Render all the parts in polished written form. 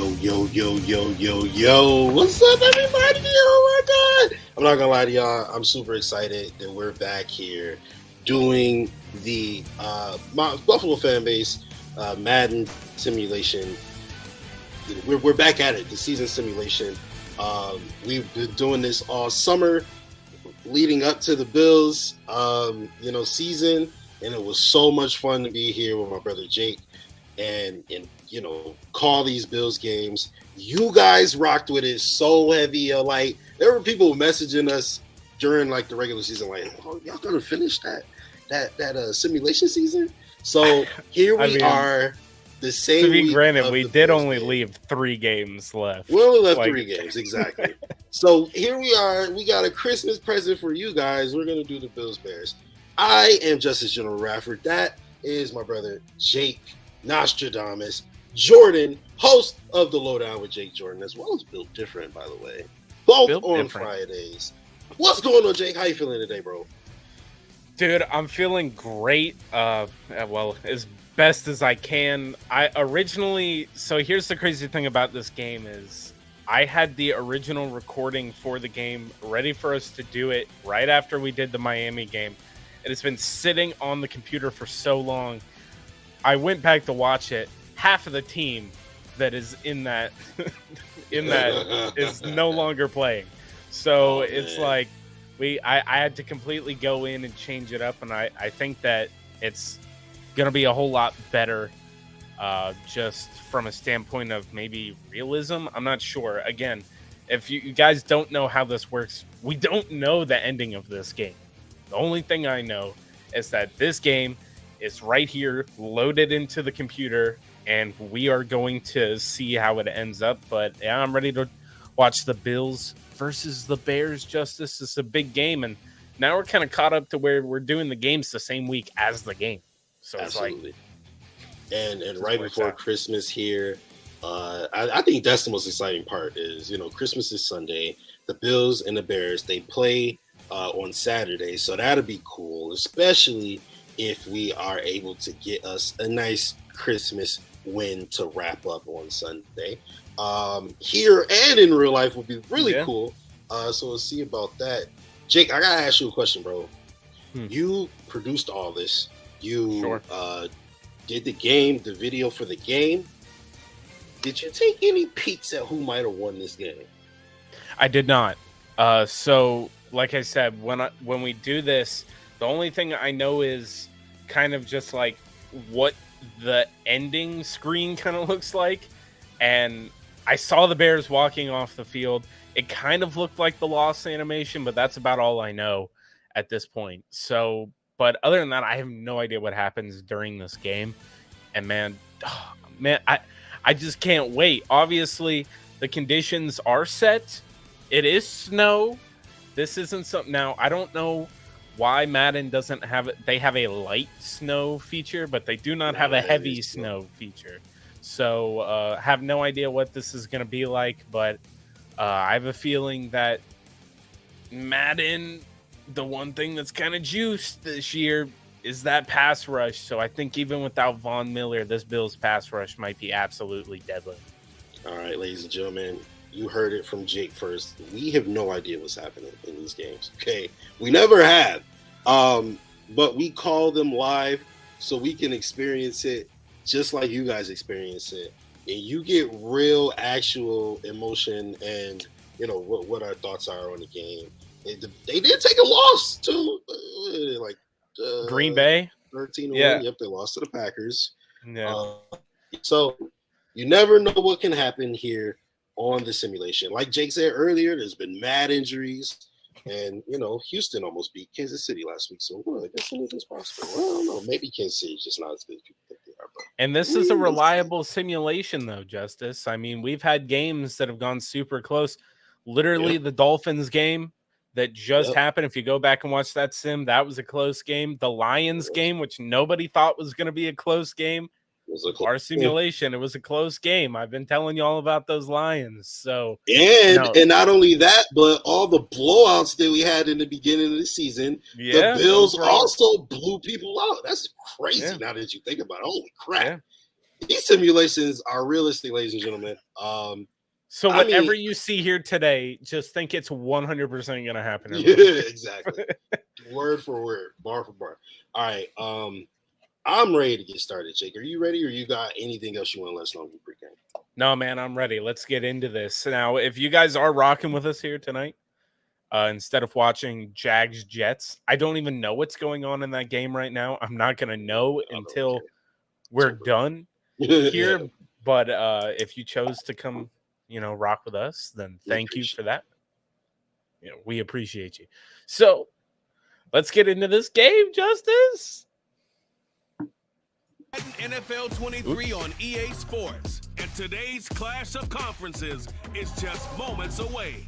Yo. What's up, everybody? Oh my God. I'm not going to lie to y'all. I'm super excited that we're back here doing the Buffalo FAMbase Madden simulation. We're back at it, the season simulation. We've been doing this all summer leading up to the Bills, season. And it was so much fun to be here with my brother Jake and call these Bills games. You guys rocked with it so heavy. Like, there were people messaging us during like the regular season, like, "Oh, y'all gonna finish that simulation season?" So here we are. The same. To be granted, we did Bills only game. leave 3 games left. We only left 3 games, exactly. So here we are. We got a Christmas present for you guys. We're gonna do the Bills Bears. I am Justice General Rafford. That is my brother Jake Nostradamus Jordan, host of the Lowdown with Jake Jordan, as well as Built Different, by the way. Both Built on Different. Fridays. What's going on, Jake? How you feeling today, bro? Dude, I'm feeling great. As best as I can. So here's the crazy thing about this game is I had the original recording for the game ready for us to do it right after we did the Miami game. And it's been sitting on the computer for so long. I went back to watch it. Half of the team that is in that is no longer playing. So it's like I had to completely go in and change it up, and I think that it's gonna be a whole lot better, just from a standpoint of maybe realism. I'm not sure. Again, if you guys don't know how this works, we don't know the ending of this game. The only thing I know is that this game is right here, loaded into the computer, and we are going to see how it ends up. But yeah, I'm ready to watch the Bills versus the Bears. Justice, it's a big game, and now we're kind of caught up to where we're doing the games the same week as the game. So Absolutely. It's and right before Christmas here, I think that's the most exciting part is, Christmas is Sunday. The Bills and the Bears, they play on Saturday. So that'll be cool, especially if we are able to get us a nice Christmas win to wrap up on Sunday. Here and in real life would be really cool. So we'll see about that. Jake, I gotta ask you a question, bro. You produced all this. You did the video for the game. Did you take any peeks at who might have won this game? I did not. So, like I said, when we do this, the only thing I know is kind of just like what the ending screen kind of looks like. And I saw the Bears walking off the field. It kind of looked like the loss animation, but that's about all I know at this point. So, but other than that, I have no idea what happens during this game. And man, I just can't wait. Obviously, the conditions are set. It is snow. This isn't something. Now, I don't know why Madden doesn't have it. They have a light snow feature, but they do not have a heavy snow feature. So, have no idea what this is going to be like. But I have a feeling that Madden, the one thing that's kind of juiced this year is that pass rush. So I think even without Von Miller, this Bills pass rush might be absolutely deadly. All right, ladies and gentlemen, you heard it from Jake first. We have no idea what's happening in these games. Okay, we never have, but we call them live so we can experience it just like you guys experience it, and you get real, actual emotion and what our thoughts are on the game. They did take a loss too, Green Bay 13-1. Yeah. Yep, they lost to the Packers. Yeah. So you never know what can happen here on the simulation. Like Jake said earlier, there's been mad injuries, and Houston almost beat Kansas City last week. So I guess anything's possible. Well, I don't know. Maybe Kansas City's just not as good as people think they are. But And this is a reliable simulation, though, Justice. I mean, we've had games that have gone super close. Literally, the Dolphins game that just happened. If you go back and watch that sim, that was a close game. The Lions game, which nobody thought was going to be a close game. Our simulation, it was a close game. I've been telling you all about those Lions. So and not only that, but all the blowouts that we had in the beginning of the season, the Bills also blew people out. That's crazy now that you think about it. Holy crap. these simulations are realistic, ladies and gentlemen. So whatever you see here today, just think it's 100% going to happen. Yeah, exactly. Word for word, bar for bar. All right. I'm ready to get started, Jake. Are you ready, or you got anything else you want to let us know pre-game? No, man, I'm ready. Let's get into this. Now, if you guys are rocking with us here tonight, instead of watching Jags Jets, I don't even know what's going on in that game right now. I'm not going to know until we're done here. Yeah. But if you chose to come, rock with us, then thank you for that. We appreciate you. So let's get into this game, Justus. NFL 23 on EA Sports, and today's clash of conferences is just moments away.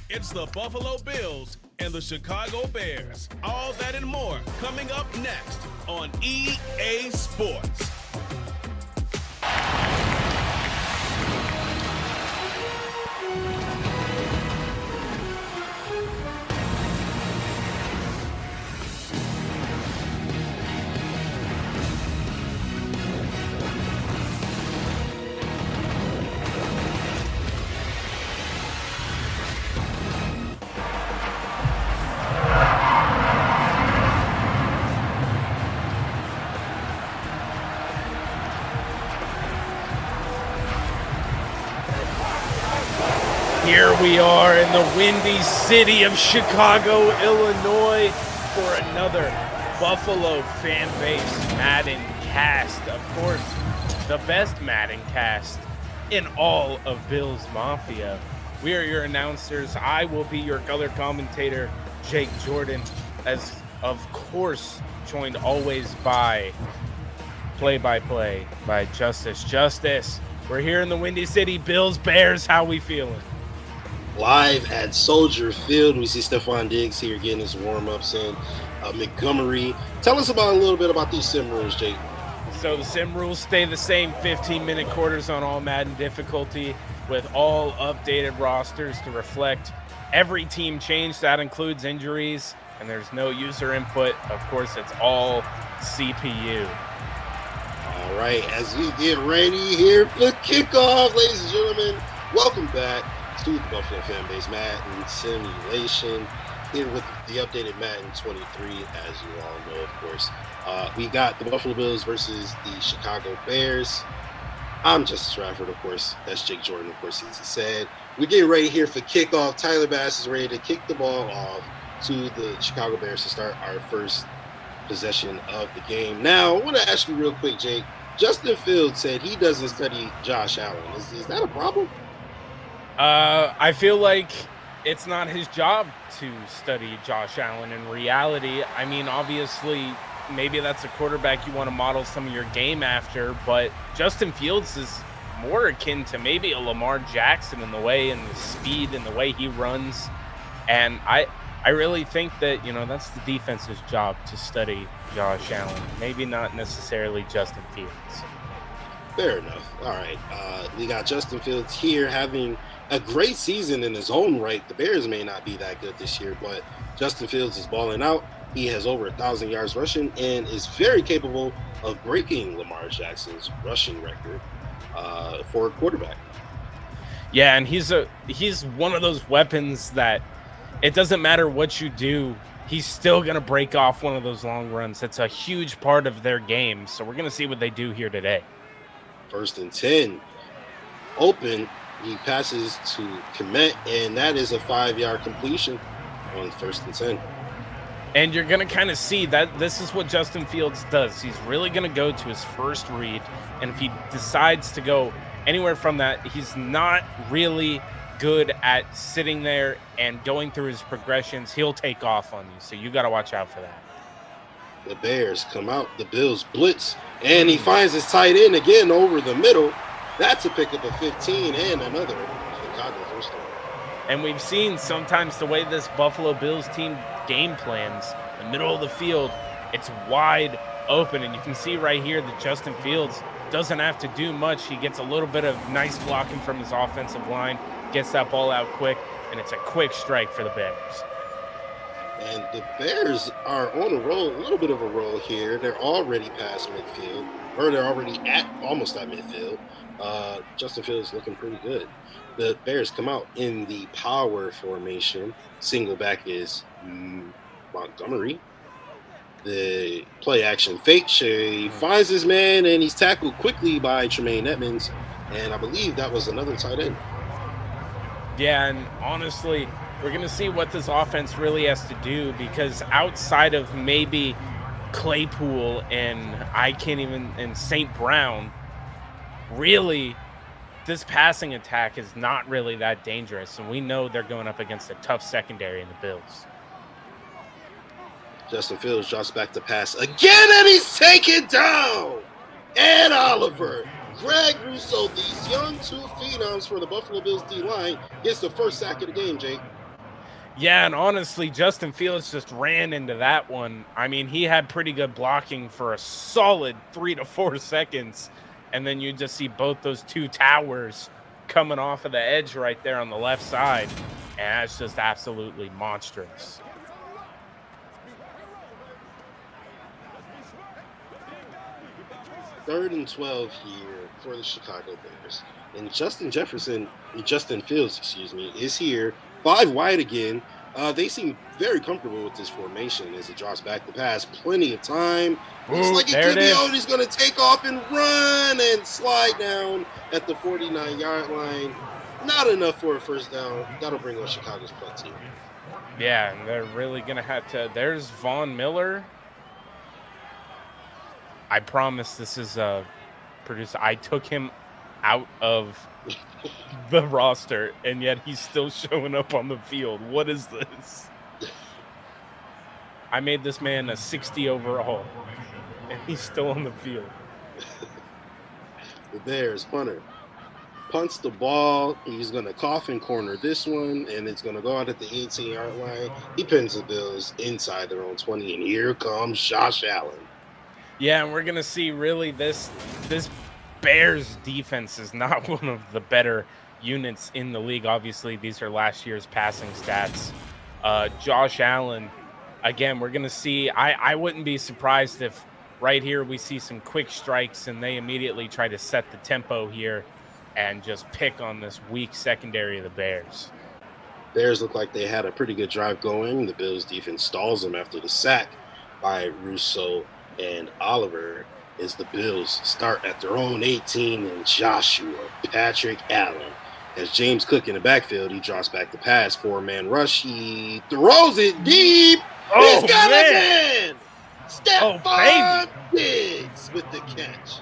It's the Buffalo Bills and the Chicago Bears. All that and more coming up next on EA Sports. Here we are in the windy city of Chicago, Illinois, for another Buffalo FAMbase Madden cast. Of course, the best Madden cast in all of BillsMafia. We are your announcers. I will be your color commentator, Jake Jordan, as of course joined always by play-by-play by Justus. Justus, we're here in the windy city. Bills, Bears, how we feeling? Live at Soldier Field, we see Stephon Diggs here getting his warm-ups in. Montgomery, tell us about a little bit about these sim rules, Jake. So the sim rules stay the same, 15-minute quarters on all Madden difficulty with all updated rosters to reflect every team change. That includes injuries, and there's no user input. Of course, it's all CPU. All right, as we get ready here for kickoff, ladies and gentlemen, welcome back to the Buffalo FAMbase Madden simulation here with the updated Madden 23, as you all know, of course. We got the Buffalo Bills versus the Chicago Bears. I'm Justus Radford, of course. That's Jake Jordan, of course, as he said. We're getting ready here for kickoff. Tyler Bass is ready to kick the ball off to the Chicago Bears to start our first possession of the game. Now, I want to ask you real quick, Jake. Justin Fields said he doesn't study Josh Allen. Is that a problem? I feel like it's not his job to study Josh Allen in reality. I mean, obviously, maybe that's a quarterback you want to model some of your game after, but Justin Fields is more akin to maybe a Lamar Jackson in the way and the speed and the way he runs. And I really think that, that's the defense's job to study Josh Allen. Maybe not necessarily Justin Fields. Fair enough. All right. We got Justin Fields here having a great season in his own right. The Bears may not be that good this year, but Justin Fields is balling out. He has over 1,000 yards rushing and is very capable of breaking Lamar Jackson's rushing record for a quarterback. Yeah, and he's one of those weapons that it doesn't matter what you do, he's still going to break off one of those long runs. That's a huge part of their game. So we're going to see what they do here today. 1st and 10. Open. He passes to Komet, and that is a 5-yard completion on 1st and 10. And you're going to kind of see that this is what Justin Fields does. He's really going to go to his first read, and if he decides to go anywhere from that, he's not really good at sitting there and going through his progressions. He'll take off on you, so you got to watch out for that. The Bears come out, the Bills blitz, and he finds his tight end again over the middle. That's a pickup of 15 and another Chicago first down. And we've seen sometimes the way this Buffalo Bills team game plans, the middle of the field, it's wide open. And you can see right here that Justin Fields doesn't have to do much. He gets a little bit of nice blocking from his offensive line, gets that ball out quick, and it's a quick strike for the Bears. And the Bears are on a roll, a little bit of a roll here. They're already past midfield. or they're already almost at midfield. Justin Fields looking pretty good. The Bears come out in the power formation. Single back is Montgomery. The play action fake. Shea finds his man, and he's tackled quickly by Tremaine Edmonds. And I believe that was another tight end. Yeah, and honestly, we're going to see what this offense really has to do, because outside of maybe Claypool and St. Brown, really, this passing attack is not really that dangerous. And we know they're going up against a tough secondary in the Bills. Justin Fields drops back to pass again, and he's taken down. And Oliver, Greg Rousseau, these young two phenoms for the Buffalo Bills D-line, gets the first sack of the game, Jake. Yeah, and honestly, Justin Fields just ran into that one. I mean, he had pretty good blocking for a solid 3 to 4 seconds, and then you just see both those two towers coming off of the edge right there on the left side, and that's just absolutely monstrous. Third and 12 here for the Chicago Bears. And Justin Fields, is here. 5 wide again. They seem very comfortable with this formation as it drops back to pass. Plenty of time. Looks like he's going to take off and run and slide down at the 49-yard line. Not enough for a first down. That'll bring on Chicago's punt team. Yeah, and they're really going to have to. There's Von Miller. I promise this is a producer. I took him out of the roster, and yet he's still showing up on the field. What is this? I made this man a 60 overall, and he's still on the field. The Bears punter punts the ball. He's going to coffin corner this one, and it's going to go out at the 18-yard line. He pins the Bills inside their own 20, and here comes Josh Allen. Yeah, and we're going to see really this Bears defense is not one of the better units in the league. Obviously, these are last year's passing stats. Josh Allen, again, we're going to see. I wouldn't be surprised if right here we see some quick strikes and they immediately try to set the tempo here and just pick on this weak secondary of the Bears. Bears look like they had a pretty good drive going. The Bills defense stalls them after the sack by Rousseau and Oliver as the Bills start at their own 18, and Joshua Patrick Allen has James Cook in the backfield. He drops back to pass, 4-man rush. He throws it deep. He's got a man. Stephon Diggs with the catch.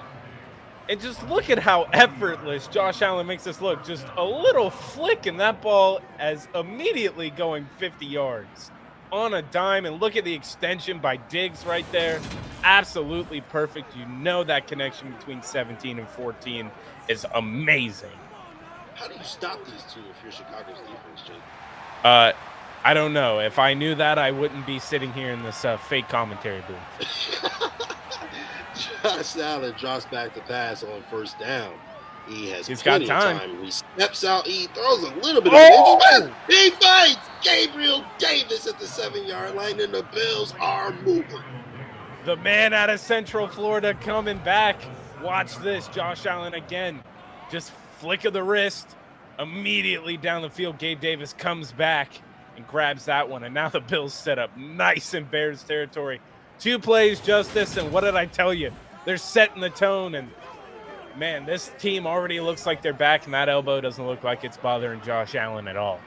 And just look at how effortless Josh Allen makes this look. Just a little flick, and that ball is immediately going 50 yards on a dime. And look at the extension by Diggs right there. Absolutely perfect. You know that connection between 17 and 14 is amazing. How do you stop these two if you're Chicago's defense, Jake? I don't know. If I knew that, I wouldn't be sitting here in this fake commentary booth. Josh Allen drops back to pass on first down. He's got time. He steps out. He throws a little bit of an He fights Gabriel Davis at the 7-yard line, and the Bills are moving. The man out of Central Florida coming back. Watch this. Josh Allen again. Just flick of the wrist. Immediately down the field, Gabe Davis comes back and grabs that one. And now the Bills set up nice in Bears territory. 2 plays, Justus, and what did I tell you? They're setting the tone, and man, this team already looks like they're back, and that elbow doesn't look like it's bothering Josh Allen at all.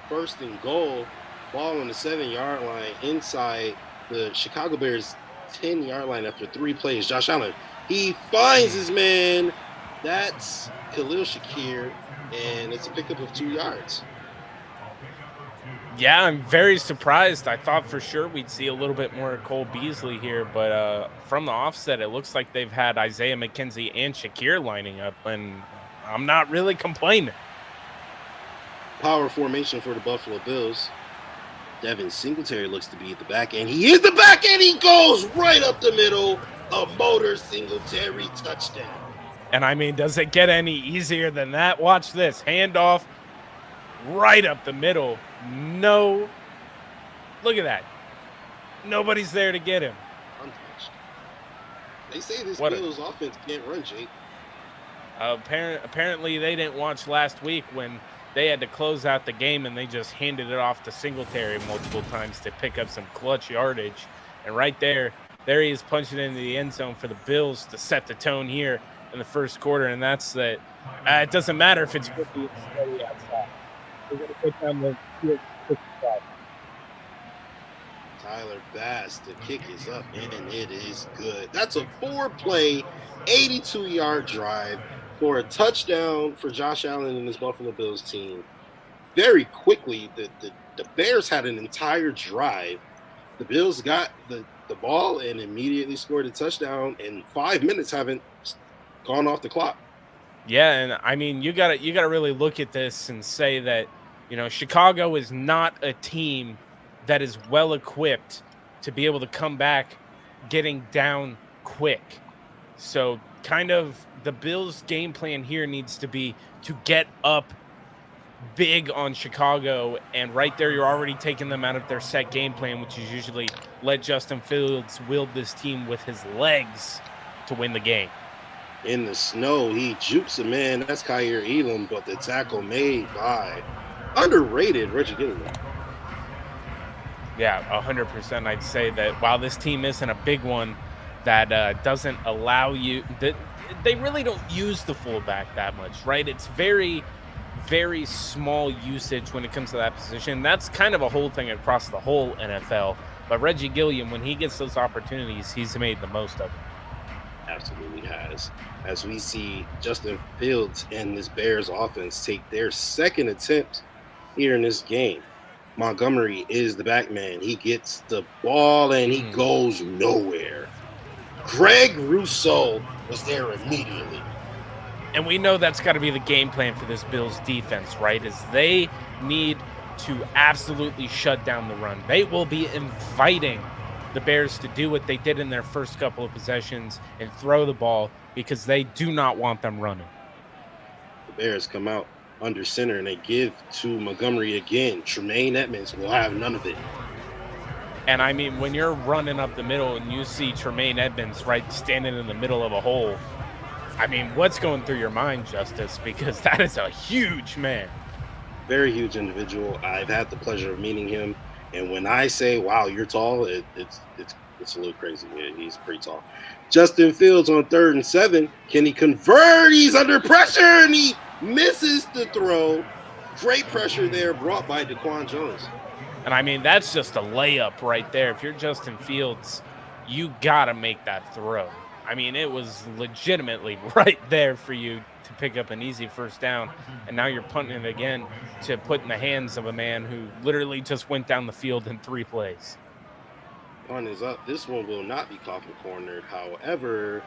First and goal, ball on the 7-yard line inside the Chicago Bears 10-yard line after 3 plays. Josh Allen, he finds his man. That's Khalil Shakir, and it's a pickup of 2 yards. Yeah, I'm very surprised. I thought for sure we'd see a little bit more Cole Beasley here, but from the offset, it looks like they've had Isaiah McKenzie and Shakir lining up, and I'm not really complaining. Power formation for the Buffalo Bills. Devin Singletary looks to be at the back end. He is the back end. He goes right up the middle. A motor Singletary touchdown. And I mean, does it get any easier than that? Watch this. Handoff right up the middle. No. Look at that. Nobody's there to get him. Untouched. They say this What Bills offense can't run, Jake. Apparently, they didn't watch last week when they had to close out the game and they just handed it off to Singletary multiple times to pick up some clutch yardage. And right there he is punching into the end zone for the Bills to set the tone here in the first quarter. And that's that. It doesn't matter if it's windy and steady outside. We're going to put down the field. Tyler Bass, the kick is up, and it is good. That's a 4-play, 82-yard drive for a touchdown for Josh Allen and his Buffalo Bills team. Very quickly, the Bears had an entire drive. The Bills got the ball and immediately scored a touchdown, and 5 minutes haven't gone off the clock. Yeah, and I mean, you gotta really look at this and say that, you know, Chicago is not a team that is well equipped to be able to come back getting down quick. So kind of the Bills' game plan here needs to be to get up big on Chicago, and right there you're already taking them out of their set game plan, which is usually let Justin Fields wield this team with his legs to win the game. In the snow, he jukes a man. That's Kyer Elam, but the tackle made by underrated Reggie Gilliam. Yeah, 100%. I'd say that while this team isn't a big one that doesn't allow you – they really don't use the fullback that much, right? It's very, very small usage when it comes to that position. That's kind of a whole thing across the whole NFL. But Reggie Gilliam, when he gets those opportunities, he's made the most of them. Absolutely has. As we see Justin Fields and this Bears offense take their second attempt here in this game. Montgomery is the back man. He gets the ball and he goes nowhere. Greg Rousseau was there immediately. And we know that's got to be the game plan for this Bills defense, right? Is they need to absolutely shut down the run. They will be inviting the Bears to do what they did in their first couple of possessions and throw the ball because they do not want them running. The Bears come out under center and they give to Montgomery again. Tremaine Edmonds will have none of it. And I mean, when you're running up the middle and you see Tremaine Edmonds right standing in the middle of a hole, I mean, what's going through your mind, Justus? Because that is a huge man. Very huge individual. I've had the pleasure of meeting him. And when I say, wow, you're tall, it's a little crazy. Yeah, he's pretty tall. Justin Fields on 3rd and 7. Can he convert? He's under pressure, and he misses the throw. Great pressure there brought by Daquan Jones. And, I mean, that's just a layup right there. If you're Justin Fields, you got to make that throw. I mean, it was legitimately right there for you to pick up an easy first down, and now you're punting it again to put in the hands of a man who literally just went down the field in 3 plays. Punt is up. This one will not be coffin cornered. However,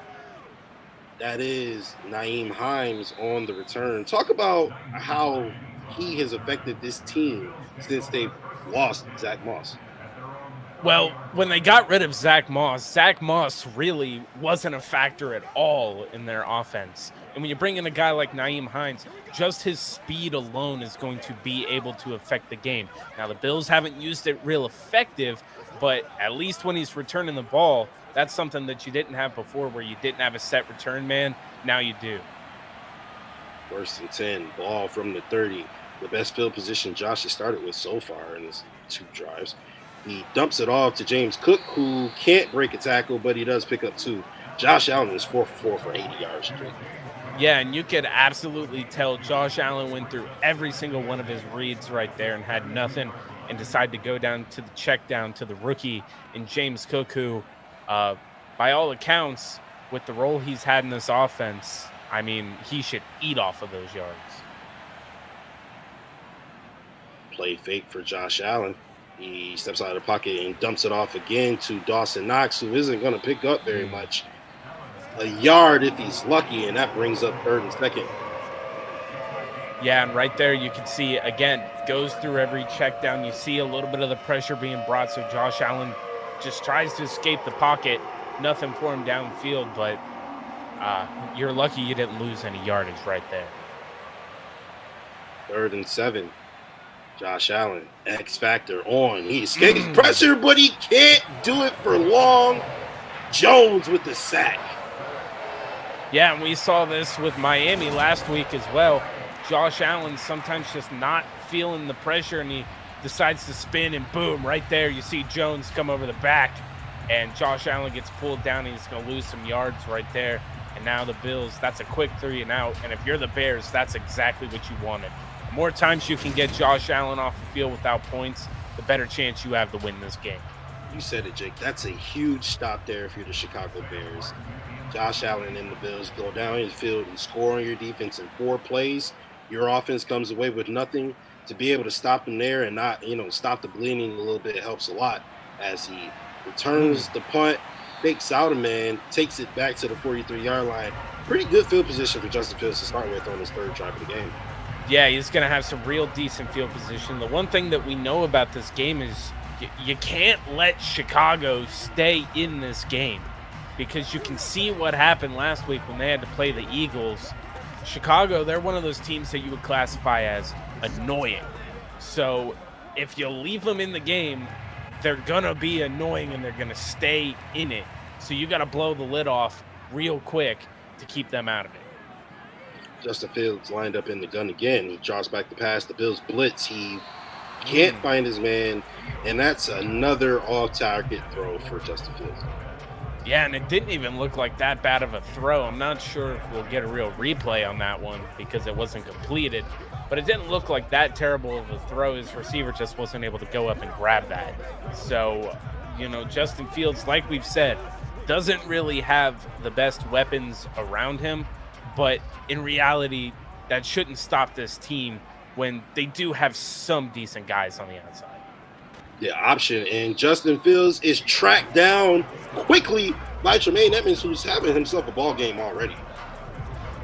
that is Nyheim Hines on the return. Talk about how he has affected this team since they've lost Zach Moss. Well, when they got rid of Zach Moss really wasn't a factor at all in their offense. And when you bring in a guy like Nyheim Hines, just his speed alone is going to be able to affect the game. Now, the Bills haven't used it real effective, but at least when he's returning the ball, that's something that you didn't have before where you didn't have a set return man. Now you do. 1st and 10, ball from the 30. The best field position Josh has started with so far in his 2 drives. He dumps it off to James Cook, who can't break a tackle, but he does pick up 2. Josh Allen is 4 for 4 for 80 yards. Yeah, and you could absolutely tell Josh Allen went through every single one of his reads right there and had nothing and decided to go down to the check down to the rookie in James Cook, who, by all accounts, with the role he's had in this offense, I mean, he should eat off of those yards. Play fake for Josh Allen. He steps out of the pocket and dumps it off again to Dawson Knox, who isn't going to pick up very much. A yard if he's lucky, and that brings up 3rd and 2. Yeah, and right there you can see, again, goes through every check down. You see a little bit of the pressure being brought, so Josh Allen just tries to escape the pocket. Nothing for him downfield, but you're lucky you didn't lose any yardage right there. 3rd and 7. Josh Allen, X factor on. He escapes pressure, but he can't do it for long. Jones with the sack. Yeah, and we saw this with Miami last week as well. Josh Allen sometimes just not feeling the pressure, and he decides to spin, and boom, right there, you see Jones come over the back, and Josh Allen gets pulled down, and he's going to lose some yards right there. And now the Bills, that's a quick 3 and out. And if you're the Bears, that's exactly what you wanted. The more times you can get Josh Allen off the field without points, the better chance you have to win this game. You said it, Jake. That's a huge stop there if you're the Chicago Bears. Josh Allen and the Bills go down the field and score on your defense in 4 plays. Your offense comes away with nothing. To be able to stop him there and not, stop the bleeding a little bit helps a lot as he returns the punt, fakes out a man, takes it back to the 43-yard line. Pretty good field position for Justin Fields to start with on his 3rd drive of the game. Yeah, he's going to have some real decent field position. The one thing that we know about this game is you can't let Chicago stay in this game, because you can see what happened last week when they had to play the Eagles. Chicago, they're one of those teams that you would classify as annoying. So if you leave them in the game, they're going to be annoying and they're going to stay in it. So you got to blow the lid off real quick to keep them out of it. Justin Fields lined up in the gun again. He draws back the pass. The Bills blitz. He can't find his man, and that's another off-target throw for Justin Fields. Yeah, and it didn't even look like that bad of a throw. I'm not sure if we'll get a real replay on that one because it wasn't completed, but it didn't look like that terrible of a throw. His receiver just wasn't able to go up and grab that. So, Justin Fields, like we've said, doesn't really have the best weapons around him, but in reality, that shouldn't stop this team when they do have some decent guys on the outside. The option, and Justin Fields is tracked down quickly by Tremaine Edmonds, who's having himself a ball game already.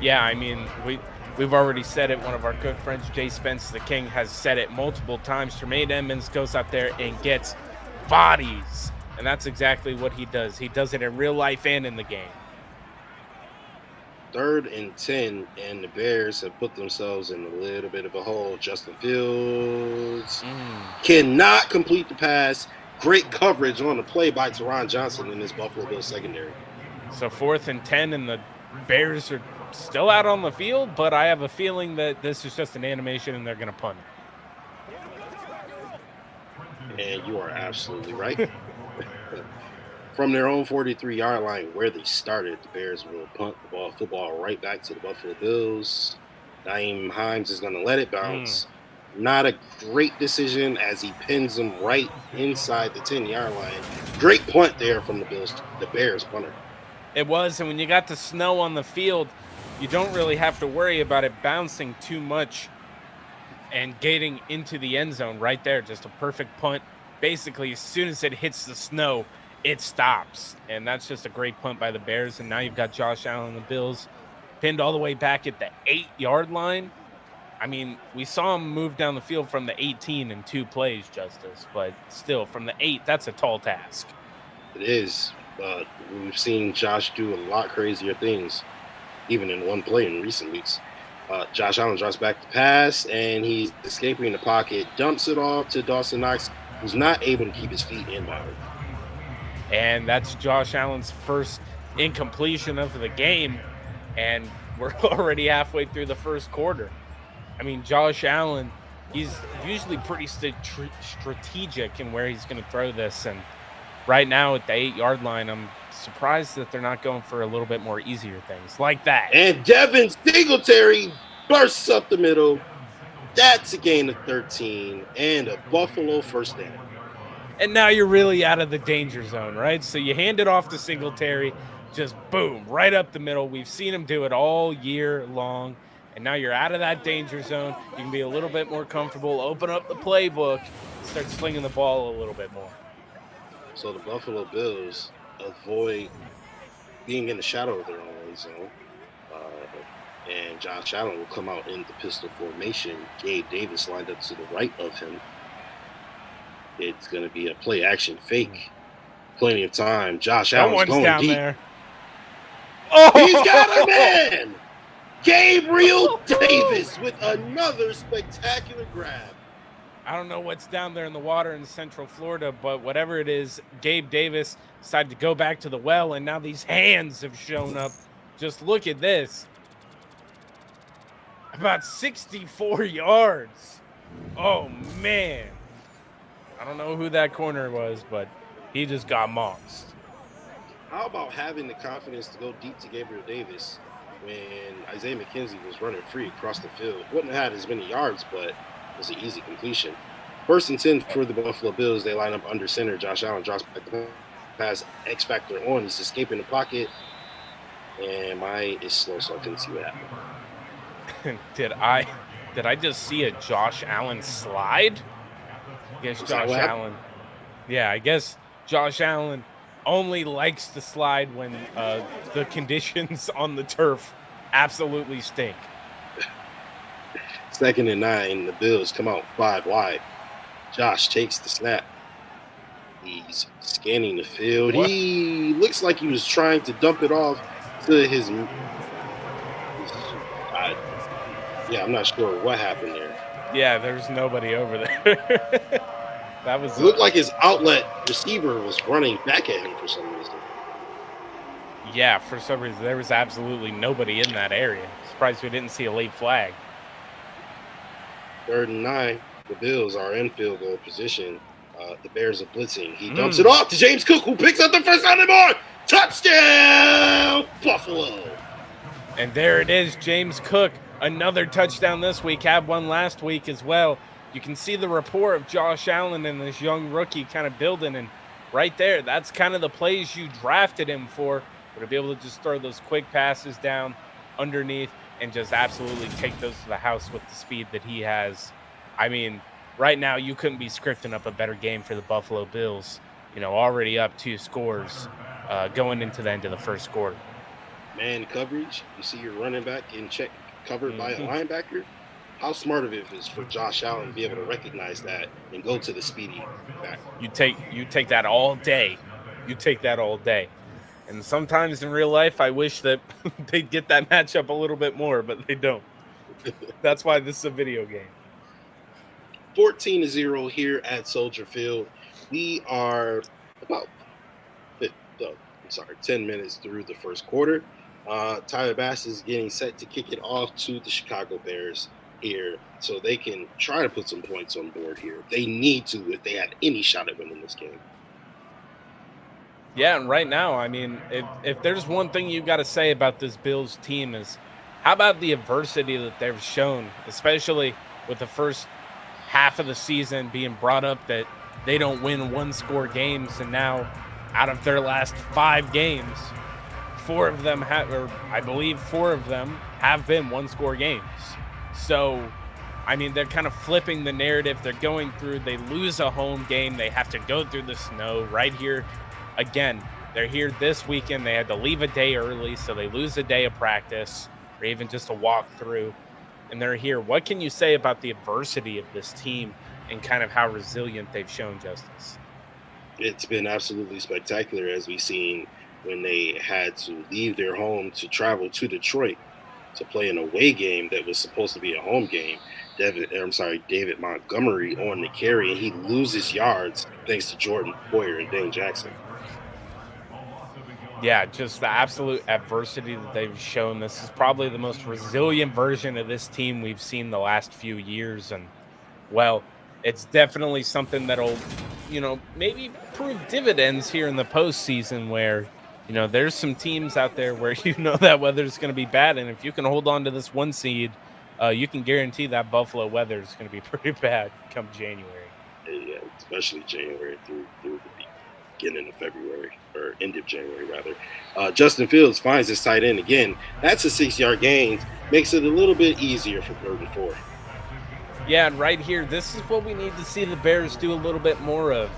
Yeah, I mean, we've already said it. One of our good friends, Jay Spence the King, has said it multiple times. Tremaine Edmonds goes out there and gets bodies, and that's exactly what he does. He does it in real life and in the game. 3rd and 10, and the Bears have put themselves in a little bit of a hole. Justin Fields cannot complete the pass. Great coverage on the play by Teron Johnson in this Buffalo Bills secondary. So 4th and 10, and the Bears are still out on the field, but I have a feeling that this is just an animation and they're going to punt it. And you are absolutely right. From their own 43-yard line where they started, the Bears will punt the football right back to the Buffalo Bills. Nyheim Hines is going to let it bounce. Not a great decision as he pins him right inside the 10-yard line. Great punt there from the Bears punter. It was, and when you got the snow on the field, you don't really have to worry about it bouncing too much and getting into the end zone right there. Just a perfect punt. Basically, as soon as it hits the snow, it stops, and that's just a great punt by the Bears. And now you've got Josh Allen and the Bills pinned all the way back at the 8-yard line. I mean, we saw him move down the field from the 18 in 2 plays, Justice, but still, from the 8, that's a tall task. It is. We've seen Josh do a lot crazier things, even in 1 play in recent weeks. Josh Allen drops back the pass, and he's escaping the pocket, dumps it off to Dawson Knox, who's not able to keep his feet inbound. And that's Josh Allen's first incompletion of the game, and we're already halfway through the first quarter. I mean, Josh Allen, he's usually pretty strategic in where he's going to throw this, and right now at the 8-yard line, I'm surprised that they're not going for a little bit more easier things like that. And Devin Singletary bursts up the middle. That's a gain of 13 and a Buffalo first down. And now you're really out of the danger zone, right? So you hand it off to Singletary, just boom, right up the middle. We've seen him do it all year long. And now you're out of that danger zone. You can be a little bit more comfortable, open up the playbook, start slinging the ball a little bit more. So the Buffalo Bills avoid being in the shadow of their own zone. And Josh Allen will come out in the pistol formation. Gabe Davis lined up to the right of him. It's going to be a play-action fake. Plenty of time. Josh Allen's going down deep. There. Oh! He's got a man! Gabriel Davis with another spectacular grab. I don't know what's down there in the water in Central Florida, but whatever it is, Gabe Davis decided to go back to the well, and now these hands have shown up just look at this. About 64 yards. Oh, man. I don't know who that corner was, but he just got mossed. How about having the confidence to go deep to Gabriel Davis when Isaiah McKenzie was running free across the field? Wouldn't have had as many yards, but it was an easy completion. 1st and 10 for the Buffalo Bills. They line up under center. Josh Allen drops back the pass. X factor on. He's escaping the pocket. And my is slow, so I couldn't see what happened. Did I just see a Josh Allen slide? I guess Josh Allen. Yeah, I guess Josh Allen only likes to slide when the conditions on the turf absolutely stink. 2nd and 9. The Bills come out 5 wide. Josh takes the snap. He's scanning the field. What? He looks like he was trying to dump it off to his yeah, I'm not sure what happened there. Yeah, there's nobody over there. That was It looked like his outlet receiver was running back at him for some reason. Yeah, for some reason there was absolutely nobody in that area. Surprised we didn't see a late flag. 3rd and 9. The Bills are in field goal position. The Bears are blitzing. He dumps it off to James Cook, who picks up the first down and more. Touchdown, Buffalo! And there it is, James Cook. Another touchdown this week. Had one last week as well. You can see the rapport of Josh Allen and this young rookie kind of building. And right there, that's kind of the plays you drafted him for. To be able to just throw those quick passes down underneath and just absolutely take those to the house with the speed that he has. I mean, right now you couldn't be scripting up a better game for the Buffalo Bills. You know, already up 2 scores going into the end of the first quarter. Man coverage. You see your running back in check covered by a linebacker. How smart of it is for Josh Allen to be able to recognize that and go to the speedy back. You take that all day. You take that all day. And sometimes in real life, I wish that they'd get that matchup a little bit more, but they don't. That's why this is a video game. 14-0 here at Soldier Field. We are about 10 minutes through the first quarter. Tyler Bass is getting set to kick it off to the Chicago Bears here so they can try to put some points on board here. They need to if they have any shot at winning this game. Yeah, and right now, I mean, if there's one thing you got to say about this Bills team is how about the adversity that they've shown, especially with the first half of the season being brought up that they don't win 1-score games, and now out of their last 5 games, 4 of them have been 1-score games. So, I mean, they're kind of flipping the narrative. They're going through, they lose a home game, they have to go through the snow right here. Again, they're here this weekend. They had to leave a day early, so they lose a day of practice or even just a walk through. And they're here. What can you say about the adversity of this team and kind of how resilient they've shown, Justus? It's been absolutely spectacular, as we've seen when they had to leave their home to travel to Detroit to play an away game that was supposed to be a home game. David Montgomery on the carry, and he loses yards thanks to Jordan Poyer and Dane Jackson. Yeah, just the absolute adversity that they've shown. This is probably the most resilient version of this team we've seen the last few years. And, well, it's definitely something that'll, maybe prove dividends here in the postseason where, there's some teams out there where that weather's going to be bad. And if you can hold on to this 1 seed, you can guarantee that Buffalo weather is going to be pretty bad come January. Yeah, especially January through the beginning of February, or end of January, rather. Justin Fields finds his tight end again. That's a 6-yard gain. Makes it a little bit easier for 3rd and 4. Yeah, and right here, this is what we need to see the Bears do a little bit more of.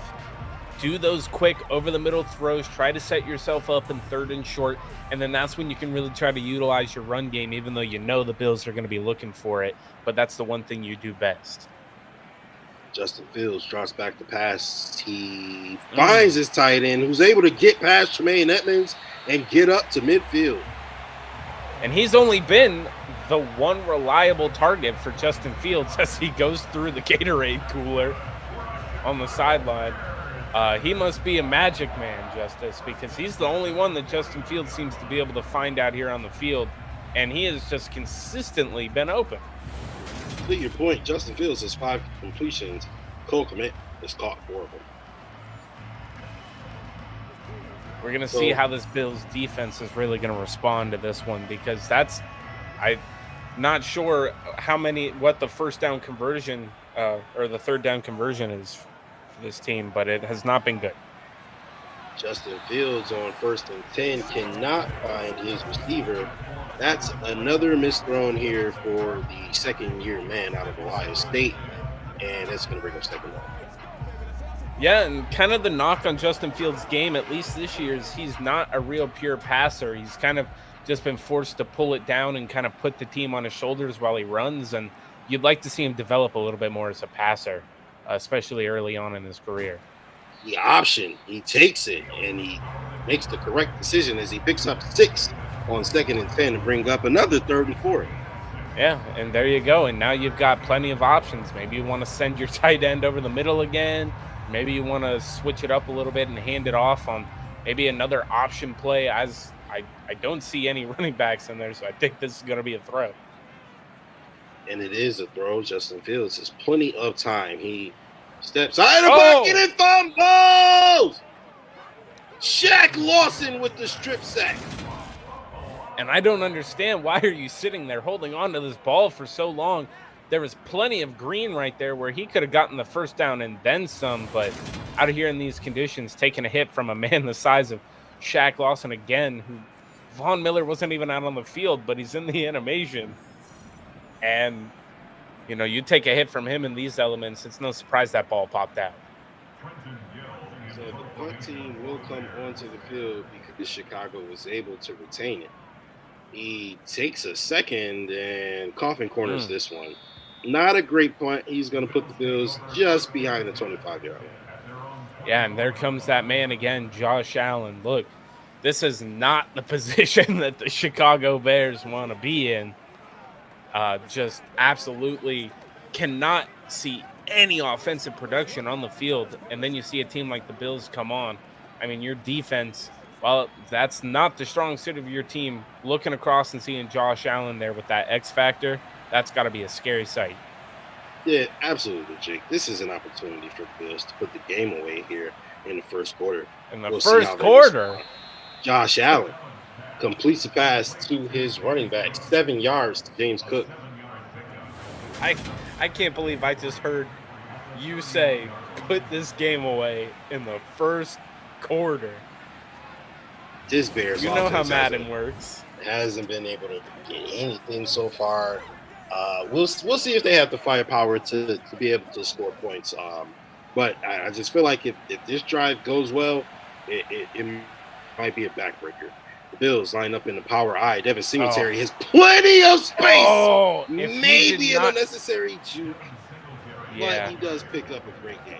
Do those quick over-the-middle throws. Try to set yourself up in 3rd and short, and then that's when you can really try to utilize your run game, even though the Bills are going to be looking for it. But that's the one thing you do best. Justin Fields drops back to pass. He finds his tight end, who's able to get past Tremaine Edmonds and get up to midfield. And he's only been the one reliable target for Justin Fields as he goes through the Gatorade cooler on the sideline. He must be a magic man, Justice, because he's the only one that Justin Fields seems to be able to find out here on the field, and he has just consistently been open. To your point, Justin Fields has 5 completions. Cole Kmet has caught 4 of them. We're going to see how this Bills defense is really going to respond to this one, because I'm not sure what the first down conversion or the third down conversion is for this team, but it has not been good. Justin Fields on 1st and 10 cannot find his receiver. That's another misthrown here for the second-year man out of Ohio State, and that's going to bring up 2nd down. Yeah, and kind of the knock on Justin Fields' game, at least this year, is he's not a real pure passer. He's kind of just been forced to pull it down and kind of put the team on his shoulders while he runs, and you'd like to see him develop a little bit more as a passer, especially early on in his career. The option, he takes it, and he makes the correct decision as he picks up 6 on 2nd and 10 to bring up another 3rd and 4. Yeah, and there you go. And now you've got plenty of options. Maybe you want to send your tight end over the middle again. Maybe you want to switch it up a little bit and hand it off on maybe another option play. As I don't see any running backs in there, so I think this is going to be a throw. And it is a throw. Justin Fields has plenty of time. He steps out of the pocket and fumbles! Shaq Lawson with the strip sack. And I don't understand, why are you sitting there holding on to this ball for so long? There was plenty of green right there where he could have gotten the first down and then some, but out of here in these conditions, taking a hit from a man the size of Shaq Lawson again, who Von Miller wasn't even out on the field, but he's in the animation. And, you know, you take a hit from him in these elements, it's no surprise that ball popped out. So the punt team will come onto the field because Chicago was able to retain it. He takes a second and coffin corners this one. Not a great punt. He's going to put the Bills just behind the 25-yard line. Yeah, and there comes that man again, Josh Allen. Look, this is not the position that the Chicago Bears want to be in. Just absolutely cannot see any offensive production on the field. And then you see a team like the Bills come on. I mean, your defense, while that's not the strong suit of your team, looking across and seeing Josh Allen there with that X factor, that's got to be a scary sight. Yeah, absolutely, Jake. This is an opportunity for the Bills to put the game away here in the first quarter. In the first quarter? Josh Allen completes the pass to his running back, 7 yards to James Cook. I can't believe I just heard you say, put this game away in the first quarter. This Bears, you know how Madden works. Hasn't been able to get anything so far. We'll see if they have the firepower to be able to score points. But I just feel like if this drive goes well, it might be a backbreaker. The Bills line up in the power I. Devin Singletary has plenty of space. Maybe an unnecessary juke, but he does pick up a great game.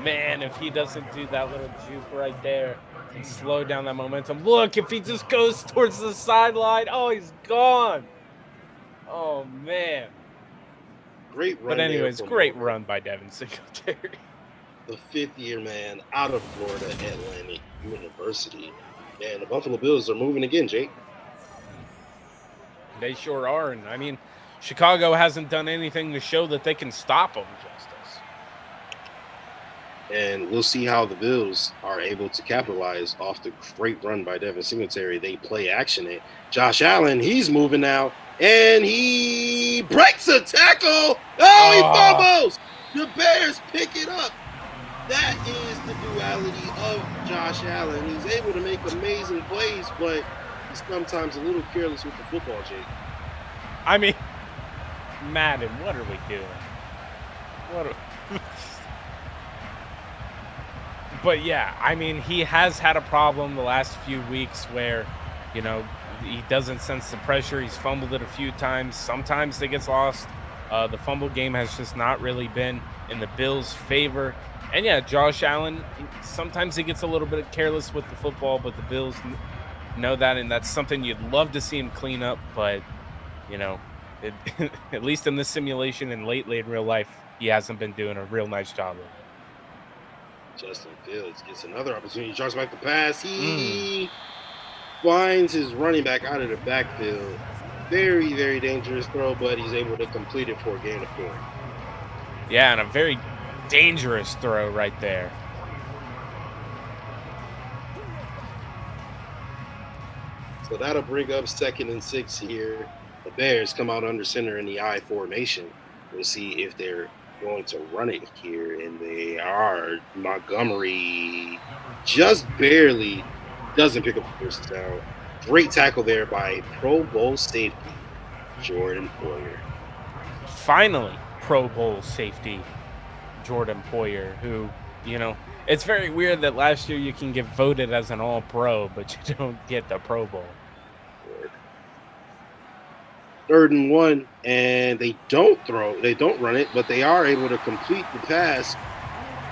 Man, if he doesn't do that little juke right there and slow down that momentum. Look, if he just goes towards the sideline, he's gone. Oh, man. Great run. But anyways, great run by Devin Singletary. The 5th-year man out of Florida Atlantic University. And the Buffalo Bills are moving again, Jake. They sure are. And, I mean, Chicago hasn't done anything to show that they can stop them, Justice. And we'll see how the Bills are able to capitalize off the great run by Devin Singletary. They play action it. Josh Allen, he's moving now. And he breaks a tackle. He fumbles. The Bears pick it up. That is the duality of Josh Allen. He's able to make amazing plays, but he's sometimes a little careless with the football, Jake. I mean, Madden, what are we doing? But yeah, I mean, he has had a problem the last few weeks where, you know, he doesn't sense the pressure. He's fumbled it a few times. Sometimes it gets lost. The fumble game has just not really been in the Bills' favor. And yeah, Josh Allen, sometimes he gets a little bit careless with the football, but the Bills know that, and that's something you'd love to see him clean up. But, you know, at least in this simulation and lately in real life, he hasn't been doing a real nice job of it. Justin Fields gets another opportunity. He tries back the pass. He finds his running back out of the backfield. Very, very dangerous throw, but he's able to complete it for a gain of 4. Yeah, and a very dangerous throw right there. So that'll bring up 2nd and 6 here. The Bears come out under center in the I formation. We'll see if they're going to run it here, and they are. Montgomery just barely doesn't pick up the first down. Great tackle there by Pro Bowl safety Jordan Poyer. Finally, Pro Bowl safety Jordan Poyer, who, it's very weird that last year you can get voted as an All-Pro, but you don't get the Pro Bowl. 3rd and 1, and they don't run it, but they are able to complete the pass.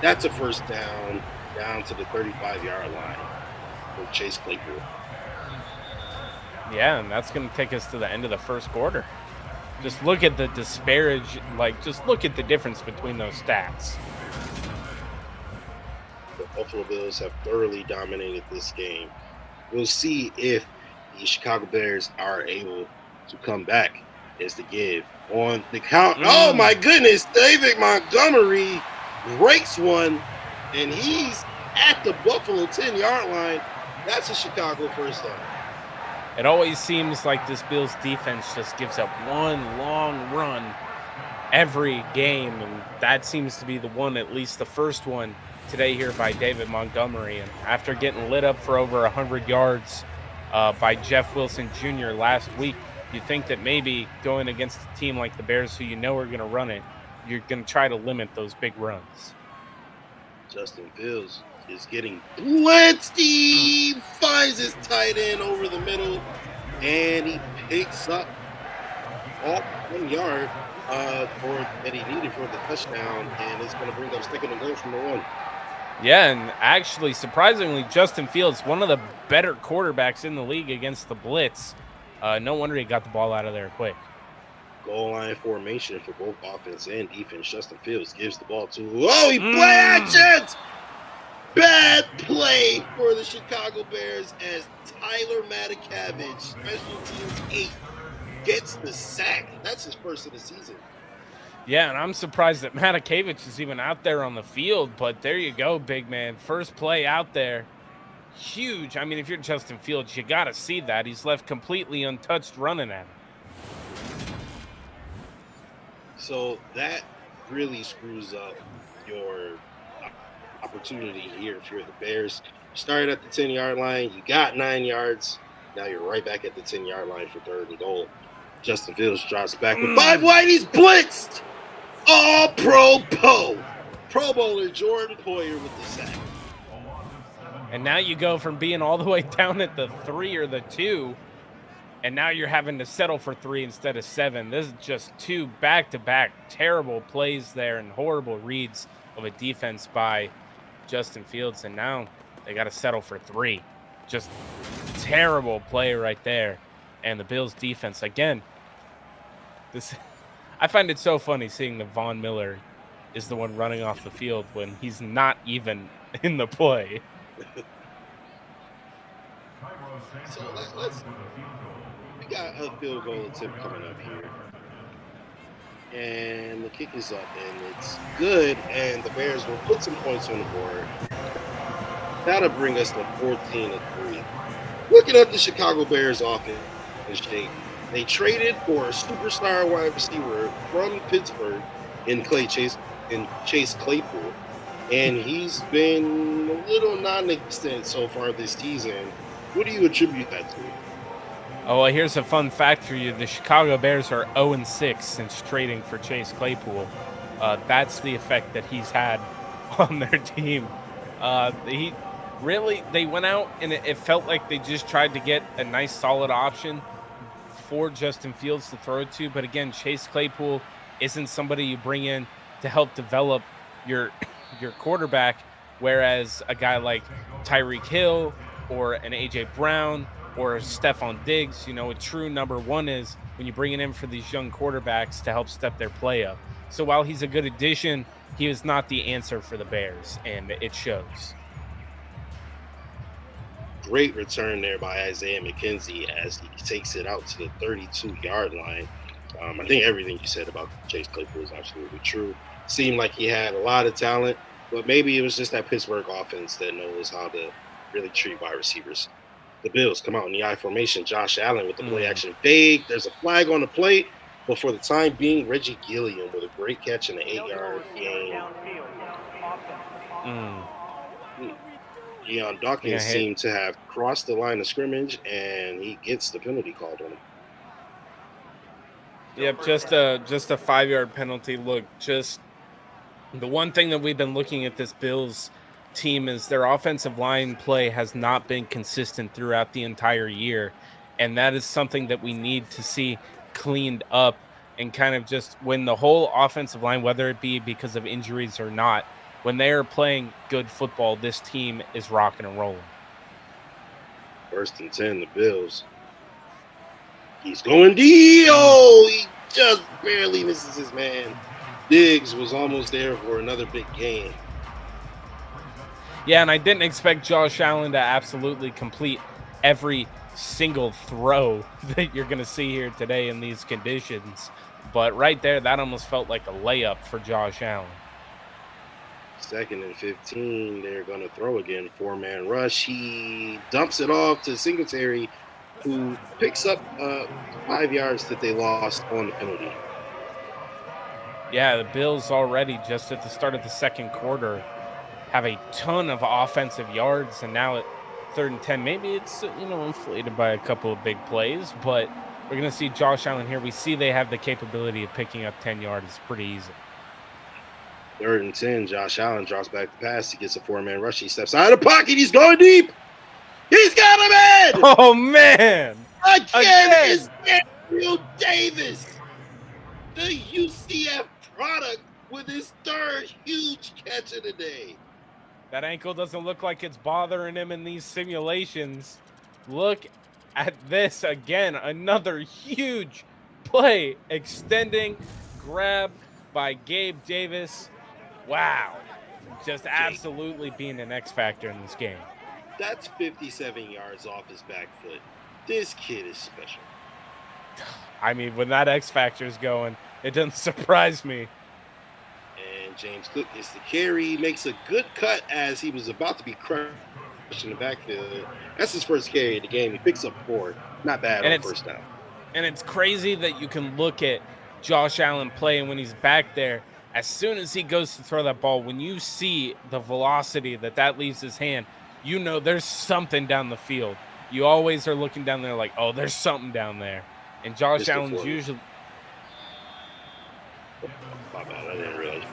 That's a first down to the 35-yard line for Chase Claypool. Yeah, and that's going to take us to the end of the first quarter. Just look at the just look at the difference between those stats. The Buffalo Bills have thoroughly dominated this game. We'll see if the Chicago Bears are able to come back as the give on the count. Oh my goodness, David Montgomery breaks one, and he's at the Buffalo 10-yard line. That's a Chicago first down. It always seems like this Bills defense just gives up one long run every game, and that seems to be the one, at least the first one today here by David Montgomery. And after getting lit up for over 100 yards by Jeff Wilson Jr. last week, you think that maybe going against a team like the Bears, who are going to run it, you're going to try to limit those big runs. Justin Fields is getting blitzed. He finds his tight end over the middle, and he picks up all 1 yard that he needed for the touchdown, and it's going to bring up 2nd and goal from the 1. Yeah, and actually, surprisingly, Justin Fields, one of the better quarterbacks in the league against the blitz. No wonder he got the ball out of there quick. Goal line formation for both offense and defense. Justin Fields gives the ball to he play actions. Bad play for the Chicago Bears as Tyler Matakavich, special teams 8, gets the sack. That's his first of the season. Yeah, and I'm surprised that Matakavich is even out there on the field, but there you go, big man. First play out there. Huge. I mean, if you're Justin Fields, you got to see that. He's left completely untouched running at him. So that really screws up your opportunity here if you're the Bears. You started at the 10-yard line. You got 9 yards. Now you're right back at the 10-yard line for 3rd and goal. Justin Fields drops back with 5 wide. He's blitzed. All-Pro Bowler Jordan Poyer with the sack. And now you go from being all the way down at the 3 or the 2, and now you're having to settle for 3 instead of 7. This is just 2 back-to-back terrible plays there and horrible reads of a defense by Justin Fields, and now they got to settle for 3. Just terrible play right there. And the Bills defense, again, I find it so funny seeing that Von Miller is the one running off the field when he's not even in the play. So we got a field goal attempt coming up here. And the kick is up, and it's good, and the Bears will put some points on the board. That'll bring us to 14-3. Looking at the Chicago Bears offense, Jake, they traded for a superstar wide receiver from Pittsburgh in Chase Claypool, and he's been a little non-existent so far this season. What do you attribute that to? Oh, well, here's a fun fact for you. The Chicago Bears are 0-6 since trading for Chase Claypool. That's the effect that he's had on their team. They went out, and it felt like they just tried to get a nice, solid option for Justin Fields to throw to. But again, Chase Claypool isn't somebody you bring in to help develop your quarterback, whereas a guy like Tyreek Hill or an A.J. Brown or Stephon Diggs, a true number one is when you bring it in for these young quarterbacks to help step their play up. So while he's a good addition he was not the answer for the Bears, and it shows. Great return there by Isaiah McKenzie as he takes it out to the 32-yard line. I think everything you said about Chase Claypool is absolutely true. Seemed like he had a lot of talent, but maybe it was just that Pittsburgh offense that knows how to really treat wide receivers. The Bills come out in the I formation. Josh Allen with the play-action fake. There's a flag on the play, but for the time being, Reggie Gilliam with a great catch and an 8-yard gain. Deion Dawkins seemed to have crossed the line of scrimmage, and he gets the penalty called on him. Yep, just a 5-yard penalty. Look, just the one thing that we've been looking at this Bills team is their offensive line play has not been consistent throughout the entire year, and that is something that we need to see cleaned up, and kind of just when the whole offensive line, whether it be because of injuries or not, when they are playing good football, this team is rocking and rolling. 1st and 10, the Bills. He's going deep. Oh, he just barely misses his man. Diggs was almost there for another big game. Yeah, and I didn't expect Josh Allen to absolutely complete every single throw that you're going to see here today in these conditions. But right there, that almost felt like a layup for Josh Allen. 2nd and 15, they're going to throw again. 4-man rush. He dumps it off to Singletary, who picks up 5 yards that they lost on the penalty. Yeah, the Bills already just at the start of the second quarter have a ton of offensive yards, and now at 3rd and 10, maybe it's inflated by a couple of big plays, but we're going to see Josh Allen here. We see they have the capability of picking up 10 yards pretty easy. 3rd and 10, Josh Allen drops back the pass. He gets a 4-man rush. He steps out of the pocket. He's going deep. He's got him in. Oh, man. Again is Daniel Davis, the UCF product, with his 3rd huge catch of the day. That ankle doesn't look like it's bothering him in these simulations. Look at this again. Another huge play. Extending grab by Gabe Davis. Wow. Just absolutely being an X factor in this game. That's 57 yards off his back foot. This kid is special. I mean, when that X factor is going, it doesn't surprise me. And James Cook gets the carry, makes a good cut as he was about to be crushed in the backfield. That's his first carry of the game. He picks up 4. Not bad on first down. And it's crazy that you can look at Josh Allen play, and when he's back there, as soon as he goes to throw that ball, when you see the velocity that leaves his hand, you know there's something down the field. You always are looking down there like, oh, there's something down there. And Josh Allen's usually... My bad, I didn't realize.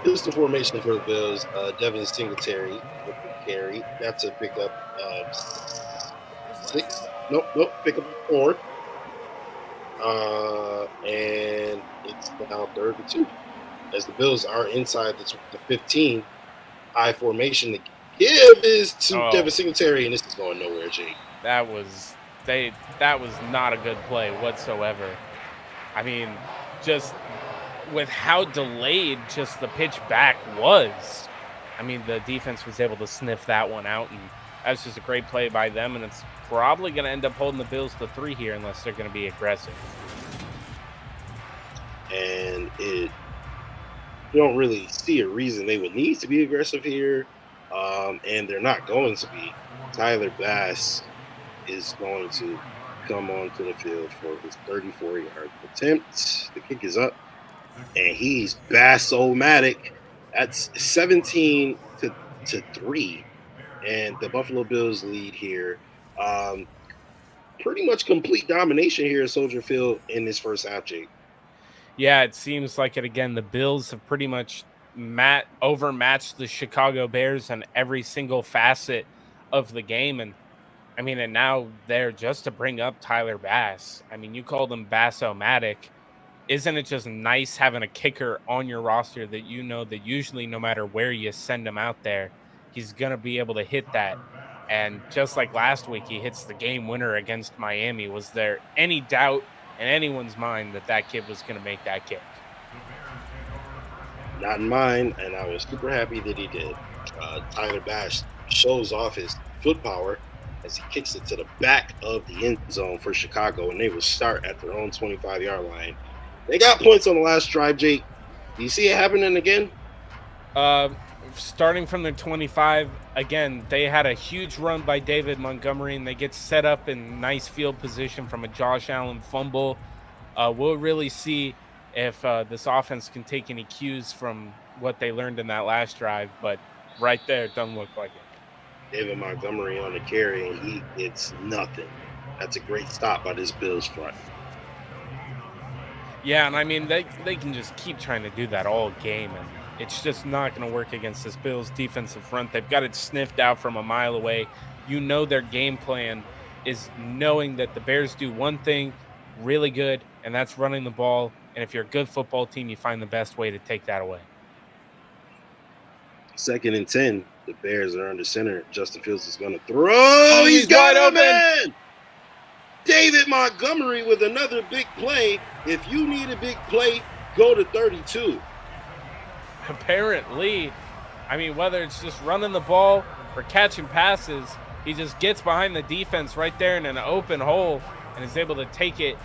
It's the formation for the Bills. Devin Singletary with the carry. That's a pickup of 6. Nope, pick up 4. And it's now 3rd and 2. As the Bills are inside the 15, I formation. The give is to Devin Singletary, and this is going nowhere, Jake. That was not a good play whatsoever. I mean, just with how delayed just the pitch back was. I mean, the defense was able to sniff that one out, and that was just a great play by them, and it's probably going to end up holding the Bills to 3 here unless they're going to be aggressive. And you don't really see a reason they would need to be aggressive here, and they're not going to be. Tyler Bass is going to come onto the field for his 34-yard attempt. The kick is up, and he's Bass-o-matic. That's 17 to 3, and the Buffalo Bills lead here. Pretty much complete domination here at Soldier Field in this first half, Jake. Yeah, it seems like it again. The Bills have pretty much overmatched the Chicago Bears on every single facet of the game. And I mean, and now they're just to bring up Tyler Bass. I mean, you called him Bass-o-matic. Isn't it just nice having a kicker on your roster that you know that usually no matter where you send him out there, he's going to be able to hit that? And just like last week, he hits the game winner against Miami. Was there any doubt in anyone's mind that kid was going to make that kick? Not in mine, and I was super happy that he did. Tyler Bash shows off his foot power as he kicks it to the back of the end zone for Chicago, and they will start at their own 25-yard line. They got points on the last drive, Jake. Do you see it happening again? Starting from their 25, again, they had a huge run by David Montgomery, and they get set up in nice field position from a Josh Allen fumble. We'll really see if this offense can take any cues from what they learned in that last drive, but right there, it doesn't look like it. David Montgomery on the carry, and he gets nothing. That's a great stop by this Bills front. Yeah, and I mean, they can just keep trying to do that all game, and it's just not going to work against this Bills defensive front. They've got it sniffed out from a mile away. You know their game plan is knowing that the Bears do one thing really good, and that's running the ball. And if you're a good football team, you find the best way to take that away. 2nd and 10. The Bears are under center. Justin Fields is going to throw. Oh, he's got him, man! David Montgomery with another big play. If you need a big play, go to 32. Apparently, I mean, whether it's just running the ball or catching passes, he just gets behind the defense right there in an open hole and is able to take it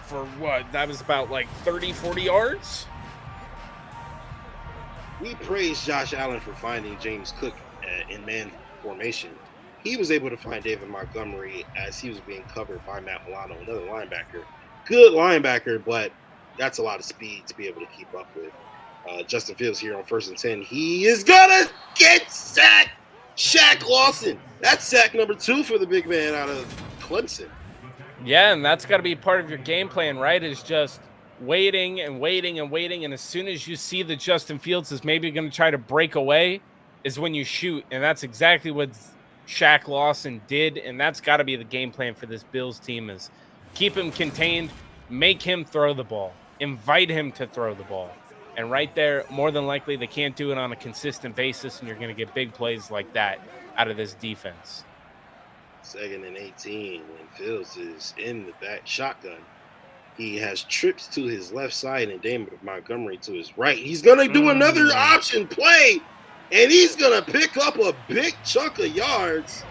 for what? That was about like 30, 40 yards? We praise Josh Allen for finding James Cook in man formation. He was able to find David Montgomery as he was being covered by Matt Milano, another linebacker. Good linebacker, but that's a lot of speed to be able to keep up with. Justin Fields here on 1st and 10. He is going to get sacked. Shaq Lawson. That's sack number 2 for the big man out of Clemson. Yeah, and that's got to be part of your game plan, right? Is just waiting and waiting and waiting. And as soon as you see that Justin Fields is maybe going to try to break away is when you shoot. And that's exactly what Shaq Lawson did. And that's got to be the game plan for this Bills team is keep him contained, make him throw the ball, invite him to throw the ball. And right there, more than likely, they can't do it on a consistent basis, and you're going to get big plays like that out of this defense. 2nd and 18, and Fields is in the back shotgun. He has trips to his left side and David Montgomery to his right. He's going to do another option play, and he's going to pick up a big chunk of yards.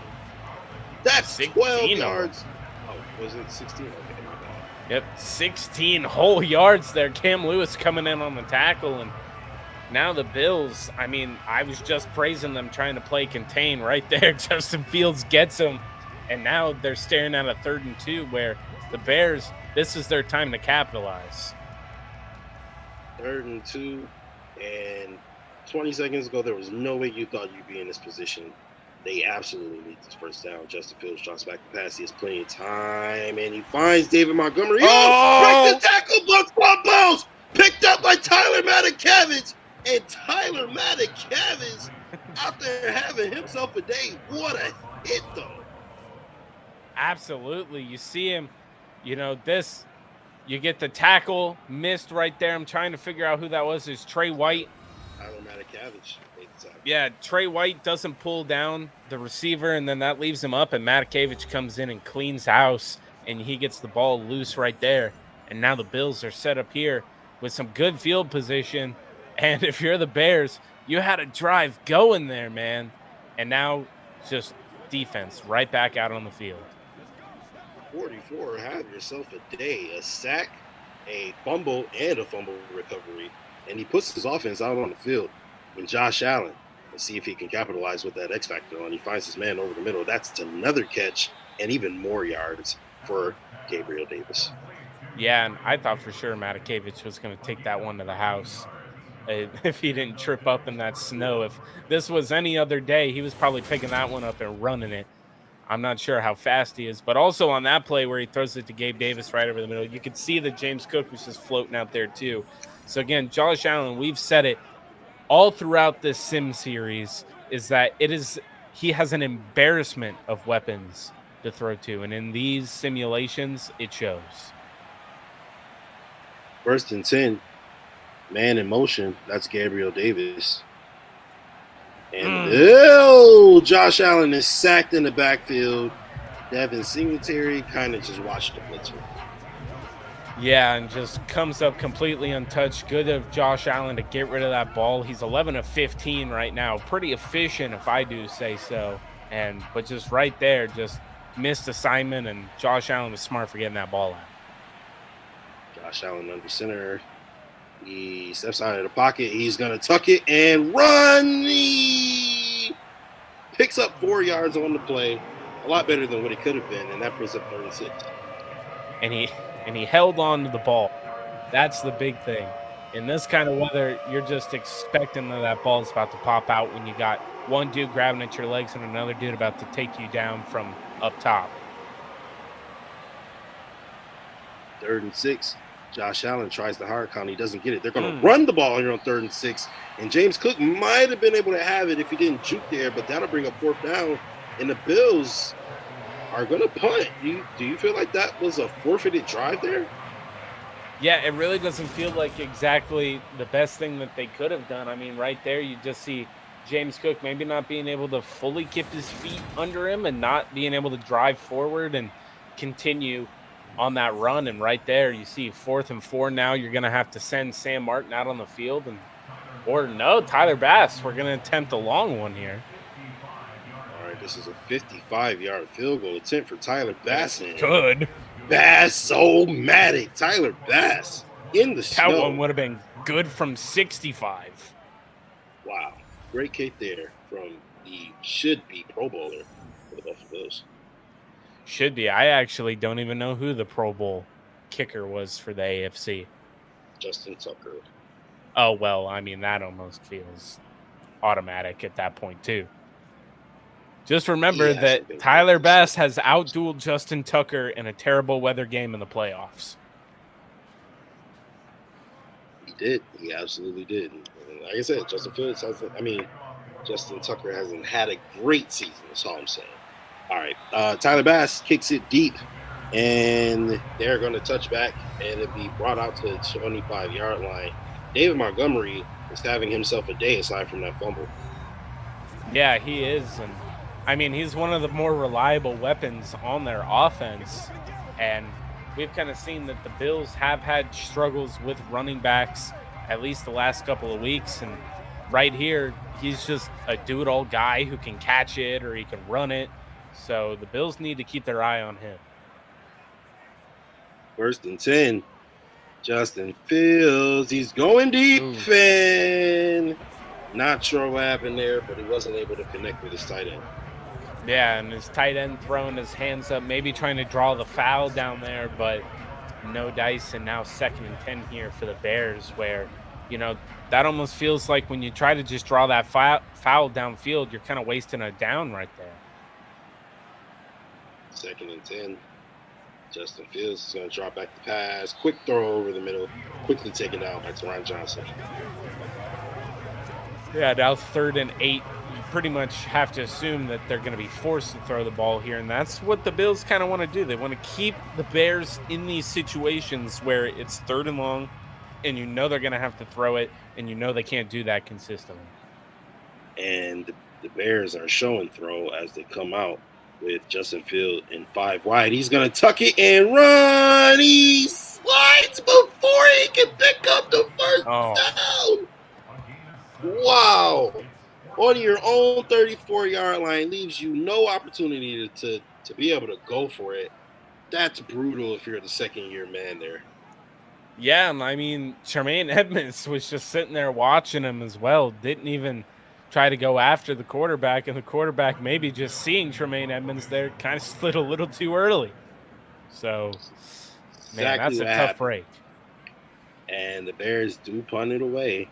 That's 12 yards. Oh, was it 16? Okay. Yep, 16 whole yards there. Cam Lewis coming in on the tackle. And now the Bills, I mean, I was just praising them trying to play contain right there. Justin Fields gets them. And now they're staring at a 3rd and 2 where the Bears, this is their time to capitalize. 3rd and 2. And 20 seconds ago, there was no way you thought you'd be in this position. They absolutely need this first down. Justin Fields drops back the pass. He has plenty of time, and he finds David Montgomery. Oh! Breaks the tackle, Bucks fumbles! Picked up by Tyler Matakavich. And Tyler Matakavich out there having himself a day. What a hit, though. Absolutely. You see him, you know, this, you get the tackle missed right there. I'm trying to figure out who that was. It's Trey White. Tyler Matakavich. Yeah, Trey White doesn't pull down the receiver, and then that leaves him up, and Matakavich comes in and cleans house, and he gets the ball loose right there. And now the Bills are set up here with some good field position, and if you're the Bears, you had a drive going there, man. And now just defense right back out on the field. 44, have yourself a day. A sack, a fumble, and a fumble recovery. And he puts his offense out on the field. And Josh Allen, let's see if he can capitalize with that X factor on. He finds his man over the middle. That's another catch and even more yards for Gabriel Davis. Yeah, and I thought for sure Matakavich was going to take that one to the house if he didn't trip up in that snow. If this was any other day, he was probably picking that one up and running it. I'm not sure how fast he is. But also on that play where he throws it to Gabe Davis right over the middle, you could see that James Cook was just floating out there too. So, again, Josh Allen, we've said it all throughout this sim series is that he has an embarrassment of weapons to throw to, and in these simulations, it shows. 1st and 10, man in motion. That's Gabriel Davis. And Josh Allen is sacked in the backfield. Devin Singletary kind of just watched the blitz. Yeah, and just comes up completely untouched. Good of Josh Allen to get rid of that ball. He's 11 of 15 right now. Pretty efficient, if I do say so. But just right there, just missed assignment, and Josh Allen was smart for getting that ball out. Josh Allen under center. He steps out of the pocket. He's going to tuck it and run. He picks up 4 yards on the play. A lot better than what it could have been, and that brings up 36. And he held on to the ball. That's the big thing. In this kind of weather, you're just expecting that ball is about to pop out when you got one dude grabbing at your legs and another dude about to take you down from up top. 3rd and 6. Josh Allen tries the hard count. He doesn't get it. They're going to run the ball here on 3rd and 6. And James Cook might have been able to have it if he didn't juke there, but that'll bring up 4th down. And the Bills are going to punt. Do you feel like that was a forfeited drive there? Yeah, it really doesn't feel like exactly the best thing that they could have done. I mean, right there, you just see James Cook maybe not being able to fully keep his feet under him and not being able to drive forward and continue on that run. And right there, you see 4th and 4 now. You're going to have to send Sam Martin out on the field. Or no, Tyler Bass. We're going to attempt a long one here. All right, this is a 55-yard field goal attempt for Tyler Bass. Good. Bass-o-matic. Tyler Bass in the snow. That one would have been good from 65. Wow. Great kick there from the should-be Pro Bowler for the Buffalo Bills. Should be. I actually don't even know who the Pro Bowl kicker was for the AFC. Justin Tucker. Oh, well, I mean, that almost feels automatic at that point, too. Just remember that Tyler Bass has outdueled Justin Tucker in a terrible weather game in the playoffs. He did. He absolutely did. And like I said, Justin Tucker hasn't had a great season. That's all I'm saying. All right. Tyler Bass kicks it deep, and they're going to touch back, and it'll be brought out to the 25-yard line. David Montgomery is having himself a day aside from that fumble. Yeah, he is. And I mean, he's one of the more reliable weapons on their offense. And we've kind of seen that the Bills have had struggles with running backs at least the last couple of weeks. And right here, he's just a do-it-all guy who can catch it or he can run it. So the Bills need to keep their eye on him. 1st and 10. Justin Fields. He's going deep and not sure what happened there, but he wasn't able to connect with his tight end. Yeah, and his tight end throwing his hands up, maybe trying to draw the foul down there, but no dice. And now 2nd and 10 here for the Bears, where, you know, that almost feels like when you try to just draw that foul downfield, you're kind of wasting a down right there. 2nd and 10. Justin Fields is going to drop back the pass. Quick throw over the middle. Quickly taken out by Teron Johnson. Yeah, now 3rd and 8. You pretty much have to assume that they're going to be forced to throw the ball here, and that's what the Bills kind of want to do. They want to keep the Bears in these situations where it's 3rd and long, and you know they're going to have to throw it, and you know they can't do that consistently. And the Bears are show and throw as they come out with Justin Fields in 5 wide. He's going to tuck it and run. He slides before he can pick up the first down. Wow. On your own 34-yard line leaves you no opportunity to be able to go for it. That's brutal if you're the second-year man there. Yeah, and I mean, Tremaine Edmonds was just sitting there watching him as well. Didn't even try to go after the quarterback, and the quarterback maybe just seeing Tremaine Edmonds there kind of slid a little too early. So, man, that's a tough break. And the Bears do punt it away.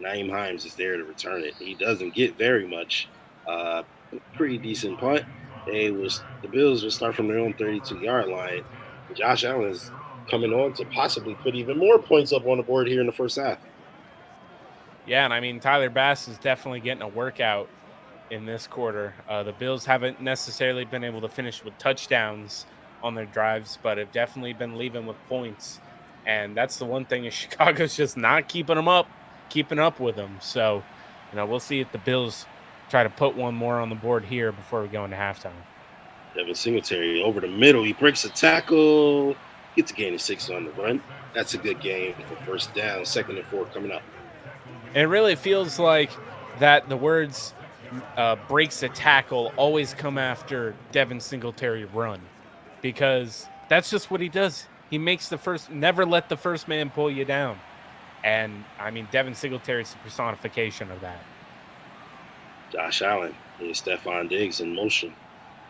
Naeem Hines is there to return it. He doesn't get very much. Pretty decent punt. The Bills will start from their own 32-yard line. Josh Allen is coming on to possibly put even more points up on the board here in the first half. Yeah, and I mean, Tyler Bass is definitely getting a workout in this quarter. The Bills haven't necessarily been able to finish with touchdowns on their drives, but have definitely been leaving with points. And that's the one thing is Chicago's just not keeping up with them. So, you know, we'll see if the Bills try to put one more on the board here before we go into halftime. Devin Singletary over the middle. He breaks a tackle. Gets a gain of 6 on the run. That's a good game for first down. 2nd and 4 coming up. It really feels like that the words breaks a tackle always come after Devin Singletary run, because that's just what he does. He makes never let the first man pull you down. And I mean, Devin Singletary is the personification of that. Josh Allen and Stephon Diggs in motion.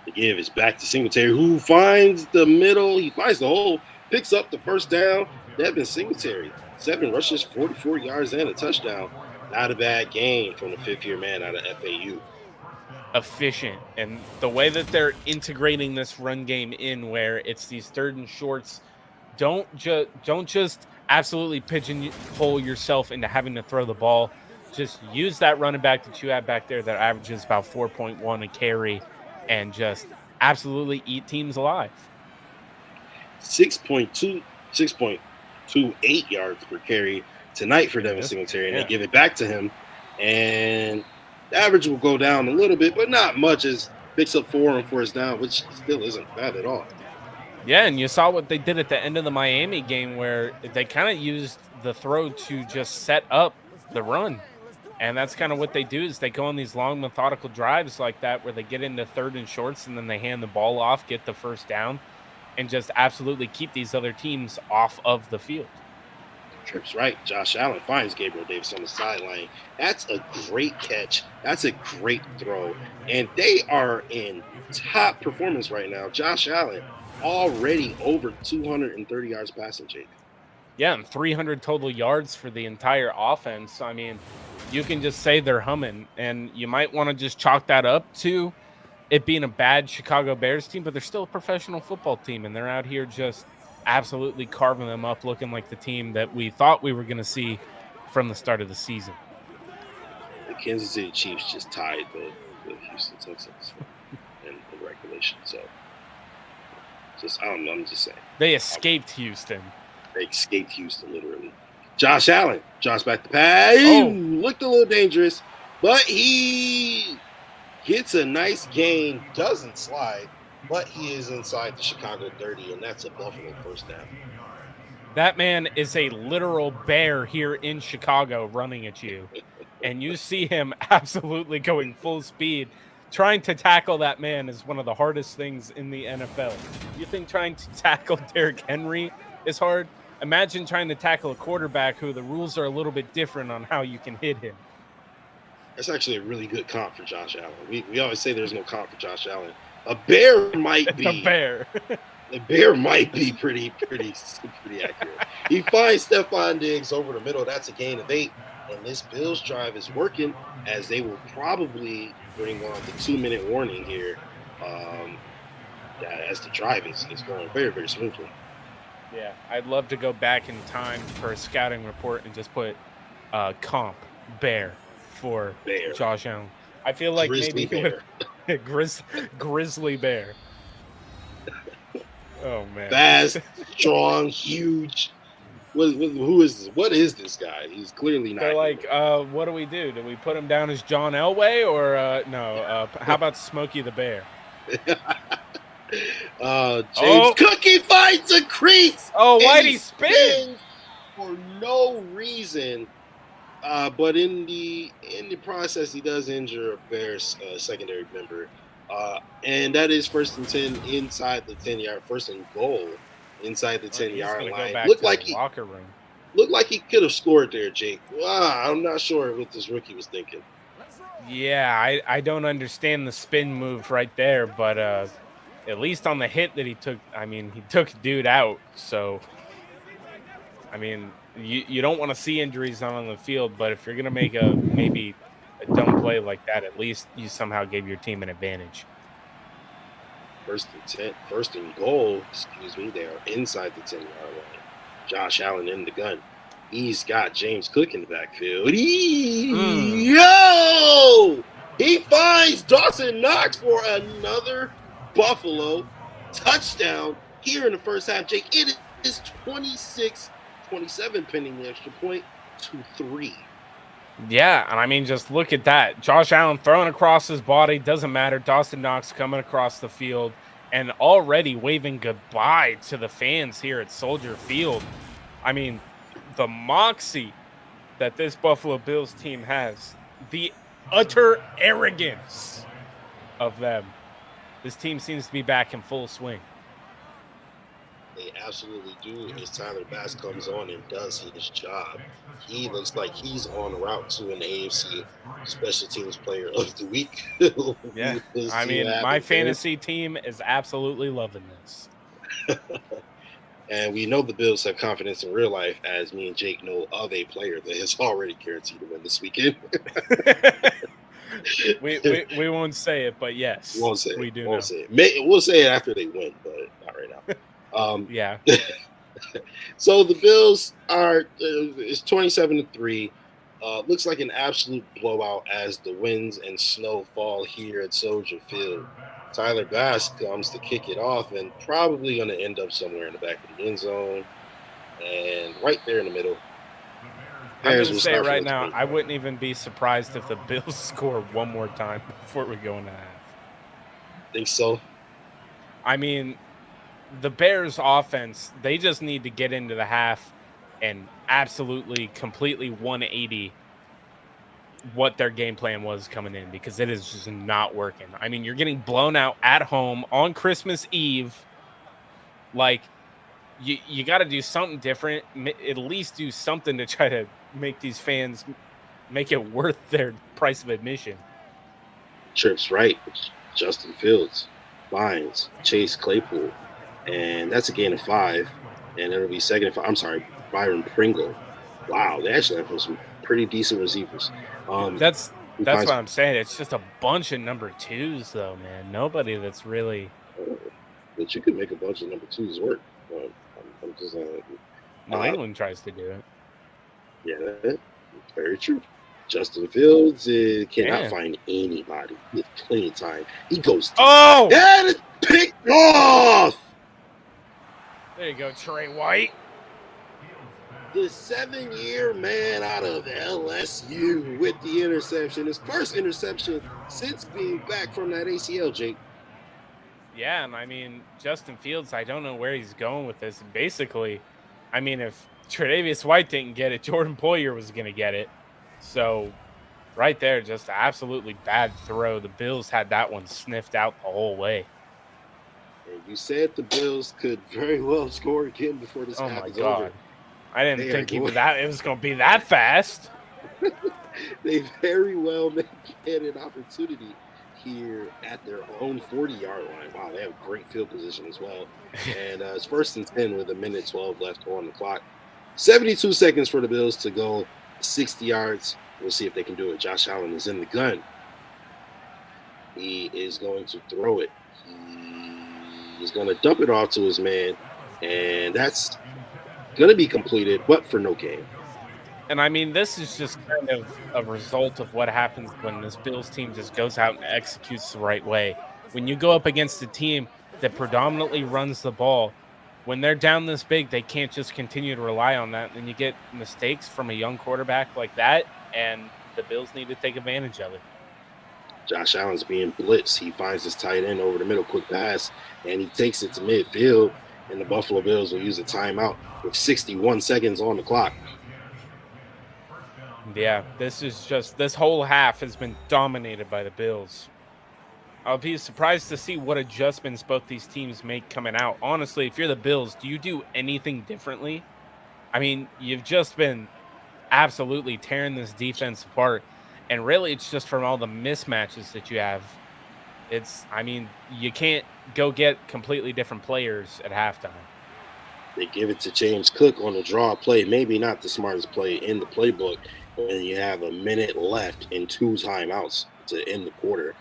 The give is back to Singletary, who finds the middle. He finds the hole, picks up the first down. Devin Singletary, 7 rushes, 44 yards, and a touchdown. Not a bad game from the 5th-year man out of FAU. Efficient. And the way that they're integrating this run game in, where it's these 3rd and shorts, don't just absolutely pigeonhole yourself into having to throw the ball. Just use that running back that you have back there that averages about 4.1 a carry and just absolutely eat teams alive. 6.28 yards per carry tonight for Devin Singletary, and they give it back to him. And the average will go down a little bit, but not much, as picks up 4 on first down, which still isn't bad at all. Yeah, and you saw what they did at the end of the Miami game, where they kind of used the throw to just set up the run. And that's kind of what they do, is they go on these long methodical drives like that, where they get into 3rd and shorts and then they hand the ball off, get the first down, and just absolutely keep these other teams off of the field. Trips right. Josh Allen finds Gabriel Davis on the sideline. That's a great catch. That's a great throw. And they are in top performance right now. Josh Allen already over 230 yards passing, Jake. Yeah, and 300 total yards for the entire offense. I mean, you can just say they're humming, and you might want to just chalk that up to it being a bad Chicago Bears team, but they're still a professional football team, and they're out here just absolutely carving them up, looking like the team that we thought we were going to see from the start of the season. The Kansas City Chiefs just tied the Houston Texans in the regulation. So, I'm just saying. They escaped Houston. They escaped Houston, literally. Josh Allen drops back the pass. Looked a little dangerous, but he gets a nice gain, doesn't slide, but he is inside the Chicago 30, and that's a Buffalo first down. That man is a literal bear here in Chicago running at you, and you see him absolutely going full speed. Trying to tackle that man is one of the hardest things in the NFL. You think trying to tackle Derrick Henry is hard? Imagine trying to tackle a quarterback who the rules are a little bit different on how you can hit him. That's actually a really good comp for Josh Allen. We always say there's no comp for Josh Allen. A bear might be. A bear. The bear might be pretty accurate. He finds Stephon Diggs over the middle. That's a gain of 8. And this Bills drive is working, as they will probably bring on the 2-minute warning here. As the drive is going very, very smoothly. Yeah, I'd love to go back in time for a scouting report and just put comp bear for Josh Allen. I feel like Grizzly maybe Grizzly bear. Oh man, fast, strong, huge. Who is this? What is this guy? He's clearly not. They're like, what do we do? Do we put him down as John Elway, or no? How about Smokey the Bear? James Cookie finds a crease. Oh, why'd he spin? For no reason. But in the process, he does injure a Bears secondary member. And that is 1st and 10 inside the 10-yard, 1st and goal inside the 10-yard line. Looked like locker room. Looked like he could have scored there, Jake. I'm not sure what this rookie was thinking. Yeah, I don't understand the spin move right there, but at least on the hit that he took, I mean, he took dude out. So, I mean, you don't want to see injuries on the field, but if you're going to make maybe a dumb play like that, at least you somehow gave your team an advantage. 1st and goal, they are inside the 10-yard line. Josh Allen in the gun. He's got James Cook in the backfield. He finds Dawson Knox for another Buffalo touchdown here in the first half. Jake, it is 26-27 pending the extra point to 3. Yeah, and I mean, just look at that. Josh Allen throwing across his body, doesn't matter. Dawson Knox coming across the field and already waving goodbye to the fans here at Soldier Field. I mean, the moxie that this Buffalo Bills team has, the utter arrogance of them. This team seems to be back in full swing. They absolutely do. As Tyler Bass comes on and does his job, he looks like he's on route to an AFC Special Teams Player of the Week. Yeah, I mean, my fantasy team is absolutely loving this. And we know the Bills have confidence in real life, as me and Jake know of a player that is already guaranteed to win this weekend. we won't say it, but yes, won't say we it. do. Won't say it. We'll say it after they win, but not right now. Yeah. So the Bills are it's 27-3. Looks like an absolute blowout as the winds and snow fall here at Soldier Field. Tyler Bass comes to kick it off and probably going to end up somewhere in the back of the end zone and right there in the middle. I'm going to say right now, I wouldn't even be surprised if the Bills score one more time before we go into half. Think so? I mean, the Bears offense, they just need to get into the half and absolutely, completely 180 what their game plan was coming in, because it is just not working. I mean, you're getting blown out at home on Christmas Eve. Like, you got to do something different, at least do something to try to make these fans make it worth their price of admission. Trips right, Justin Fields, Vines, Chase Claypool, and that's a gain of 5, and it'll be second and 5. I'm sorry, Byron Pringle. Wow, they actually have some pretty decent receivers. That's what I'm saying. It's just a bunch of number 2s, though, man. Nobody that's really. But you could make a bunch of number 2s work. I'm just New England tries to do it. Yeah, very true. Justin Fields cannot find anybody. He has plenty of time. He goes. Oh! That is picked off. There you go, Trey White. The 7-year man out of LSU with the interception. His first interception since being back from that ACL, Jake. Yeah, and I mean, Justin Fields, I don't know where he's going with this. Basically, I mean, if Tre'Davious White didn't get it, Jordan Poyer was going to get it. So right there, just absolutely bad throw. The Bills had that one sniffed out the whole way. And you said the Bills could very well score again before this half is over. I didn't think it was going to be that fast. They very well may get an opportunity here at their own 40-yard line. Wow, they have great field position as well. And it's 1st and 10 with 1:12 left on the clock. 72 seconds for the Bills to go 60 yards. We'll see if they can do it. Josh Allen is in the gun. He is going to throw it. He's going to dump it off to his man, and that's going to be completed, but for no gain. And I mean, this is just kind of a result of what happens when this Bills team just goes out and executes the right way. When you go up against a team that predominantly runs the ball, when they're down this big, they can't just continue to rely on that. And you get mistakes from a young quarterback like that, and the Bills need to take advantage of it. Josh Allen's being blitzed. He finds his tight end over the middle, quick pass, and he takes it to midfield, and the Buffalo Bills will use a timeout with 61 seconds on the clock. Yeah, this whole half has been dominated by the Bills. I'll be surprised to see what adjustments both these teams make coming out. Honestly, if you're the Bills, do you do anything differently? I mean, you've just been absolutely tearing this defense apart, and really it's just from all the mismatches that you have. You can't go get completely different players at halftime. They give it to James Cook on the draw play, maybe not the smartest play in the playbook, and you have a minute left and 2 timeouts to end the quarter.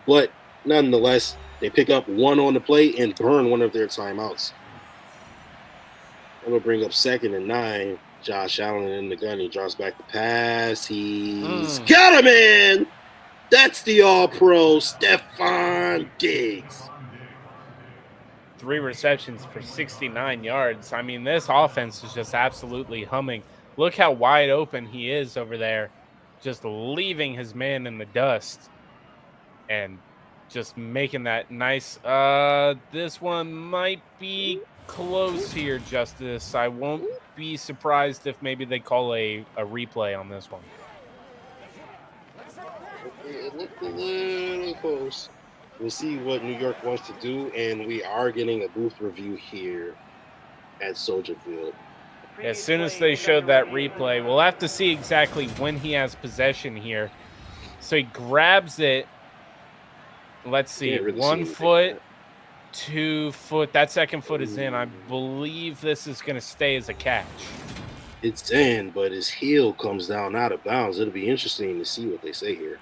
But nonetheless, they pick up 1 on the play and burn one of their timeouts. I'm going to bring up 2nd and 9. Josh Allen in the gun. He draws back the pass. He's got him in. That's the all-pro Stephon Diggs. 3 receptions for 69 yards. I mean, this offense is just absolutely humming. Look how wide open he is over there, just leaving his man in the dust. And just making that nice. This one might be close here, Justice. I won't be surprised if maybe they call a replay on this one. It looked a little close. We'll see what New York wants to do, and we are getting a booth review here at Soldier Field. As soon as they showed that replay, we'll have to see exactly when he has possession here. So he grabs it. Let's see, Really 1 foot, 2 foot. That second foot is in. I believe this is going to stay as a catch. It's in, but his heel comes down out of bounds. It'll be interesting to see what they say here.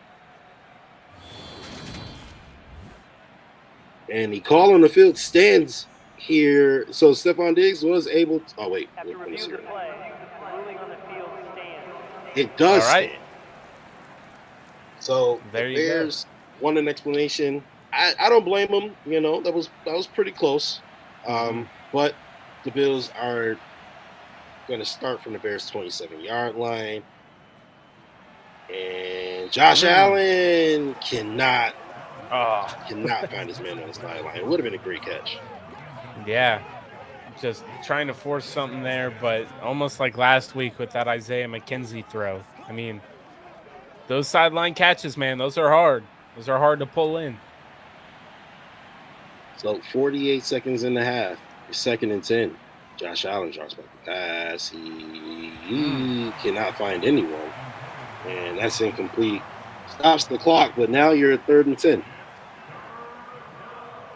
And the call on the field stands here. So Stephon Diggs was able to. Oh, wait. It does stand. So there the Bears want an explanation. I don't blame them. You know, that was pretty close. But the Bills are going to start from the Bears' 27-yard line. And Josh Allen cannot find his man on the sideline. It would have been a great catch. Yeah. Just trying to force something there, but almost like last week with that Isaiah McKenzie throw. I mean, those sideline catches, man, those are hard. Those are hard to pull in. So 48 seconds in the half. 2nd and 10. Josh Allen drops back the pass. He cannot find anyone. And that's incomplete. Stops the clock, but now you're at 3rd and 10.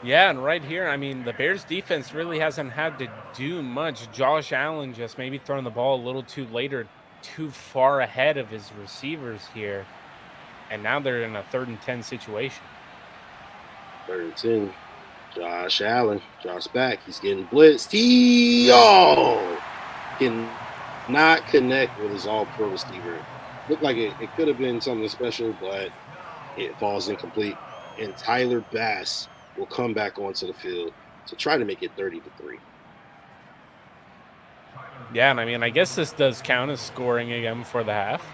Yeah, and right here, I mean, the Bears defense really hasn't had to do much. Josh Allen just maybe throwing the ball a little too late or too far ahead of his receivers here. And now they're in a 3rd and 10 situation. 3rd and 10. Josh Allen drops back. He's getting blitzed. Cannot connect with his all-pro receiver. Looked like it could have been something special, but it falls incomplete. And Tyler Bass will come back onto the field to try to make it 30-3. Yeah, and I mean, I guess this does count as scoring again for the half.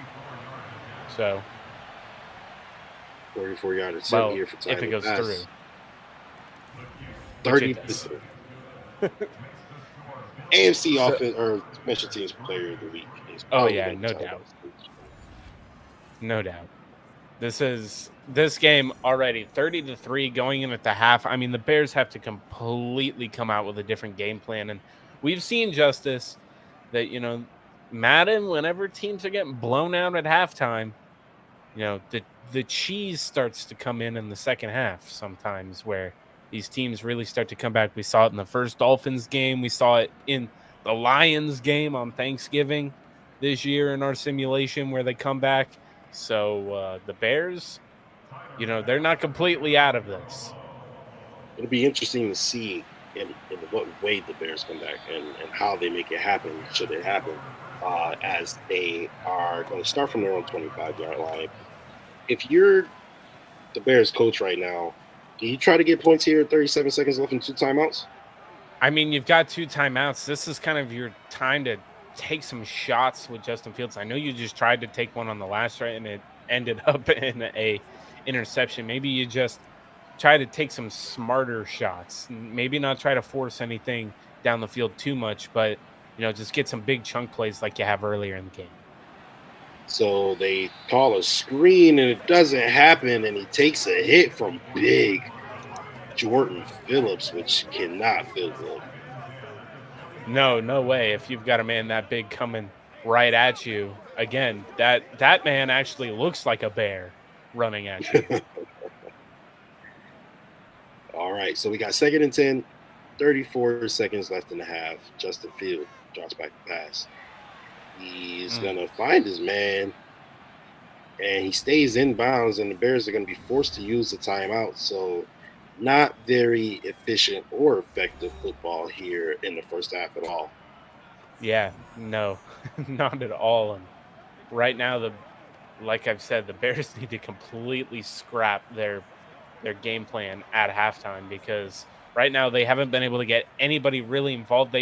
So 44-yard attempt here for Tyler if it goes Bass. through. 30-3. AFC offense or special teams player of the week. Oh yeah, no doubt. No doubt. This game already 30-3 going in at the half. I mean, the Bears have to completely come out with a different game plan. And we've seen, Justice, that, you know, Madden, whenever teams are getting blown out at halftime, you know, the cheese starts to come in the second half sometimes where these teams really start to come back. We saw it in the first Dolphins game. We saw it in the Lions game on Thanksgiving this year in our simulation where they come back. So the Bears, you know, they're not completely out of this. It'll be interesting to see in what way the Bears come back and how they make it happen, should it happen, as they are going to start from their own 25-yard line. If you're the Bears coach right now, do you try to get points here at 37 seconds left and 2 timeouts? I mean, you've got 2 timeouts. This is kind of your time to take some shots with Justin Fields. I know you just tried to take one on the last try and it ended up in a interception. Maybe you just try to take some smarter shots. Maybe not try to force anything down the field too much, but, you know, just get some big chunk plays like you have earlier in the game. So they call a screen and it doesn't happen, and he takes a hit from big Jordan Phillips, which cannot feel good. No way. If you've got a man that big coming right at you, again, that man actually looks like a bear running at you. All right, so we got 2nd and 10, 34 seconds left in the half. Justin Field drops back the pass. He's going to find his man, and he stays in bounds, and the Bears are going to be forced to use the timeout. So not very efficient or effective football here in the first half at all. Yeah, no, not at all. And right now, like I've said, the Bears need to completely scrap their game plan at halftime because right now they haven't been able to get anybody really involved.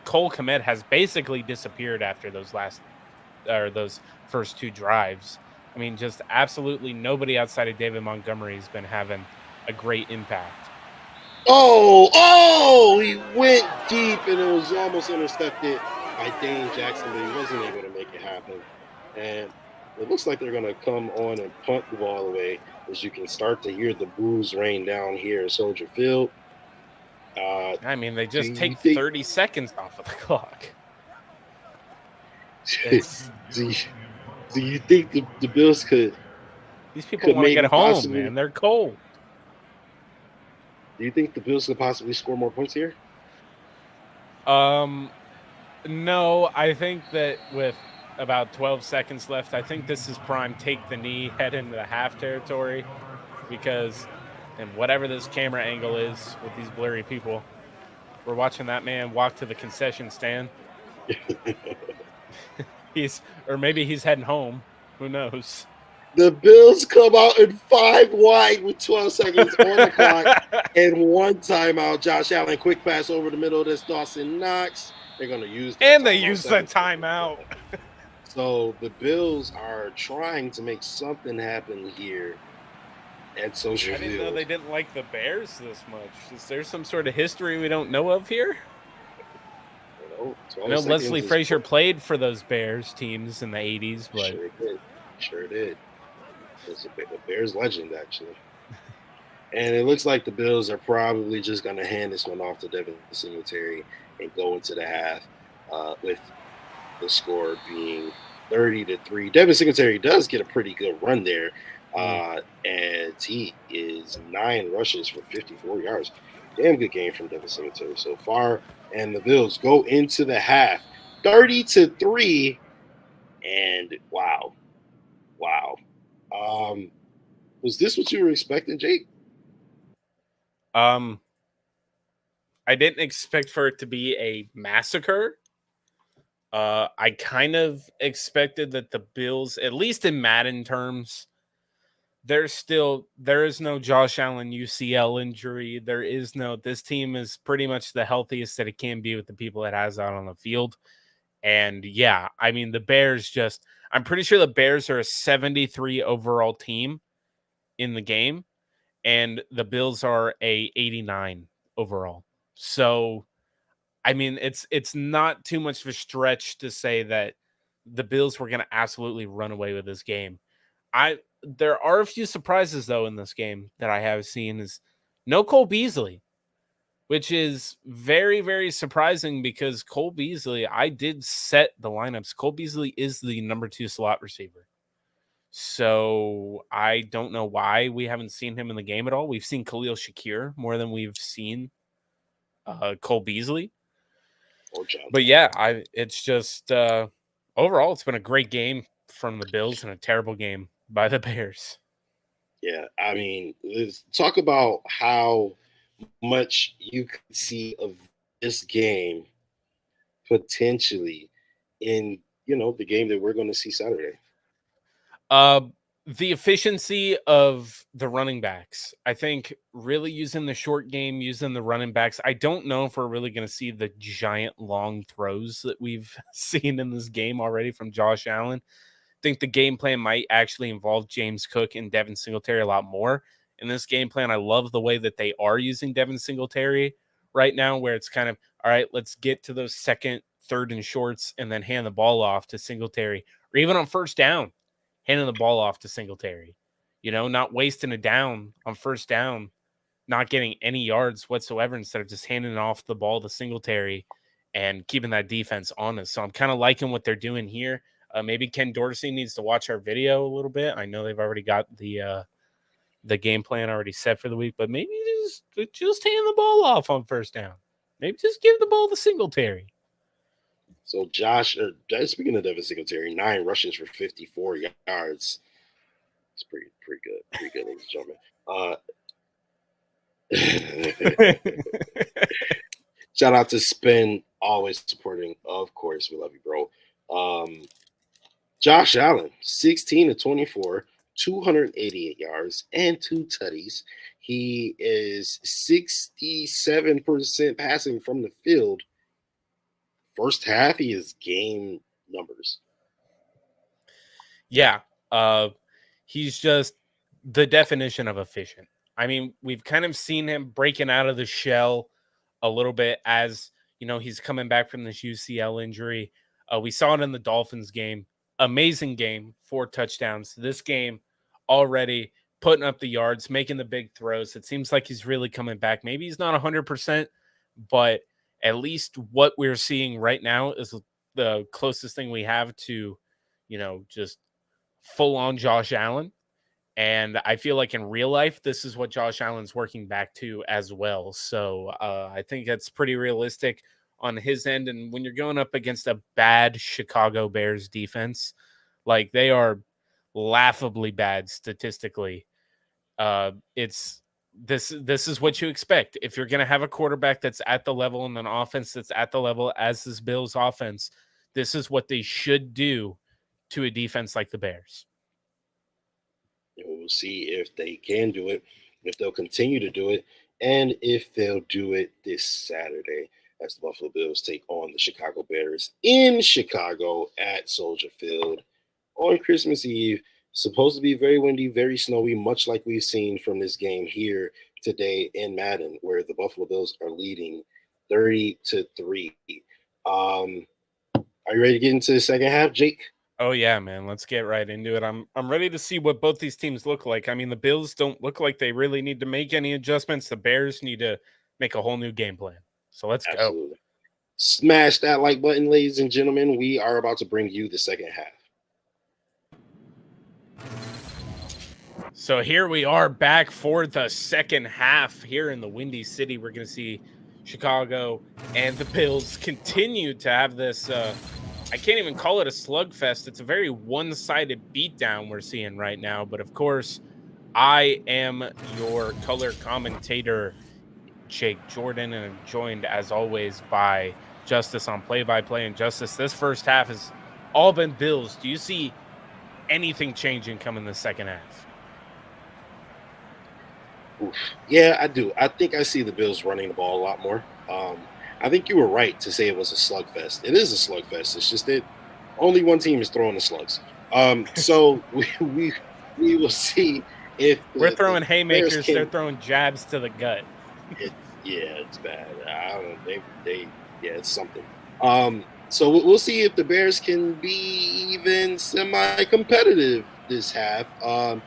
Cole Kmet has basically disappeared after those first 2 drives. I mean, just absolutely nobody outside of David Montgomery has been having a great impact. He went deep and it was almost intercepted by Dane Jackson, but he wasn't able to make it happen. And it looks like they're going to come on and punt the ball away, as you can start to hear the boos rain down here in Soldier Field. I mean, they just take think, 30 seconds off of the clock. do you think the Bills could? These people want to get home, man. They're cold. Do you think the Bills could possibly score more points here? No, I think that with about 12 seconds left, I think this is prime take the knee, head into the half territory, because and whatever this camera angle is with these blurry people, we're watching that man walk to the concession stand. Maybe he's heading home. Who knows? The Bills come out in 5 wide with 12 seconds on the clock and 1 timeout. Josh Allen, quick pass over the middle. That's Dawson Knox. They're going to use that. And they use the timeout. So the Bills are trying to make something happen here at Soldier Field. I didn't know they didn't like the Bears this much. Is there some sort of history we don't know of here? I know Leslie Frazier played for those Bears teams in the 80s. But Sure did. It's a Bears legend, actually. And it looks like the Bills are probably just going to hand this one off to Devin Singletary and go into the half with the score being 30-3. Devin Singletary does get a pretty good run there, and he is 9 rushes for 54 yards. Damn good game from Devin Singletary so far. And the Bills go into the half 30-3. And wow. Was this what you were expecting, Jake? I didn't expect for it to be a massacre. I kind of expected that the Bills, at least in Madden terms, there is no Josh Allen UCL injury. This team is pretty much the healthiest that it can be with the people it has out on the field. And yeah, I mean, the Bears I'm pretty sure the Bears are a 73 overall team in the game, and the Bills are a 89 overall. So, I mean, it's not too much of a stretch to say that the Bills were going to absolutely run away with this game. There are a few surprises, though, in this game that I have seen is no Cole Beasley, which is very, very surprising because Cole Beasley, I did set the lineups. Cole Beasley is the number 2 slot receiver. So I don't know why we haven't seen him in the game at all. We've seen Khalil Shakir more than we've seen Cole Beasley. But yeah, it's just overall, it's been a great game from the Bills and a terrible game by the Bears. Yeah, I mean, let's talk about how much you could see of this game potentially in, the game that we're going to see Saturday. The efficiency of the running backs. I think really using the short game, using the running backs. I don't know if we're really going to see the giant long throws that we've seen in this game already from Josh Allen. I think the game plan might actually involve James Cook and Devin Singletary a lot more. In this game plan, I love the way that they are using Devin Singletary right now, where it's kind of, all right, let's get to those second, third, and shorts and then hand the ball off to Singletary. Or even on first down, handing the ball off to Singletary. Not wasting a down on first down, not getting any yards whatsoever instead of just handing off the ball to Singletary and keeping that defense honest. So I'm kind of liking what they're doing here. Maybe Ken Dorsey needs to watch our video a little bit. I know they've already got the game plan already set for the week, but maybe just hand the ball off on first down. Maybe just give the ball to Singletary. So Josh, speaking of Devin Singletary, 9 rushes for 54 yards. It's pretty good. Pretty good, ladies and gentlemen. Shout out to Spin, always supporting. Of course, we love you, bro. Josh Allen, 16-24, 288 yards and 2 tutties. He is 67% passing from the field. First half, he is game numbers. Yeah. He's just the definition of efficient. I mean, we've kind of seen him breaking out of the shell a little bit as, he's coming back from this UCL injury. We saw it in the Dolphins game. Amazing game, 4 touchdowns. This game already putting up the yards, making the big throws. It seems like he's really coming back. Maybe he's not 100%, but at least what we're seeing right now is the closest thing we have to, just full-on Josh Allen. And I feel like in real life, this is what Josh Allen's working back to as well. So I think that's pretty realistic on his end. And when you're going up against a bad Chicago Bears defense, like they are laughably bad statistically, this is what you expect. If you're going to have a quarterback that's at the level and an offense that's at the level as this Bills offense, this is what they should do to a defense like the Bears. We'll see if they can do it, if they'll continue to do it, and if they'll do it this Saturday as the Buffalo Bills take on the Chicago Bears in Chicago at Soldier Field on Christmas Eve. Supposed to be very windy, very snowy, much like we've seen from this game here today in Madden, where the Buffalo Bills are leading 30-3. Are you ready to get into the second half, Jake? Oh yeah, man. Let's get right into it. I'm ready to see what both these teams look like. I mean, the Bills don't look like they really need to make any adjustments. The Bears need to make a whole new game plan. So let's go. Smash that like button, ladies and gentlemen. We are about to bring you the second half. So here we are back for the second half here in the Windy City. We're going to see Chicago and the Bills continue to have this I can't even call it a slugfest. It's a very one-sided beatdown we're seeing right now. But, of course, I am your color commentator, Jake Jordan, and I'm joined, as always, by Justus on play-by-play. And, Justus, this first half has all been Bills. Do you see anything changing coming the second half? Oof. Yeah, I do. I think I see the Bills running the ball a lot more. I think you were right to say it was a slugfest. It is a slugfest. It's just that only one team is throwing the slugs. So we will see if we're throwing haymakers. They're throwing jabs to the gut. It's bad. I don't know. It's something. So we'll see if the Bears can be even semi-competitive this half. I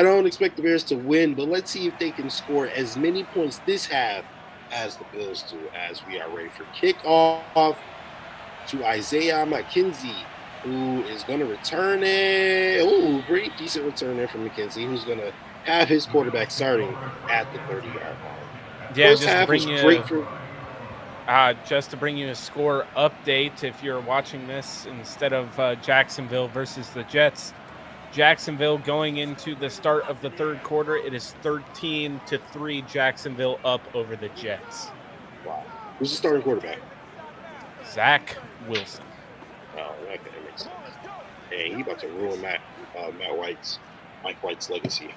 don't expect the Bears to win, but let's see if they can score as many points this half as the Bills do, as we are ready for kickoff to Isaiah McKenzie, who is going to return it. Ooh, pretty decent return there from McKenzie, who's going to have his quarterback starting at the 30-yard line. Yeah, just to bring you a score update, if you're watching this instead of Jacksonville versus the Jets, Jacksonville going into the start of the third quarter, it is 13-3 Jacksonville up over the Jets. Wow. Who's the starting quarterback? Zach Wilson. Oh, that makes sense. Hey, he about to ruin Mike White's legacy.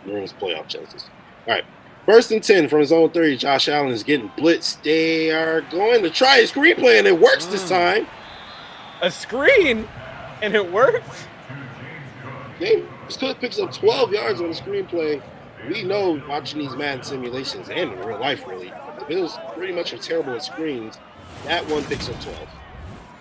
Ruin his playoff chances. All right. 1st and 10 from his own 30. Josh Allen is getting blitzed. They are going to try a screen play, and it works this time. A screen? And it works? James Cook picks up 12 yards on the screenplay. We know, watching these Madden simulations and in real life, really, the Bills pretty much are terrible at screens. That one picks up 12.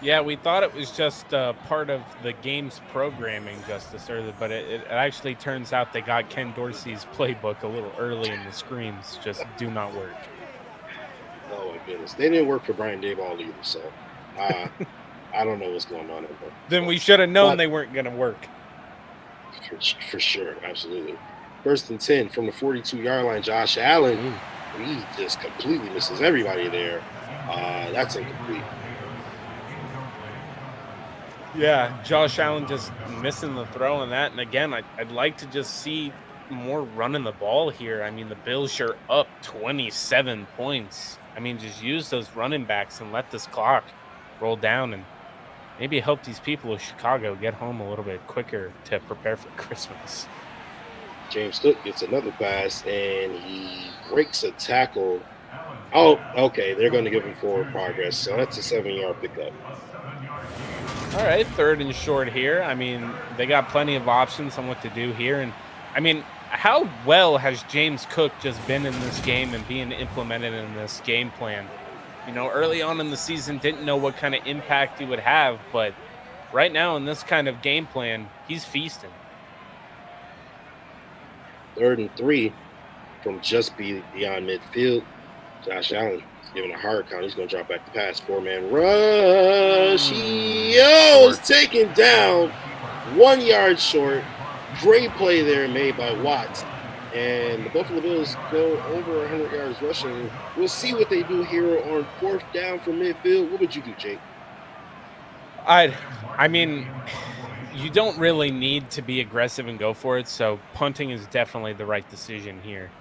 Yeah, we thought it was just part of the game's programming, Justus, but it actually turns out they got Ken Dorsey's playbook a little early, and the screens just do not work. Oh, my goodness. They didn't work for Brian Daboll either, so I don't know what's going on there. Then we should have known they weren't going to work. For sure, absolutely. 1st and 10 from the 42-yard line. Josh Allen, he just completely misses everybody there. That's incomplete. Yeah, Josh Allen just missing the throw on that. And again, I'd like to just see more running the ball here. I mean, the Bills are up 27 points. I mean, just use those running backs and let this clock roll down and maybe help these people of Chicago get home a little bit quicker to prepare for Christmas. James Cook gets another pass, and he breaks a tackle. Oh, okay. They're going to give him forward progress. So that's a 7-yard pickup. All right, 3rd and short here. I mean, they got plenty of options on what to do here. And, I mean, how well has James Cook just been in this game and being implemented in this game plan? You know, early on in the season, didn't know what kind of impact he would have, but right now in this kind of game plan, he's feasting. 3rd and 3 from just beyond midfield. Josh Allen is giving a hard count. He's going to drop back the pass. 4-man rush. He is taken down 1 yard short. Great play there made by Watts. And the Buffalo Bills go over 100 yards rushing. We'll see what they do here on 4th down from midfield. What would you do, Jake? I mean, you don't really need to be aggressive and go for it, so punting is definitely the right decision here.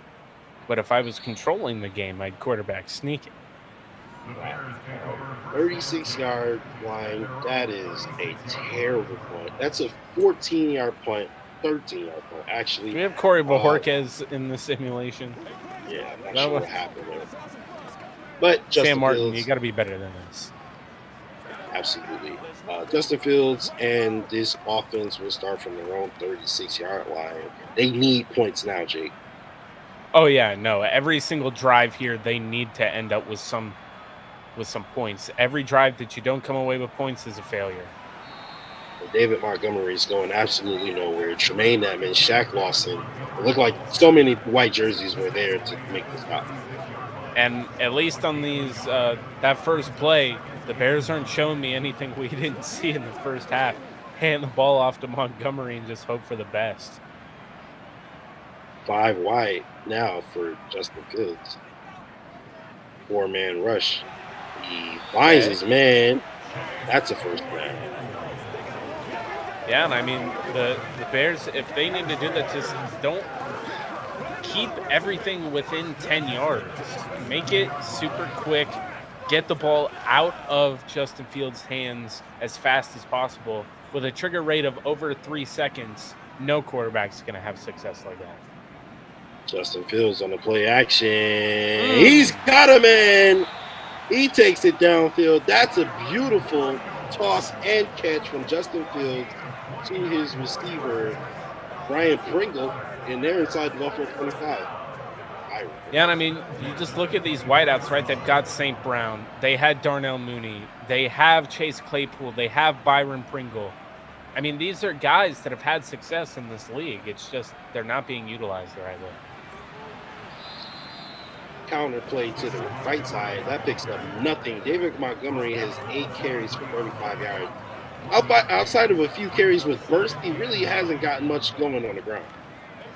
But if I was controlling the game, I'd quarterback sneak it. 36-yard line. That is a terrible punt. That's a 14-yard punt. 13-yard punt, actually. Do we have Corey Bojorquez in the simulation? Yeah, I'm not sure what happened there. But Justin Sam Martin, Fields, you got to be better than this. Absolutely. Justin Fields and this offense will start from their own 36-yard line. They need points now, Jake. Oh, yeah, no. Every single drive here, they need to end up with some points. Every drive that you don't come away with points is a failure. David Montgomery is going absolutely nowhere. Tremaine Edmonds, Shaq Lawson. It looked like so many white jerseys were there to make this happen. And at least on these that first play, the Bears aren't showing me anything we didn't see in the first half. Hand the ball off to Montgomery and just hope for the best. 5 wide now for Justin Fields. 4-man rush. He finds his man. That's a first down. Yeah, and I mean, the Bears, if they need to do that, just don't keep everything within 10 yards. Make it super quick. Get the ball out of Justin Fields' hands as fast as possible. With a trigger rate of over 3 seconds, no quarterback's going to have success like that. Justin Fields on the play action. He's got him, man. He takes it downfield. That's a beautiful toss and catch from Justin Fields to his receiver, Brian Pringle, and they're inside the Buffalo 25. Yeah, and I mean, you just look at these wideouts, right? They've got St. Brown. They had Darnell Mooney. They have Chase Claypool. They have Byron Pringle. I mean, these are guys that have had success in this league. It's just they're not being utilized the right way. Counter play to the right side. That picks up nothing. David Montgomery has 8 carries for 35 yards. Outside of a few carries with burst, he really hasn't gotten much going on the ground.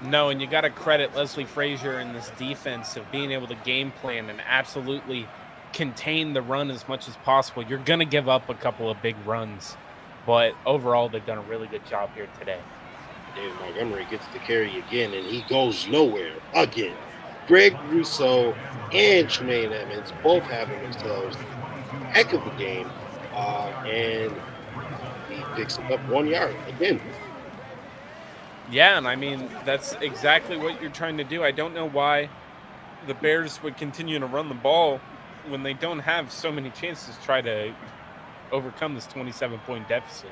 No, and you got to credit Leslie Frazier in this defense of being able to game plan and absolutely contain the run as much as possible. You're going to give up a couple of big runs, but overall they've done a really good job here today. David Montgomery gets the carry again, and he goes nowhere again. Greg Rousseau and Tremaine Edmonds both having themselves a heck of a game, and he picks up 1 yard again. Yeah, and I mean, that's exactly what you're trying to do. I don't know why the Bears would continue to run the ball when they don't have so many chances to try to overcome this 27-point deficit.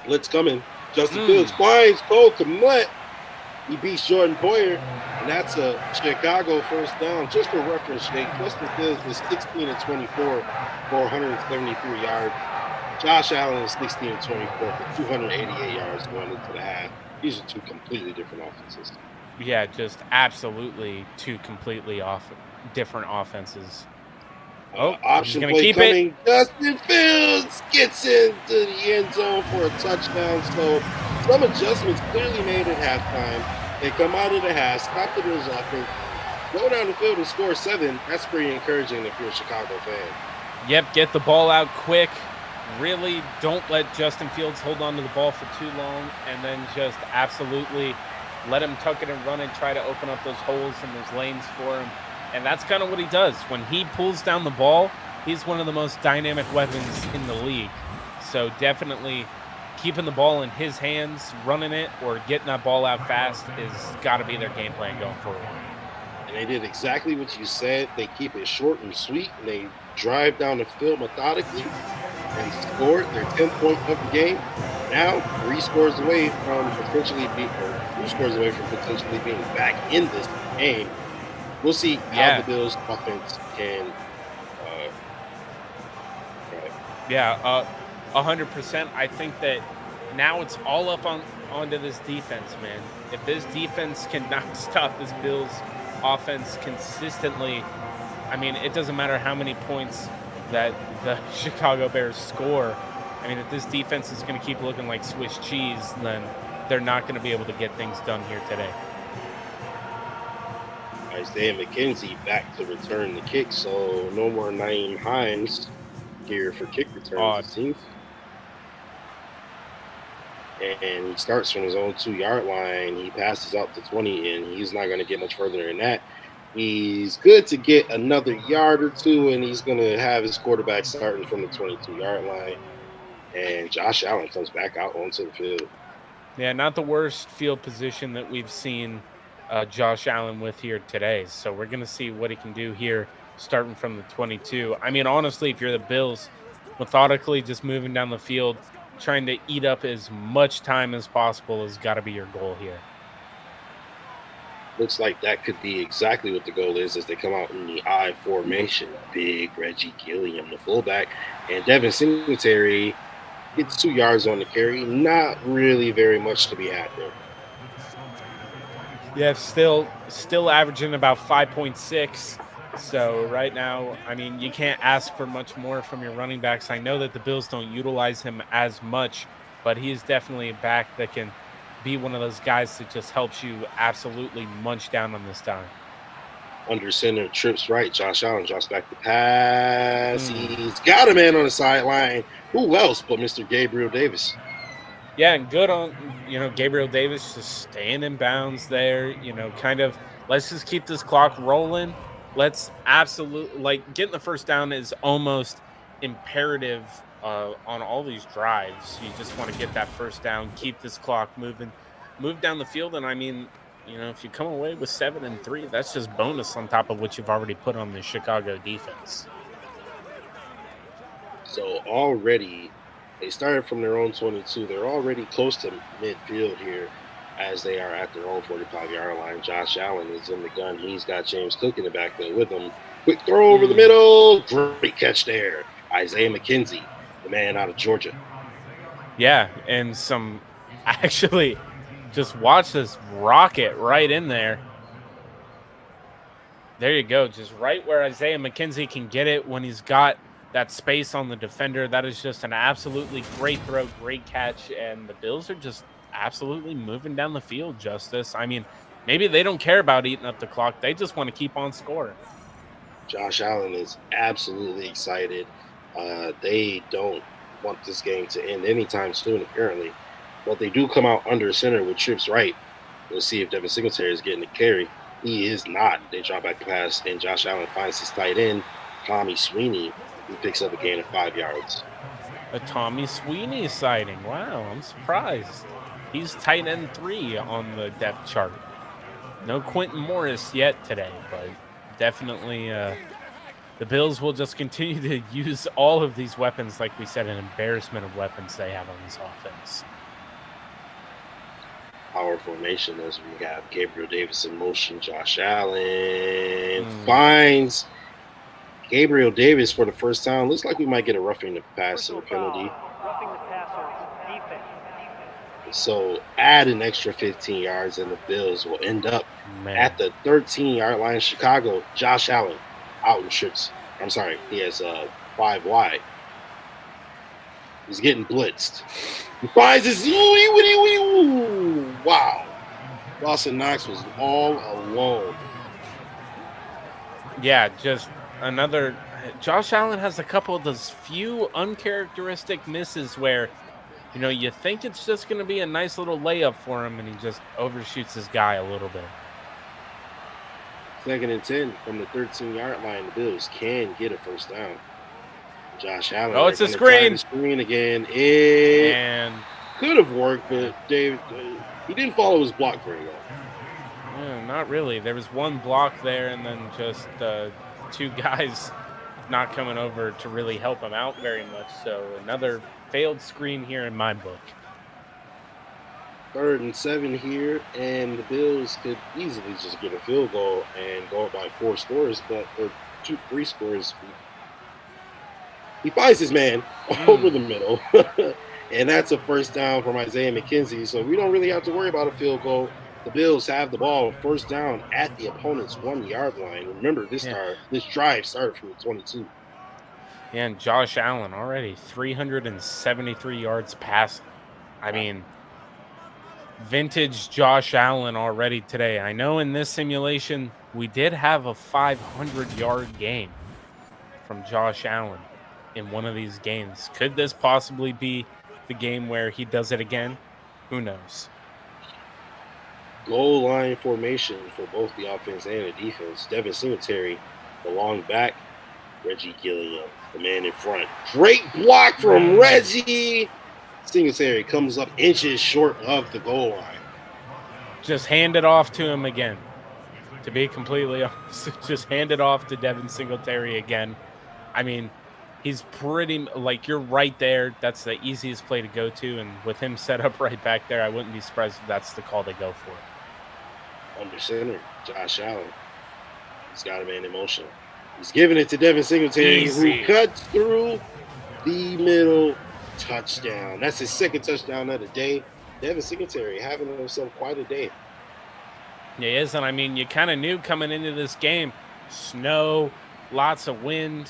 Blitz coming. Justin Fields finds Cole Kmet. He beats Jordan Poyer, and that's a Chicago first down. Just for reference, Jake, Justin Fields was 16-24 for 173 yards. Josh Allen is 16-24 for 288 yards going into the half. These are two completely different offenses. Yeah, just absolutely two completely different offenses. Option play coming. Justin Fields gets into the end zone for a touchdown. So some adjustments clearly made at halftime. They come out of the half, stop the Bills offense, go down the field and score 7. That's pretty encouraging if you're a Chicago fan. Yep, get the ball out quick. Really don't let Justin Fields hold on to the ball for too long, and then just absolutely let him tuck it and run and try to open up those holes and those lanes for him. And that's kind of what he does. When he pulls down the ball, he's one of the most dynamic weapons in the league. So definitely keeping the ball in his hands, running it, or getting that ball out fast is got to be their game plan going forward. And they did exactly what you said. They keep it short and sweet, and they drive down the field methodically. and scored their 10th point of the game. Now 3 scores away from potentially being, or 2 scores away from potentially being back in this game. We'll see how the Bills offense can. Yeah, 100%. I think that now it's all up onto this defense, man. If this defense cannot stop this Bills offense consistently, I mean, it doesn't matter how many points that the Chicago Bears score. I mean, if this defense is going to keep looking like Swiss cheese, then they're not going to be able to get things done here today. Isaiah McKenzie back to return the kick, so no more Naeem Hines here for kick returns, it seems. And he starts from his own 2-yard line. He passes out to 20, and he's not going to get much further than that. He's good to get another yard or two, and he's going to have his quarterback starting from the 22-yard line. And Josh Allen comes back out onto the field. Yeah, not the worst field position that we've seen Josh Allen with here today. So we're going to see what he can do here starting from the 22. I mean, honestly, if you're the Bills, methodically just moving down the field, trying to eat up as much time as possible has got to be your goal here. Looks like that could be exactly what the goal is as they come out in the I formation. Big Reggie Gilliam, the fullback, and Devin Singletary gets 2 yards on the carry. Not really very much to be had there. Yeah, still averaging about 5.6. So right now, I mean, you can't ask for much more from your running backs. I know that the Bills don't utilize him as much, but he is definitely a back that can be one of those guys that just helps you absolutely munch down on this time. Under center, trips right. Josh Allen drops back the pass. He's got a man on the sideline. Who else but Mr. Gabriel Davis? Yeah, and good on, Gabriel Davis just staying in bounds there, kind of let's just keep this clock rolling. Let's absolutely, getting the first down is almost imperative on all these drives. You just want to get that first down, keep this clock moving, move down the field. And I mean, if you come away with 7-3, that's just bonus on top of what you've already put on the Chicago defense. So already, they started from their own 22. They're already close to midfield here as they are at their own 45-yard line. Josh Allen is in the gun. He's got James Cook in the backfield with him. Quick throw over the middle. Great catch there. Isaiah McKenzie, the man out of Georgia. Yeah, and actually, just watch this rocket right in there. There you go. Just right where Isaiah McKenzie can get it when he's got that space on the defender. That is just an absolutely great throw, great catch, and the Bills are just absolutely moving down the field, Justus. I mean, maybe they don't care about eating up the clock. They just want to keep on scoring. Josh Allen is absolutely excited. They don't want this game to end anytime soon, apparently. But they do come out under center with trips right. We'll see if Devin Singletary is getting the carry. He is not. They drop back the pass, and Josh Allen finds his tight end, Tommy Sweeney, who picks up a gain of 5 yards. A Tommy Sweeney sighting. Wow, I'm surprised. He's tight end 3 on the depth chart. No Quentin Morris yet today, but definitely the Bills will just continue to use all of these weapons. Like we said, an embarrassment of weapons they have on this offense. Power formation as we have Gabriel Davis in motion. Josh Allen finds Gabriel Davis for the first time. Looks like we might get a roughing the passer penalty. So add an extra 15 yards and the Bills will end up at the 13-yard line. Chicago, Josh Allen out in trips. I'm sorry, he has 5 wide. He's getting blitzed. He finds his wow. Dawson Knox was all alone. Yeah, just another. Josh Allen has a couple of those few uncharacteristic misses where, you think it's just going to be a nice little layup for him, and he just overshoots his guy a little bit. 2nd and 10 from the 13-yard line. The Bills can get a first down. Josh Allen. Oh, it's a screen. Screen again. It could have worked, but Dave, he didn't follow his block very well. Yeah, not really. There was one block there, and then just 2 guys not coming over to really help him out very much. So another failed screen here in my book. 3rd and 7 here, and the Bills could easily just get a field goal and go up by 4 scores, or 3 scores. He finds his man over the middle, and that's a first down from Isaiah McKenzie. So we don't really have to worry about a field goal. The Bills have the ball first down at the opponent's 1-yard line. Remember, this drive started from the 22. Yeah, and Josh Allen already 373 yards passing. I mean, vintage Josh Allen already today. I know in this simulation we did have a 500-yard game from Josh Allen in one of these games. Could this possibly be the game where he does it again? Who knows? Goal line formation for both the offense and the defense. Devin Singletary, the long back. Reggie Gilliam, the man in front. Great block from Reggie. Singletary comes up inches short of the goal line. Just hand it off to him again. To be completely honest, just hand it off to Devin Singletary again. I mean, he's pretty, like, you're right there. That's the easiest play to go to. And with him set up right back there, I wouldn't be surprised if that's the call they go for. Under center, Josh Allen. He's got a man in motion. He's giving it to Devin Singletary, who cuts through the middle. Touchdown. That's his 2nd touchdown of the day. Devin Singletary having himself quite a day. He is, and I mean, you kind of knew coming into this game, snow, lots of wind.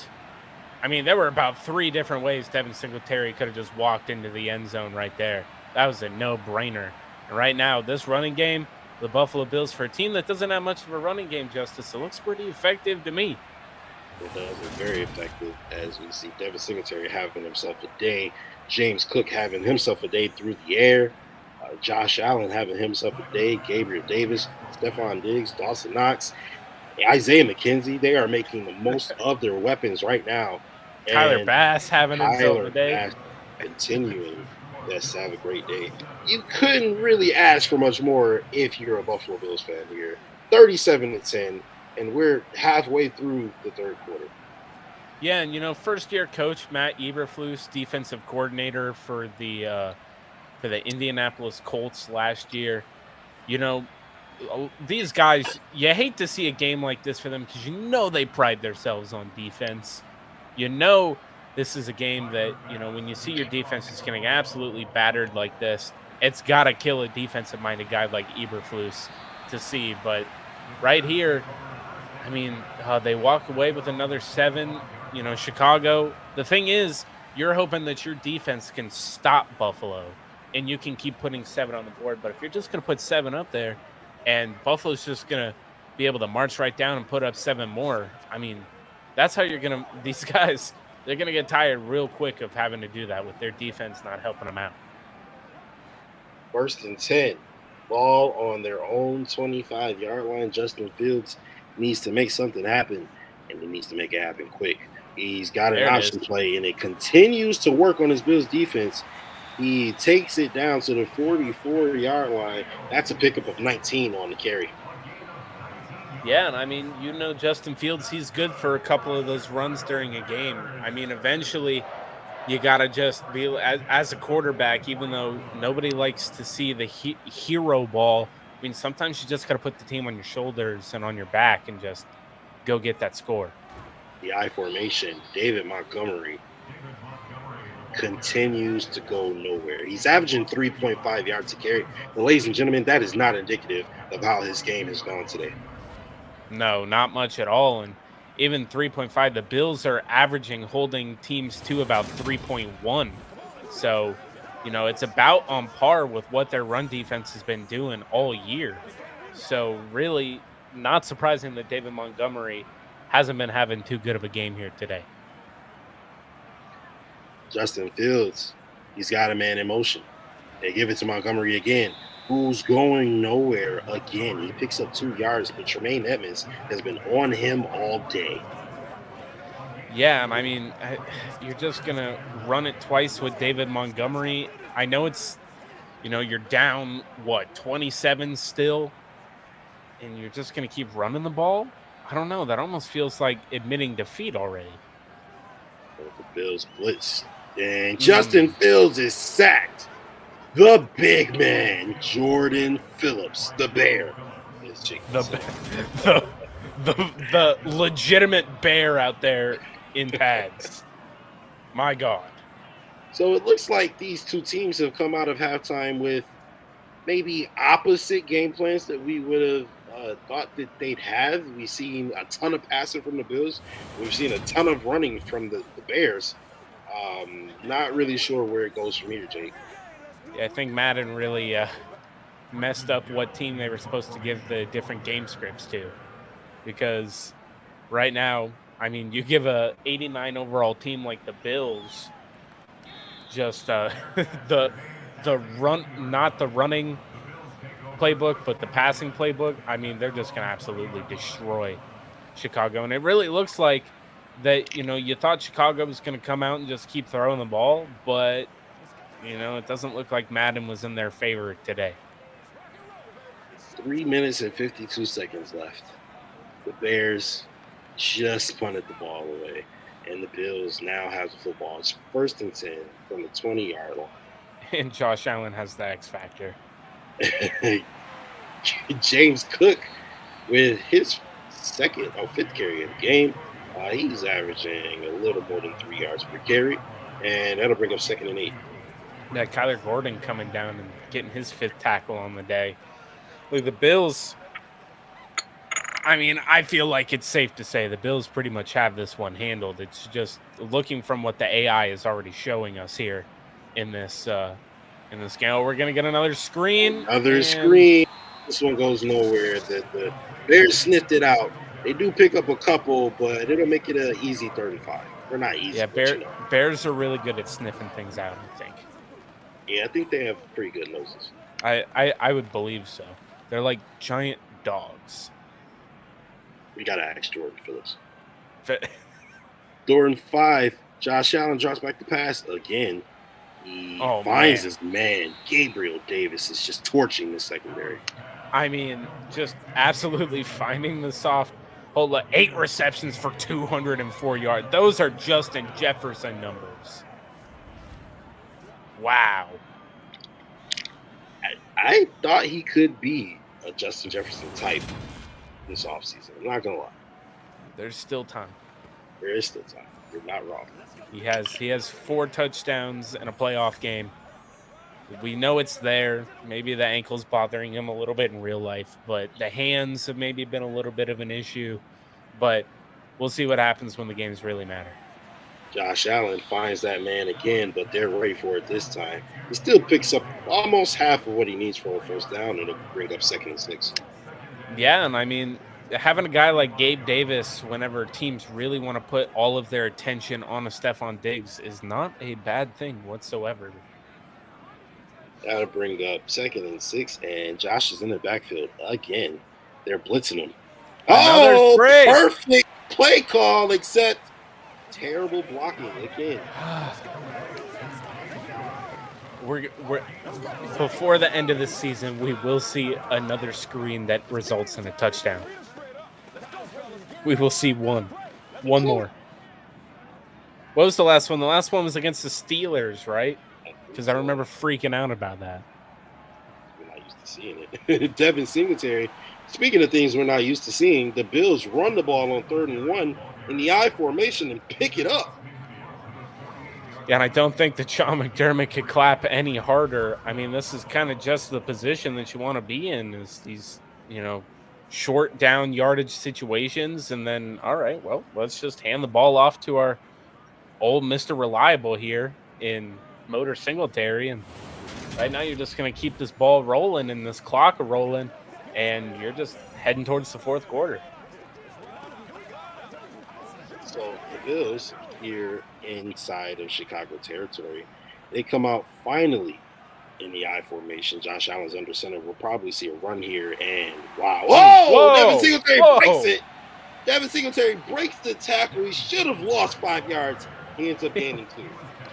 I mean, there were about 3 different ways Devin Singletary could have just walked into the end zone right there. That was a no-brainer. And right now, this running game, the Buffalo Bills, for a team that doesn't have much of a running game, Justice, it looks pretty effective to me. It does. It's very effective, as we see Devin Singletary having himself a day. James Cook having himself a day through the air. Josh Allen having himself a day. Gabriel Davis, Stephon Diggs, Dawson Knox, Isaiah McKenzie. They are making the most of their weapons right now. Tyler Bass having himself a day. Bass continuing. Yes, have a great day. You couldn't really ask for much more if you're a Buffalo Bills fan here. 37-10, and we're halfway through the 3rd quarter. Yeah, and, you know, first-year coach Matt Eberflus, defensive coordinator for the Indianapolis Colts last year. You know, these guys, you hate to see a game like this for them because you know they pride themselves on defense. You know this is a game that, you know, when you see your defense is getting absolutely battered like this, it's got to kill a defensive-minded guy like Eberflus to see. But right here, I mean, they walk away with another 7. You know, Chicago, the thing is, you're hoping that your defense can stop Buffalo and you can keep putting 7 on the board. But if you're just going to put 7 up there and Buffalo's just going to be able to march right down and put up 7 more, I mean, that's how you're going to – these guys, they're going to get tired real quick of having to do that with their defense not helping them out. 1st and 10. Ball on their own 25-yard line. Justin Fields needs to make something happen, and he needs to make it happen quick. He's got an option play, and it continues to work on his Bills defense. He takes it down to the 44-yard line. That's a pickup of 19 on the carry. Yeah, and I mean, you know, Justin Fields, he's good for a couple of those runs during a game. I mean, eventually you got to just be, as a quarterback, even though nobody likes to see the hero ball, I mean, sometimes you just got to put the team on your shoulders and on your back and just go get that score. The I formation, David Montgomery continues to go nowhere. He's averaging 3.5 yards a carry. But ladies and gentlemen, that is not indicative of how his game has gone today. No, not much at all. And even 3.5, the Bills are averaging holding teams to about 3.1. So, you know, it's about on par with what their run defense has been doing all year. So really not surprising that David Montgomery hasn't been having too good of a game here today. Justin Fields, he's got a man in motion. They give it to Montgomery again, who's going nowhere again. He picks up 2 yards, but Tremaine Edmonds has been on him all day. Yeah, and I mean, you're just going to run it twice with David Montgomery. I know it's, you know, you're down, 27 still, and you're just going to keep running the ball? I don't know. That almost feels like admitting defeat already. Bills blitz. And Justin Fields is sacked. The big man, Jordan Phillips, the bear. The legitimate bear out there in pads. My God. So it looks like these two teams have come out of halftime with maybe opposite game plans that we would have thought that they'd have. We've seen a ton of passing from the Bills. We've seen a ton of running from the Bears. Not really sure where it goes from here, Jake. Yeah, I think Madden really messed up what team they were supposed to give the different game scripts to. Because right now, I mean, you give a 89 overall team like the Bills just the run, not the running playbook, but the passing playbook. I mean, they're just going to absolutely destroy Chicago. And it really looks like that, you thought Chicago was going to come out and just keep throwing the ball, but, it doesn't look like Madden was in their favor today. 3 minutes and 52 seconds left. The Bears just punted the ball away, and the Bills now have the football. It's 1st and 10 from the 20-yard line. And Josh Allen has the X factor. James Cook with his 5th carry of the game. He's averaging a little more than 3 yards per carry, and that'll bring up 2nd and 8. Yeah, Kyler Gordon coming down and getting his 5th tackle on the day. Look, the Bills, I mean, I feel like it's safe to say the Bills pretty much have this one handled. It's just looking from what the AI is already showing us here in this game. We're going to get another screen. Screen. This one goes nowhere. The Bears sniffed it out. They do pick up a couple, but it'll make it an easy 35. They're not easy. Yeah, Bears are really good at sniffing things out, I think. Yeah, I think they have pretty good noses. I would believe so. They're like giant dogs. We got to ask Jordan Phillips. 3rd and 5. Josh Allen drops back the pass again. He finds his man. Gabriel Davis is just torching the secondary. I mean, just absolutely finding the soft. Hold on, 8 receptions for 204 yards. Those are Justin Jefferson numbers. Wow. I thought he could be a Justin Jefferson type this offseason. I'm not going to lie. There's still time. There is still time. You're not wrong. He has 4 touchdowns in a playoff game. We know it's there. Maybe the ankle's bothering him a little bit in real life, but the hands have maybe been a little bit of an issue. But we'll see what happens when the games really matter. Josh Allen finds that man again, but they're ready for it this time. He still picks up almost half of what he needs for a 1st down, and it'll bring up 2nd and 6. Yeah, and I mean, having a guy like Gabe Davis whenever teams really want to put all of their attention on a Stephon Diggs is not a bad thing whatsoever. That'll bring up 2nd and 6, and Josh is in the backfield again. They're blitzing him. Perfect play call, except terrible blocking again. We're before the end of the season, we will see another screen that results in a touchdown. We will see one more. What was the last one? The last one was against the Steelers, right? Because I remember freaking out about that. We're not used to seeing it. Devin Singletary. Speaking of things we're not used to seeing, the Bills run the ball on 3rd and 1 in the I formation and pick it up. Yeah, and I don't think that Sean McDermott could clap any harder. I mean, this is kind of just the position that you want to be in, is these, short down yardage situations. And then, all right, well, let's just hand the ball off to our old Mr. Reliable here in Motor Singletary. And right now you're just going to keep this ball rolling and this clock rolling, and you're just heading towards the 4th quarter. So the Bills here inside of Chicago territory, they come out finally in the I formation. Josh Allen's under center. We'll probably see a run here, and wow. Whoa! Devin Singletary breaks it. Devin Singletary breaks the tackle. He should have lost 5 yards. He ends up gaining 2.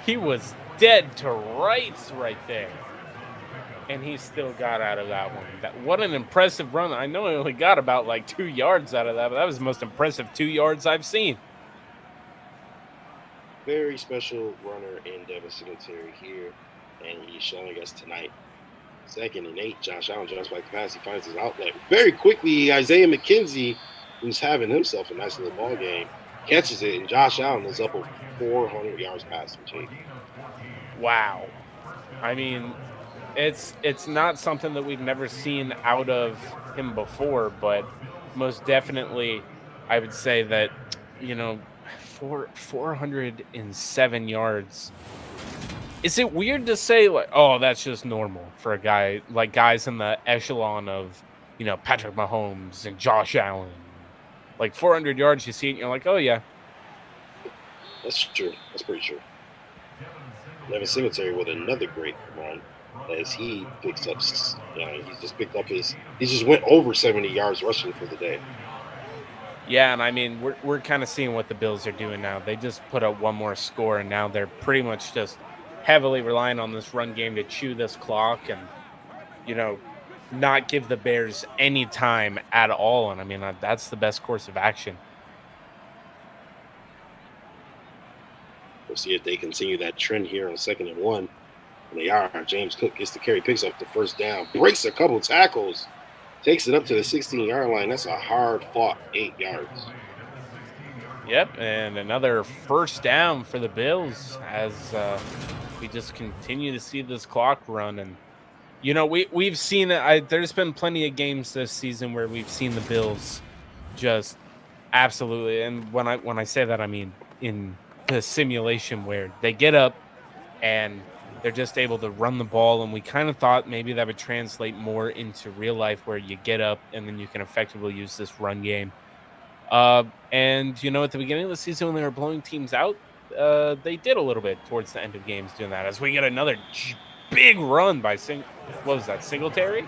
He was dead to rights right there. And he still got out of that one. What an impressive run. I know he only got about 2 yards out of that, but that was the most impressive 2 yards I've seen. very special runner in Devin Singletary here, and he's showing us tonight. 2nd and 8. Josh Allen jumps back to pass. He finds his outlet very quickly. Isaiah McKenzie, who's having himself a nice little ball game, catches it, and Josh Allen is up over 400 yards passing. Jake. Wow. I mean, it's not something that we've never seen out of him before, but most definitely I would say that, 407 yards. Is it weird to say, like, oh, that's just normal for a guy, like guys in the echelon of, Patrick Mahomes and Josh Allen? Like 400 yards, you see it and you're like, oh, yeah. That's true. That's pretty true. Devin Singletary with another great run as he picks up, he just went over 70 yards rushing for the day. Yeah, and I mean, we're kind of seeing what the Bills are doing now. They just put up one more score, and now they're pretty much just heavily relying on this run game to chew this clock and, not give the Bears any time at all. And I mean, that's the best course of action. We'll see if they continue that trend here on 2nd and 1. And they are. James Cook gets the carry, picks up the first down, breaks a couple tackles, takes it up to the 16-yard line. That's a hard-fought 8 yards. Yep, and another first down for the Bills as we just continue to see this clock run. And, we've seen it. There's been plenty of games this season where we've seen the Bills just absolutely. And when I say that, I mean in the simulation where they get up and they're just able to run the ball. And we kind of thought maybe that would translate more into real life where you get up and then you can effectively use this run game. And, at the beginning of the season when they were blowing teams out, they did a little bit towards the end of games doing that as we get another big run by Singletary?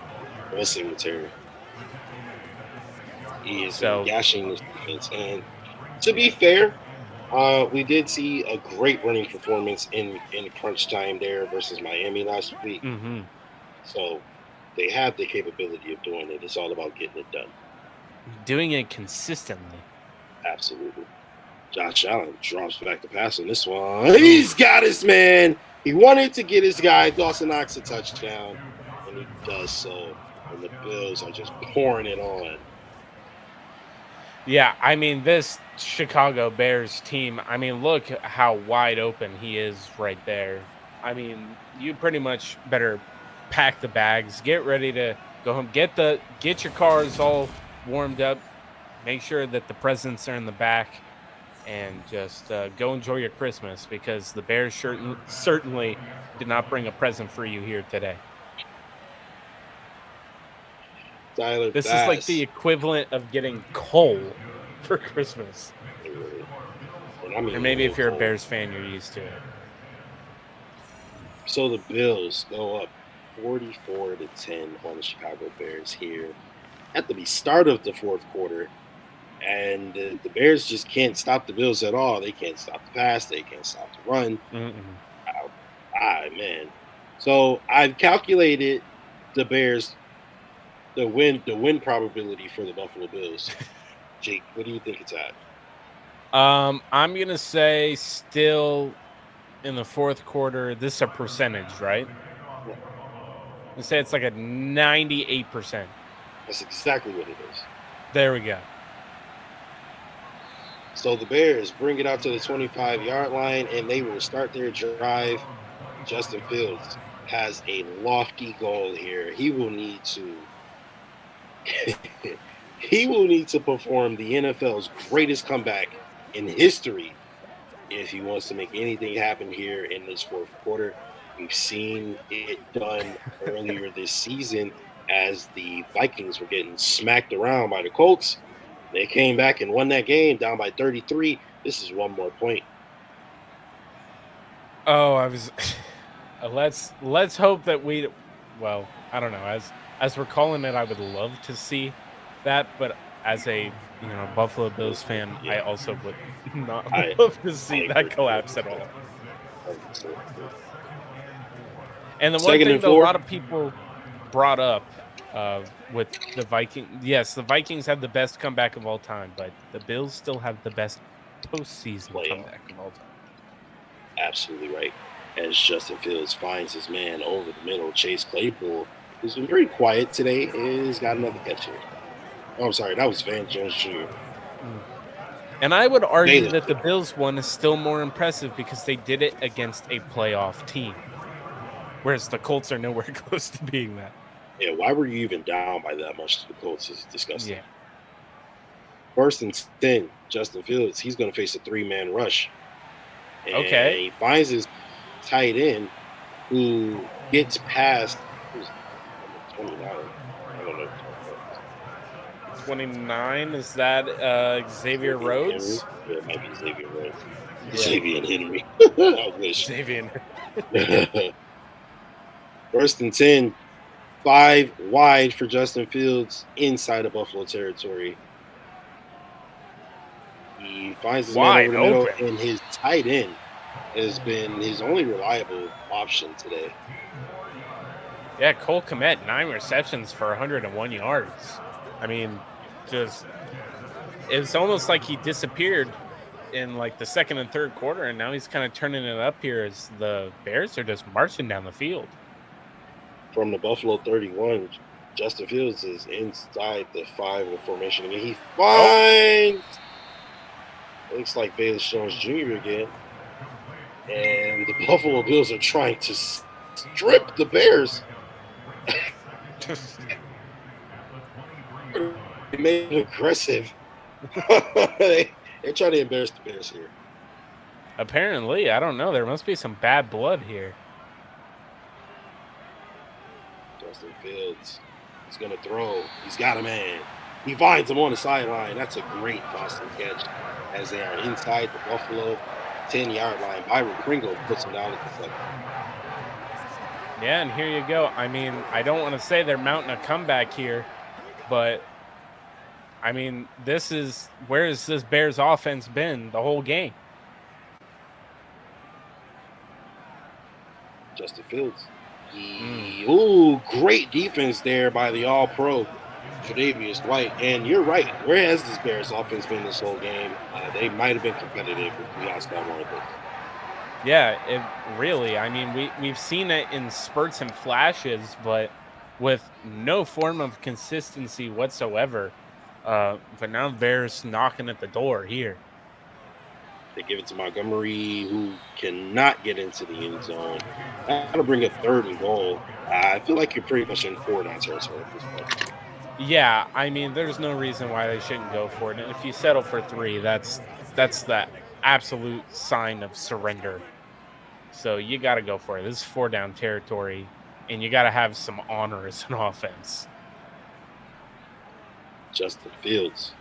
It was Singletary. He is gashing this defense. And to be fair, we did see a great running performance in crunch time there versus Miami last week. Mm-hmm. So they have the capability of doing it. It's all about getting it done. Doing it consistently. Absolutely. Josh Allen drops back to pass on this one. He's got his man. He wanted to get his guy. Dawson Knox a touchdown, and he does so. And the Bills are just pouring it on. Yeah, I mean, this Chicago Bears team, I mean, look how wide open he is right there. I mean, you pretty much better pack the bags, get ready to go home, get your cars all warmed up, make sure that the presents are in the back, and just go enjoy your Christmas because the Bears certainly did not bring a present for you here today. Tyler this Bass. is like the equivalent of getting coal for Christmas. I mean, or maybe if you're a Bears fan, you're used to it. So the Bills go up 44-10 on the Chicago Bears here at the start of the fourth quarter. And the Bears just can't stop the Bills at all. They can't stop the pass. They can't stop the run. Man. So I've calculated the Bears, the win probability for the Buffalo Bills. Jake, what do you think it's at? I'm going to say still in the fourth quarter, this is a percentage, right? Yeah. I'm going to say it's like a 98%. That's exactly what it is. There we go. So the Bears bring it out to the 25-yard line, and they will start their drive. Justin Fields has a lofty goal here. He will need to perform the NFL's greatest comeback in history if he wants to make anything happen here in this fourth quarter. We've seen it done earlier this season as the Vikings were getting smacked around by the Colts. They came back and won that game down by 33. This is one more point. Oh, I was let's hope that I don't know. As we're calling it, I would love to see that, but as a Buffalo Bills fan, I also would not love to see that collapse at all. And the one thing that a lot of people brought up with the Vikings, yes, the Vikings have the best comeback of all time, but the Bills still have the best postseason comeback of all time. absolutely right. As Justin Fields finds his man over the middle, Chase Claypool, who's been very quiet today, has got another catch here. Oh, I'm sorry, that was Van Jones Jr. And I would argue Bayless. that the Bills one is still more impressive because they did it against a playoff team, whereas the Colts are nowhere close to being that. Yeah, why were you even down by that much to the Colts? Is disgusting. Yeah. 1st and 10, Justin Fields, he's going to face a 3-man rush. And Okay. he finds his tight end who gets past 29. I don't know. 29, is that Xavier Rhodes? Yeah, it might be Xavier Rhodes. Yeah. Xavier and Henry. I wish. Xavier. 1st and 10, 5 wide for Justin Fields inside of Buffalo territory. He finds his man over the middle, and his tight end has been his only reliable option today. Yeah, Cole Kmet, 9 receptions for 101 yards. I mean, just it's almost like he disappeared in like the second and third quarter, and now he's kind of turning it up here as the Bears are just marching down the field. From the Buffalo 31, Justin Fields is inside the 5 in the formation again. He finds looks like Bayless Jones Jr. again. And the Buffalo Bills are trying to strip the Bears. They made it aggressive. They're trying to embarrass the Bears here. Apparently, I don't know. There must be some bad blood here. Justin Fields is going to throw. He's got a man. He finds him on the sideline. That's a great Boston catch as they are inside the Buffalo 10-yard line. Byron Pringle puts him down at the 7. Yeah, and here you go. I mean, I don't want to say they're mounting a comeback here, but I mean, where has this Bears offense been the whole game? Justin Fields. Ooh, great defense there by the All-Pro, Tre'Davious White. And you're right. Where has this Bears offense been this whole game? They might have been competitive if we lost that one of those. Yeah, it really. I mean, we've seen it in spurts and flashes, but with no form of consistency whatsoever. But now Bears knocking at the door here. They give it to Montgomery, who cannot get into the end zone. That'll bring a 3rd and goal. I feel like you're pretty much in 4-down territory at this point. Yeah, I mean, there's no reason why they shouldn't go for it. And if you settle for 3, that's the absolute sign of surrender. So you got to go for it. This is 4-down territory, and you got to have some honor as an offense. Justin Fields,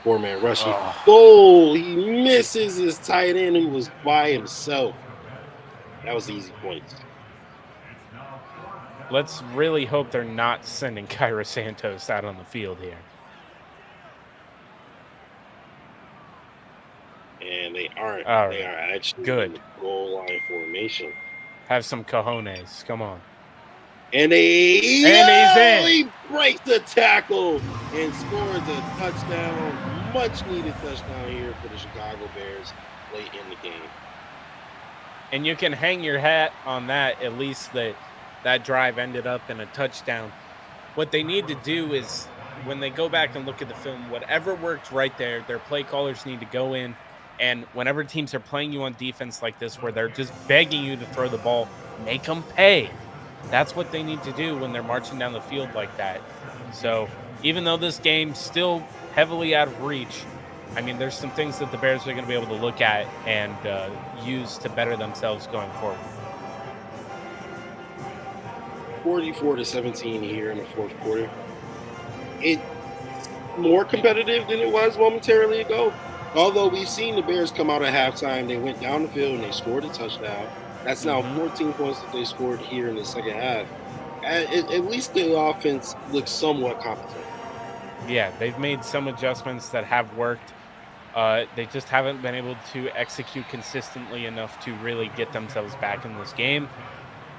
4-man rush. He misses his tight end who was by himself. That was easy points. Let's really hope they're not sending Kyra Santos out on the field here. And they aren't. All they right. are actually Good. in the goal line formation. Have some cojones. Come on. And he's in. He breaks the tackle and scores a touchdown. Much needed touchdown here for the Chicago Bears late in the game. And you can hang your hat on that, at least that drive ended up in a touchdown. What they need to do is when they go back and look at the film, whatever worked right there, their play callers need to go in. And whenever teams are playing you on defense like this, where they're just begging you to throw the ball, make them pay. That's what they need to do when they're marching down the field like that. So even though this game's still heavily out of reach, I mean, there's some things that the Bears are going to be able to look at and use to better themselves going forward. 44-17 here in the 4th quarter. It's more competitive than it was momentarily ago. Although we've seen the Bears come out at halftime, they went down the field and they scored a touchdown. That's now 14 points that they scored here in the second half. At least the offense looks somewhat competent. Yeah, they've made some adjustments that have worked. They just haven't been able to execute consistently enough to really get themselves back in this game.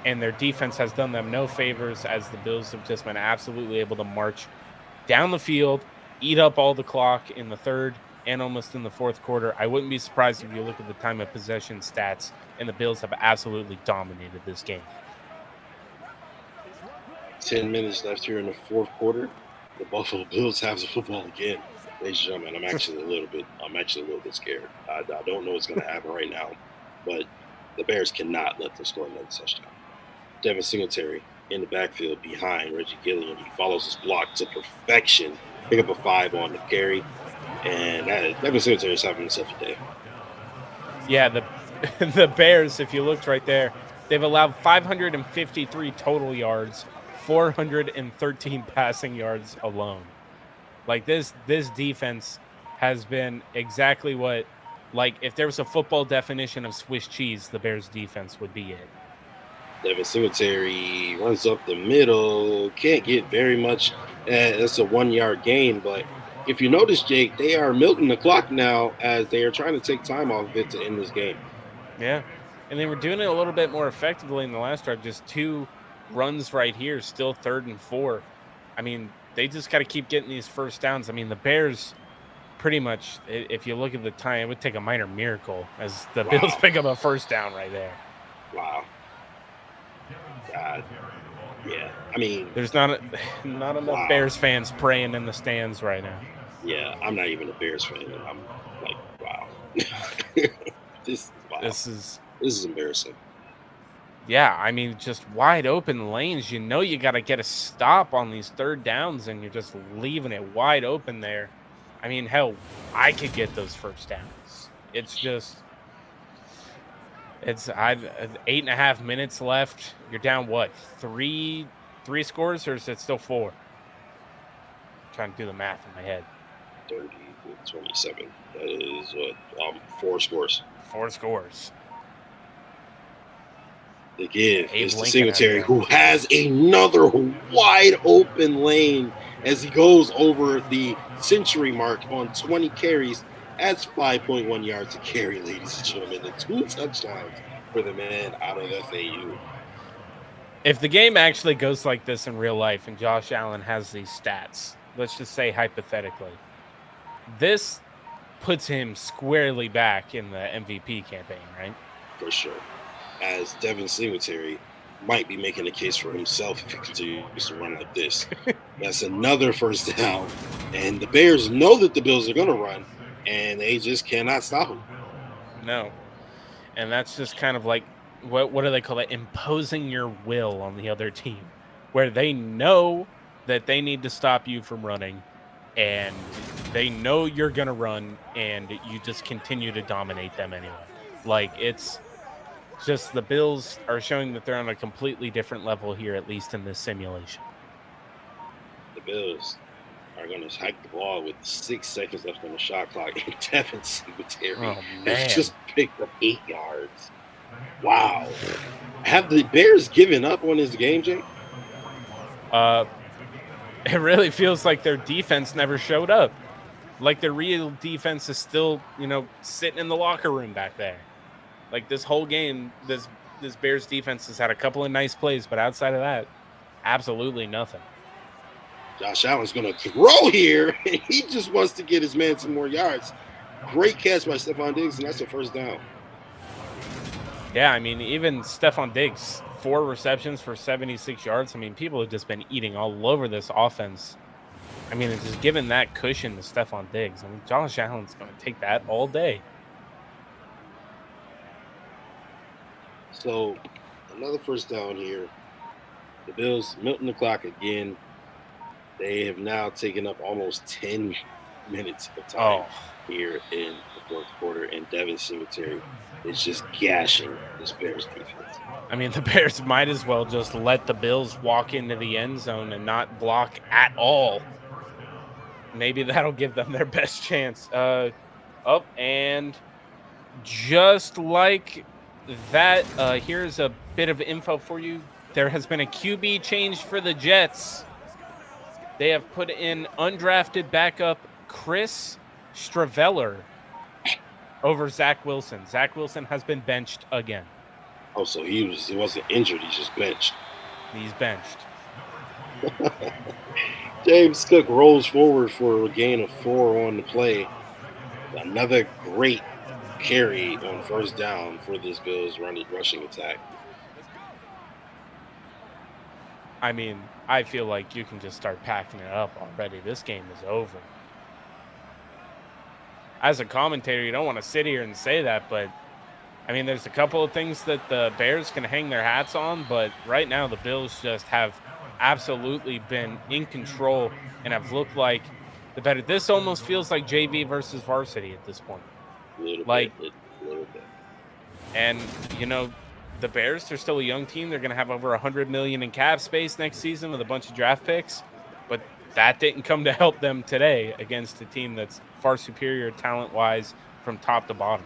And their defense has done them no favors, as the Bills have just been absolutely able to march down the field, eat up all the clock in the 3rd, and almost in the fourth quarter. I wouldn't be surprised if you look at the time of possession stats, and the Bills have absolutely dominated this game. 10 minutes left here in the fourth quarter. The Buffalo Bills have the football again. Ladies and gentlemen, I'm actually a little bit scared. I don't know what's going to happen right now, but the Bears cannot let them score another touchdown. Devin Singletary in the backfield behind Reggie Gilliam. He follows his block to perfection. Pick up a 5 on the carry, and Devin Singletary is having himself a day. Yeah, the Bears, if you looked right there, they've allowed 553 total yards, 413 passing yards alone. Like this defense has been exactly what, like if there was a football definition of Swiss cheese, the Bears defense would be it. Devin Singletary runs up the middle, can't get very much. That's a 1-yard gain, but if you notice, Jake, they are milking the clock now as they are trying to take time off of it to end this game. Yeah, and they were doing it a little bit more effectively in the last drive. Just 2 runs right here, still 3rd and 4. I mean, they just got to keep getting these first downs. I mean, the Bears pretty much, if you look at the time, it would take a minor miracle as the Bills pick up a first down right there. Wow. God. Yeah. I mean, there's not enough Bears fans praying in the stands right now. Yeah, I'm not even a Bears fan, and I'm like, wow. This is embarrassing. Yeah, I mean, just wide open lanes. You know you got to get a stop on these 3rd downs, and you're just leaving it wide open there. I mean, hell, I could get those first downs. It's just, I've 8.5 minutes left. You're down what, 3 scores, or is it still 4? I'm trying to do the math in my head. 30 to 27. That is what, 4 scores. 4 scores. The give is to Singletary, who has another wide open lane as he goes over the century mark on 20 carries. That's 5.1 yards a carry, ladies and gentlemen. The 2 touchdowns for the man out of FAU. If the game actually goes like this in real life and Josh Allen has these stats, let's just say hypothetically, this puts him squarely back in the MVP campaign, right? For sure. As Devin Singletary might be making a case for himself if he continues to run like this. That's another first down. And the Bears know that the Bills are going to run, and they just cannot stop them. No. And that's just kind of like, what do they call it? Imposing your will on the other team, where they know that they need to stop you from running, and they know you're going to run, and you just continue to dominate them anyway. Like, it's just the Bills are showing that they're on a completely different level here, at least in this simulation. The Bills are going to hike the ball with 6 seconds left on the shot clock, and Devin Singletary has just picked up 8 yards. Wow. Have the Bears given up on this game, Jake? It really feels like their defense never showed up. Like their real defense is still, sitting in the locker room back there. Like this whole game, this Bears defense has had a couple of nice plays, but outside of that, absolutely nothing. Josh Allen's going to throw here, and he just wants to get his man some more yards. Great catch by Stephon Diggs, and that's a first down. Yeah, I mean, even Stephon Diggs, 4 receptions for 76 yards. I mean, people have just been eating all over this offense. I mean, it's just giving that cushion to Stephon Diggs. I mean, Josh Allen's going to take that all day. So, another first down here. The Bills milking the clock again. They have now taken up almost 10 minutes of time here in the fourth quarter, and Devin Singletary is just gashing this Bears defense. I mean, the Bears might as well just let the Bills walk into the end zone and not block at all. Maybe that'll give them their best chance. And just like that, here's a bit of info for you. There has been a QB change for the Jets. They have put in undrafted backup Chris Straveller over Zach Wilson. Zach Wilson has been benched again. Oh, so he wasn't injured. He's just benched. He's benched. James Cook rolls forward for a gain of 4 on the play. Another great carry on first down for this Bills rushing attack. I mean, I feel like you can just start packing it up already. This game is over. As a commentator, you don't want to sit here and say that, but I mean, there's a couple of things that the Bears can hang their hats on, but right now the Bills just have absolutely been in control and have looked like the better. This almost feels like JV versus varsity at this point. A little bit. And, the Bears, they're still a young team. They're going to have over $100 million in cap space next season with a bunch of draft picks. But that didn't come to help them today against a team that's far superior talent-wise from top to bottom.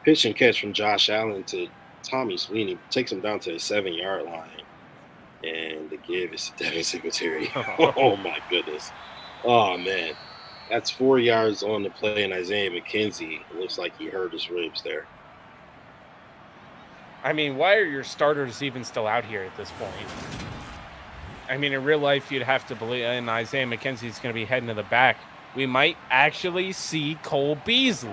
Pitch and catch from Josh Allen to Tommy Sweeney takes him down to the 7-yard line. And the give is to Devin Singletary. Oh, my goodness. Oh, man. That's 4 yards on the play, and Isaiah McKenzie, it looks like he hurt his ribs there. I mean, why are your starters even still out here at this point? I mean, in real life, you'd have to believe, and Isaiah McKenzie is going to be heading to the back. We might actually see Cole Beasley.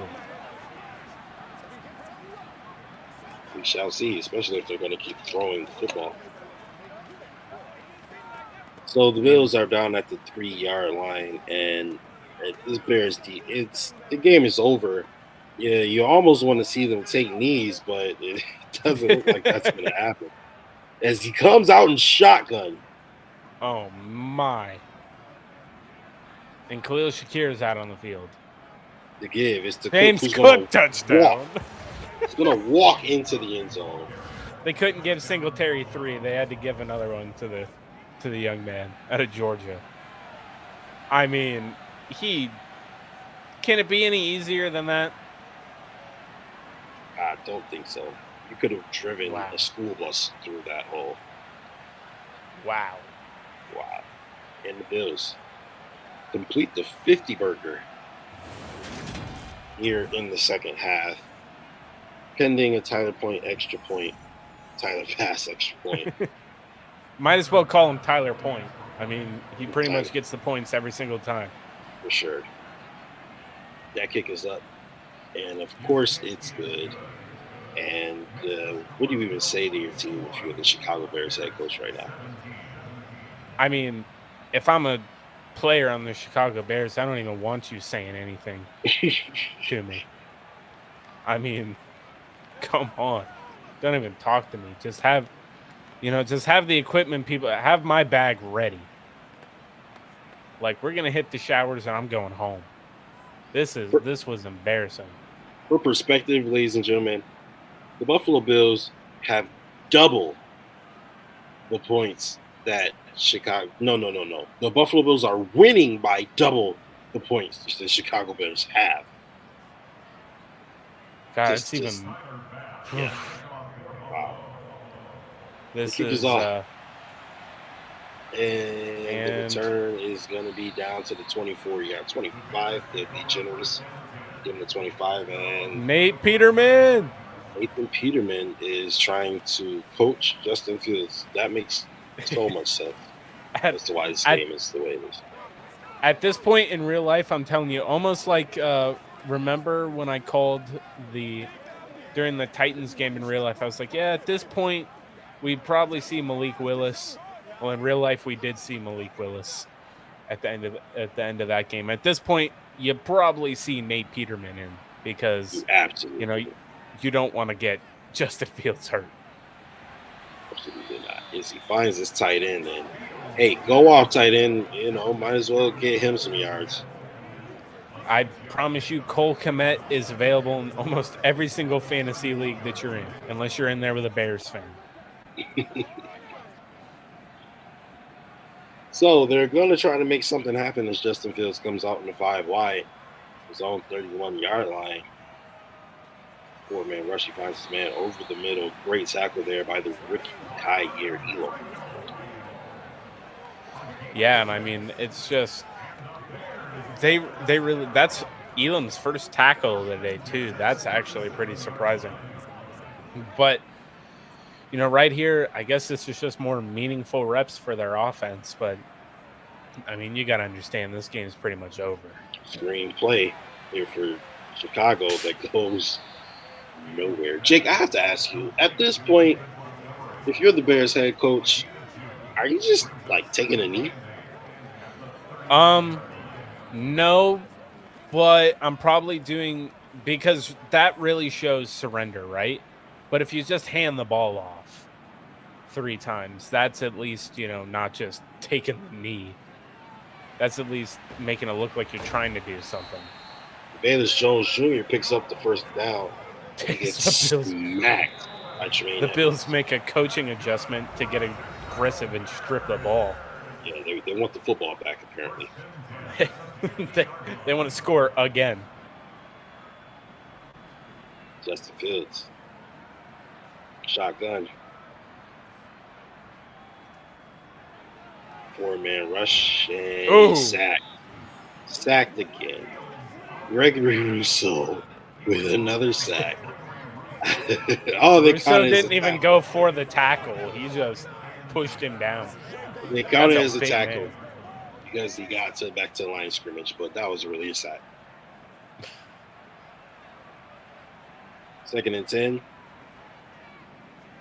We shall see, especially if they're going to keep throwing the football. So the Bills are down at the 3-yard line, and this Bears the game is over. Yeah, you almost want to see them take knees, but it doesn't look like that's going to happen. As he comes out in shotgun. Oh, my. And Khalil Shakir is out on the field. The give is to James Cook touchdown. He's going to walk into the end zone. They couldn't give Singletary 3. They had to give another one to the young man out of Georgia. I mean, can it be any easier than that? I don't think so. You could have driven a school bus through that hole. Wow. And the Bills complete the 50-burger here in the second half, pending a Tyler Pass extra point. Might as well call him Tyler Point. I mean, he pretty much gets the points every single time. For sure. That kick is up. And, of course, it's good. And what do you even say to your team if you're the Chicago Bears head coach right now? I mean, if I'm a player on the Chicago Bears, I don't even want you saying anything to me. I mean, come on. Don't even talk to me. Just have the equipment, people. Have my bag ready. Like, we're going to hit the showers and I'm going home. This was embarrassing. For perspective, ladies and gentlemen, the Buffalo Bills have double the points that Chicago. No. The Buffalo Bills are winning by double the points the Chicago Bears have. God, it's even. Yeah. Wow. This is is. off. And the return is going to be down to the 24. You got 25. They'll be generous. Give him the 25. And Nathan Peterman is trying to coach Justin Fields. That makes so much sense as to why this game is the way it is. At this point in real life, I'm telling you, almost like remember when I called during the Titans game in real life, I was like, yeah, at this point, we'd probably see Malik Willis. Well, in real life, we did see Malik Willis at the end of that game. At this point, you probably see Nate Peterman in because you don't want to get Justin Fields hurt. Absolutely not. As he finds his tight end, and hey, go off tight end. Might as well get him some yards. I promise you, Cole Kmet is available in almost every single fantasy league that you're in, unless you're in there with a Bears fan. So they're going to try to make something happen as Justin Fields comes out in the 5 wide, his own 31-yard line. 4-man rush. He finds his man over the middle. Great tackle there by the rookie Kyer Elam. Yeah, and I mean, it's just they really, that's Elam's first tackle of the day too. That's actually pretty surprising. But right here, I guess this is just more meaningful reps for their offense. But I mean, you got to understand this game's pretty much over. Screenplay here for Chicago that goes nowhere. Jake, I have to ask you, at this point, if you're the Bears head coach, are you just like taking a knee? No, but I'm probably doing, because that really shows surrender, right? But if you just hand the ball off 3 times, that's at least, not just taking the knee. That's at least making it look like you're trying to do something. Bayless Jones Jr. picks up the first down. And he gets smacked by Tremaine. The Bills make a coaching adjustment to get aggressive and strip the ball. Yeah, they want the football back, apparently. they want to score again. Justin Fields. Shotgun. 4-man rush and sacked. Sacked again. Gregory Rousseau with another sack. Rousseau didn't even go for the tackle. He just pushed him down. They counted as a tackle because he got back to the line of scrimmage, but that was really a sack. 2nd and 10.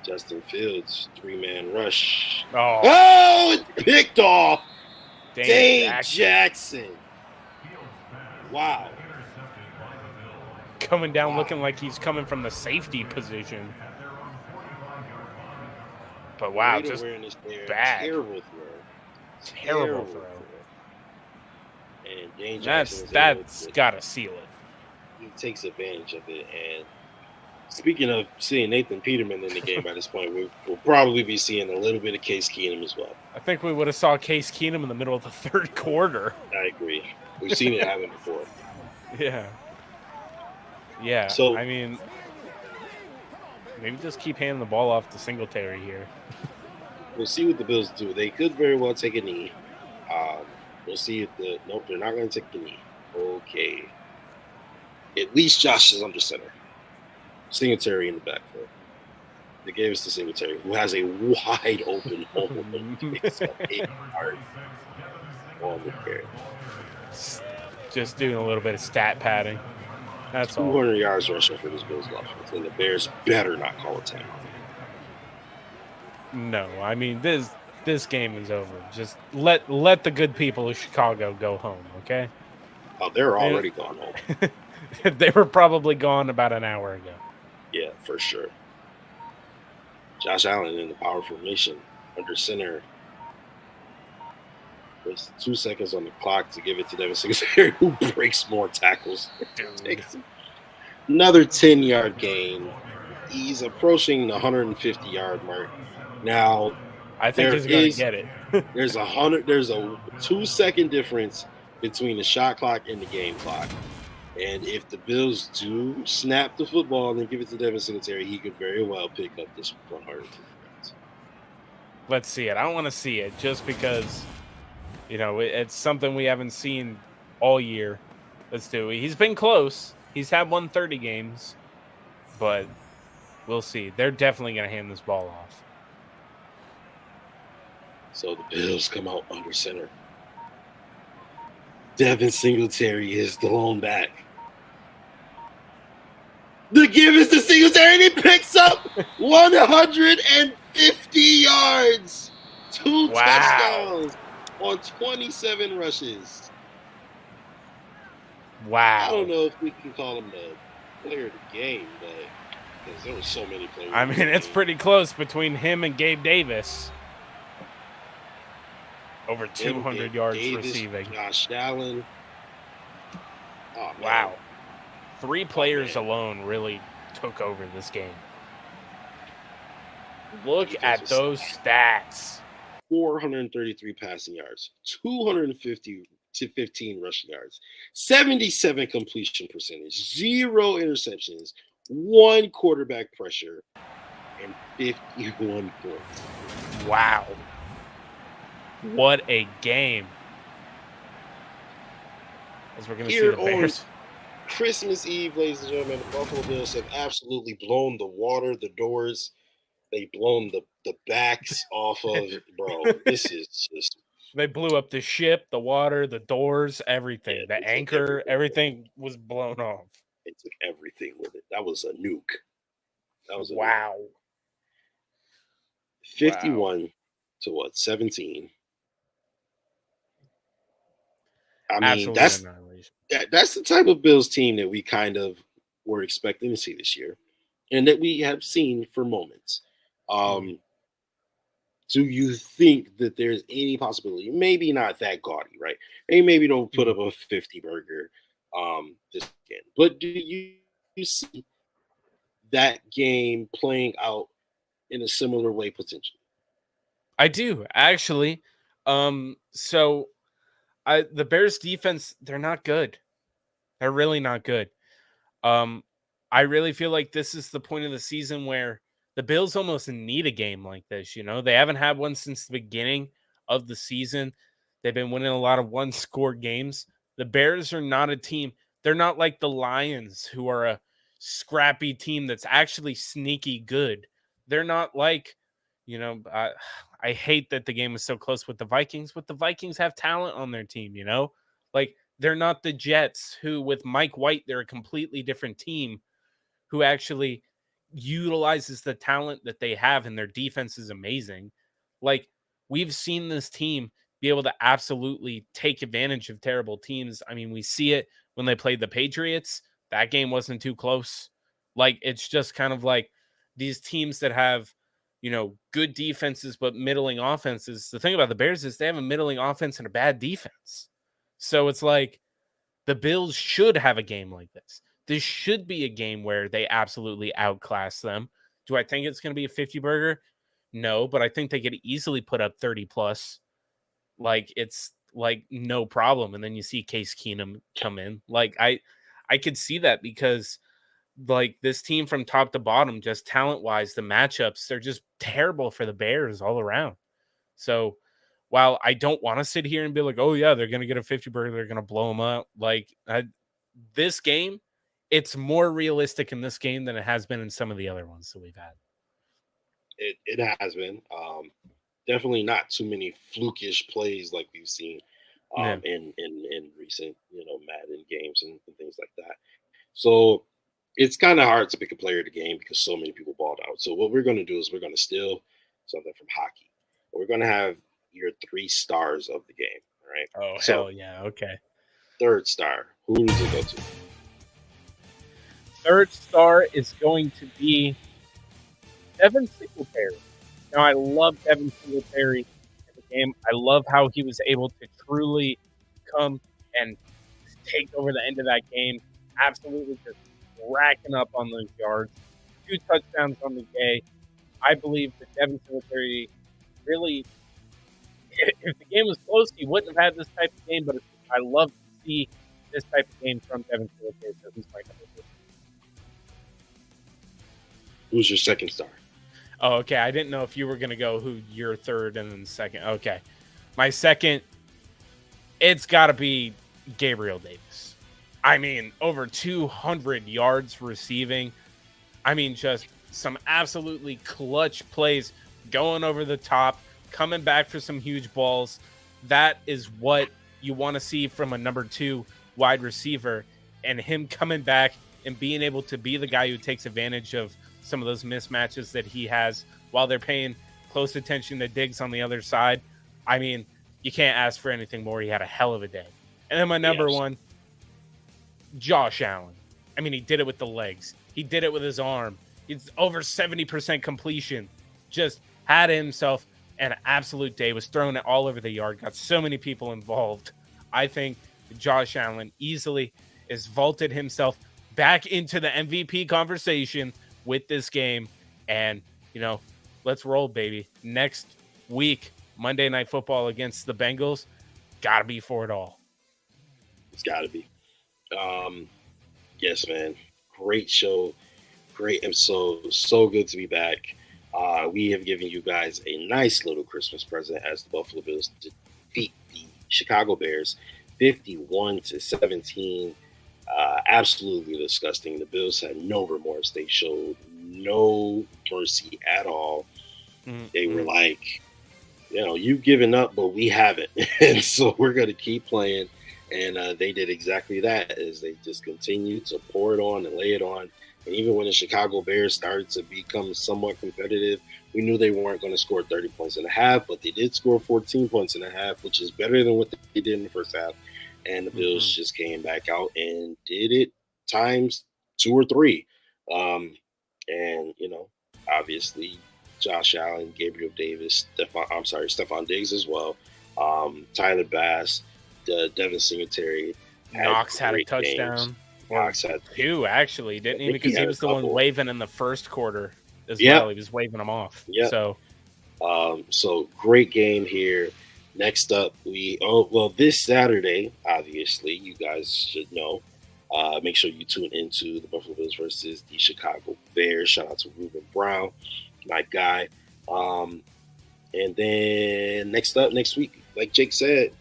Justin Fields, 3-man rush. Oh, it's picked off. Dane Jackson. Wow. Coming down looking like he's coming from the safety position. But wow, just bad. Terrible throw. Terrible throw. And Dane Jackson that's got to seal it. He takes advantage of it. And speaking of seeing Nathan Peterman in the game by this point, we'll probably be seeing a little bit of Case Keenum as well. I think we would have saw Case Keenum in the middle of the 3rd quarter. I agree. We've seen it happen before. Yeah. Yeah. So, I mean, maybe just keep handing the ball off to Singletary here. We'll see what the Bills do. They could very well take a knee. We'll see if nope, they're not going to take the knee. Okay. At least Josh is under center. Singletary in the backfield. They gave us to Singletary, who has a wide open hole. Picks up 8 yards on the carry. Just doing a little bit of stat padding. That's 200 yards rushing for this Bills offense, and the Bears better not call a timeout. No, I mean this game is over. Just let the good people of Chicago go home, okay? Oh, they're already gone home. They were probably gone about an hour ago. Yeah, for sure. Josh Allen in the power formation under center. Wasted 2 seconds on the clock to give it to Devin Singletary, who breaks more tackles. Another 10-yard gain. He's approaching the 150-yard mark. Now, I think he's going to get it. There's a 2-second difference between the shot clock and the game clock. And if the Bills do snap the football and then give it to Devin Singletary, he could very well pick up this 100 yards. Let's see it. I don't want to see it just because, it's something we haven't seen all year. Let's do it. He's been close. He's had 130 games, but we'll see. They're definitely going to hand this ball off. So the Bills come out under center. Devin Singletary is the lone back. The give is to Singletary, and he picks up 150 yards. 2 touchdowns on 27 rushes. Wow. I don't know if we can call him the player of the game, but because there were so many players. I mean, it's pretty close between him and Gabe Davis. Over 200 yards Davis, receiving. Josh Allen. Oh, wow. 3 players alone really took over this game. Look at those stats. 433 passing yards, 250 to 15 rushing yards, 77 completion percentage, 0 interceptions, 1 quarterback pressure, and 51 points. Wow. What a game. As we're going to see the Bears. Christmas Eve, ladies and gentlemen, the Buffalo Bills have absolutely blown the water, the doors. They've blown the backs off of, bro. This is just They blew up the ship, the water, the doors, everything. Yeah, The anchor, everything was blown off. They took everything with it. That was a nuke. That was a nuke. Wow. 51 to what? 17. I mean, Absolute annihilation. that's the type of Bills team that we kind of were expecting to see this year, and that we have seen for moments. Do you think that there's any possibility? Maybe not that gaudy, right? Maybe don't put up a 50 burger this weekend, but do you see that game playing out in a similar way potentially? I do, actually. So the Bears defense, they're not good. They're really not good. I really feel like this is the point of the season where the Bills almost need a game like this. They haven't had one since the beginning of the season. They've been winning a lot of one-score games. The Bears are not a team. They're not like the Lions, who are a scrappy team that's actually sneaky good. They're not like, I hate that the game was so close with the Vikings, but the Vikings have talent on their team, Like, they're not the Jets, who with Mike White, they're a completely different team who actually utilizes the talent that they have, and their defense is amazing. Like, we've seen this team be able to absolutely take advantage of terrible teams. I mean, we see it when they played the Patriots. That game wasn't too close. Like, it's just kind of like these teams that have, good defenses but middling offenses. The thing about the Bears is they have a middling offense and a bad defense. So it's like the Bills should have a game like this. This should be a game where they absolutely outclass them. Do I think it's going to be a 50 burger? No, but I think they could easily put up 30 plus. Like, it's like no problem. And then you see Case Keenum come in. Like, I could see that because like this team from top to bottom, just talent wise, the matchups, they're just terrible for the Bears all around. So while I don't want to sit here and be like, oh yeah, they're going to get a 50 burger, they're going to blow them up. Like, this game, it's more realistic in this game than it has been in some of the other ones that we've had. It has been. Definitely not too many flukish plays like we've seen in recent, Madden games and things like that. So it's kind of hard to pick a player of the game because so many people balled out. So what we're going to do is we're going to steal something from hockey. We're going to have your 3 stars of the game, right? Oh, so, hell yeah. Okay. Third star. Who does it go to? Third star is going to be Devin Singletary. Now, I love Devin Singletary in the game. I love how he was able to truly come and take over the end of that game. Absolutely just racking up on those yards. 2 touchdowns on the day. I believe that Devin Singletary really, if the game was close, he wouldn't have had this type of game, but I love to see this type of game from Devin Singletary. So he's my number 2. Who's your second star? Oh, okay. I didn't know if you were going to go who your third and then second. Okay. My second, it's got to be Gabriel Davis. I mean, over 200 yards receiving. I mean, just some absolutely clutch plays, going over the top, coming back for some huge balls. That is what you want to see from a number 2 wide receiver, and him coming back and being able to be the guy who takes advantage of some of those mismatches that he has while they're paying close attention to Diggs on the other side. I mean, you can't ask for anything more. He had a hell of a day. And then my number 1, Josh Allen. I mean, he did it with the legs. He did it with his arm. He's over 70% completion. Just had himself an absolute day. Was throwing it all over the yard. Got so many people involved. I think Josh Allen easily has vaulted himself back into the MVP conversation with this game. And, let's roll, baby. Next week, Monday Night Football against the Bengals. Got to be for it all. It's got to be. Yes, man. Great show. Great episode. So good to be back. We have given you guys a nice little Christmas present as the Buffalo Bills defeat the Chicago Bears 51-17. Absolutely disgusting. The Bills had no remorse. They showed no mercy at all. Mm-hmm. They were like, you've given up, but we haven't. And so we're going to keep playing. And they did exactly that, as they just continued to pour it on and lay it on. And even when the Chicago Bears started to become somewhat competitive, we knew they weren't going to score 30 points and a half, but they did score 14 points and a half, which is better than what they did in the first half. And the Bills just came back out and did it times 2 or 3. And, obviously Josh Allen, Gabriel Davis, Stephon Diggs as well, Tyler Bass, Devin Singletary. Knox had a touchdown. Knox had 2, actually, didn't he? Because he was the one waving in the first quarter as well. He was waving them off. Yeah. So great game here. Next up, this Saturday, obviously, you guys should know. Make sure you tune into the Buffalo Bills versus the Chicago Bears. Shout out to Ruben Brown, my guy. And then next week, like Jake said,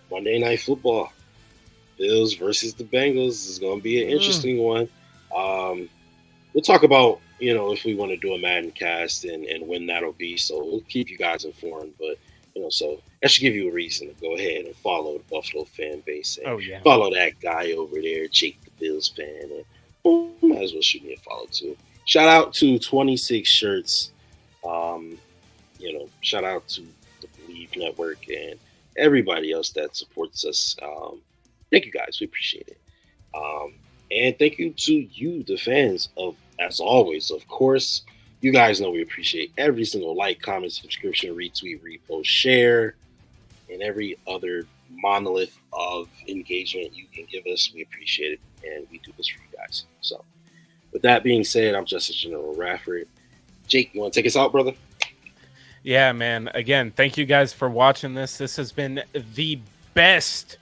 Monday Night Football. Bills versus the Bengals is going to be an interesting one. We'll talk about, if we want to do a Madden cast and when that'll be. So we'll keep you guys informed. But, so that should give you a reason to go ahead and follow the Buffalo FAMbase. And follow that guy over there, Jake the Bills fan. And might as well shoot me a follow too. Shout out to 26 Shirts. Shout out to the Believe Network and everybody else that supports us. Thank you guys. We appreciate it. And thank you to you, the fans, as always, of course. You guys know we appreciate every single like, comment, subscription, retweet, repost, share, and every other monolith of engagement you can give us. We appreciate it, and we do this for you guys. So, with that being said, I'm Justice General Rafford. Jake, you want to take us out, brother? Yeah, man. Again, thank you guys for watching this. This has been the best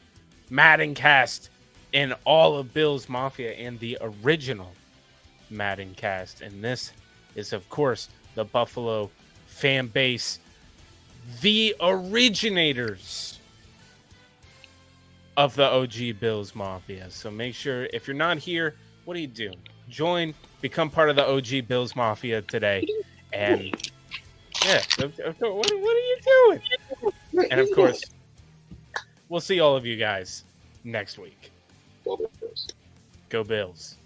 Madden cast in all of Bills Mafia and the original Madden cast. And this is, of course, the Buffalo FAMbase, the originators of the OG Bills Mafia. So make sure, if you're not here, what do you do? Join, become part of the OG Bills Mafia today. And what are you doing? And of course, we'll see all of you guys next week. Go Bills. Go Bills.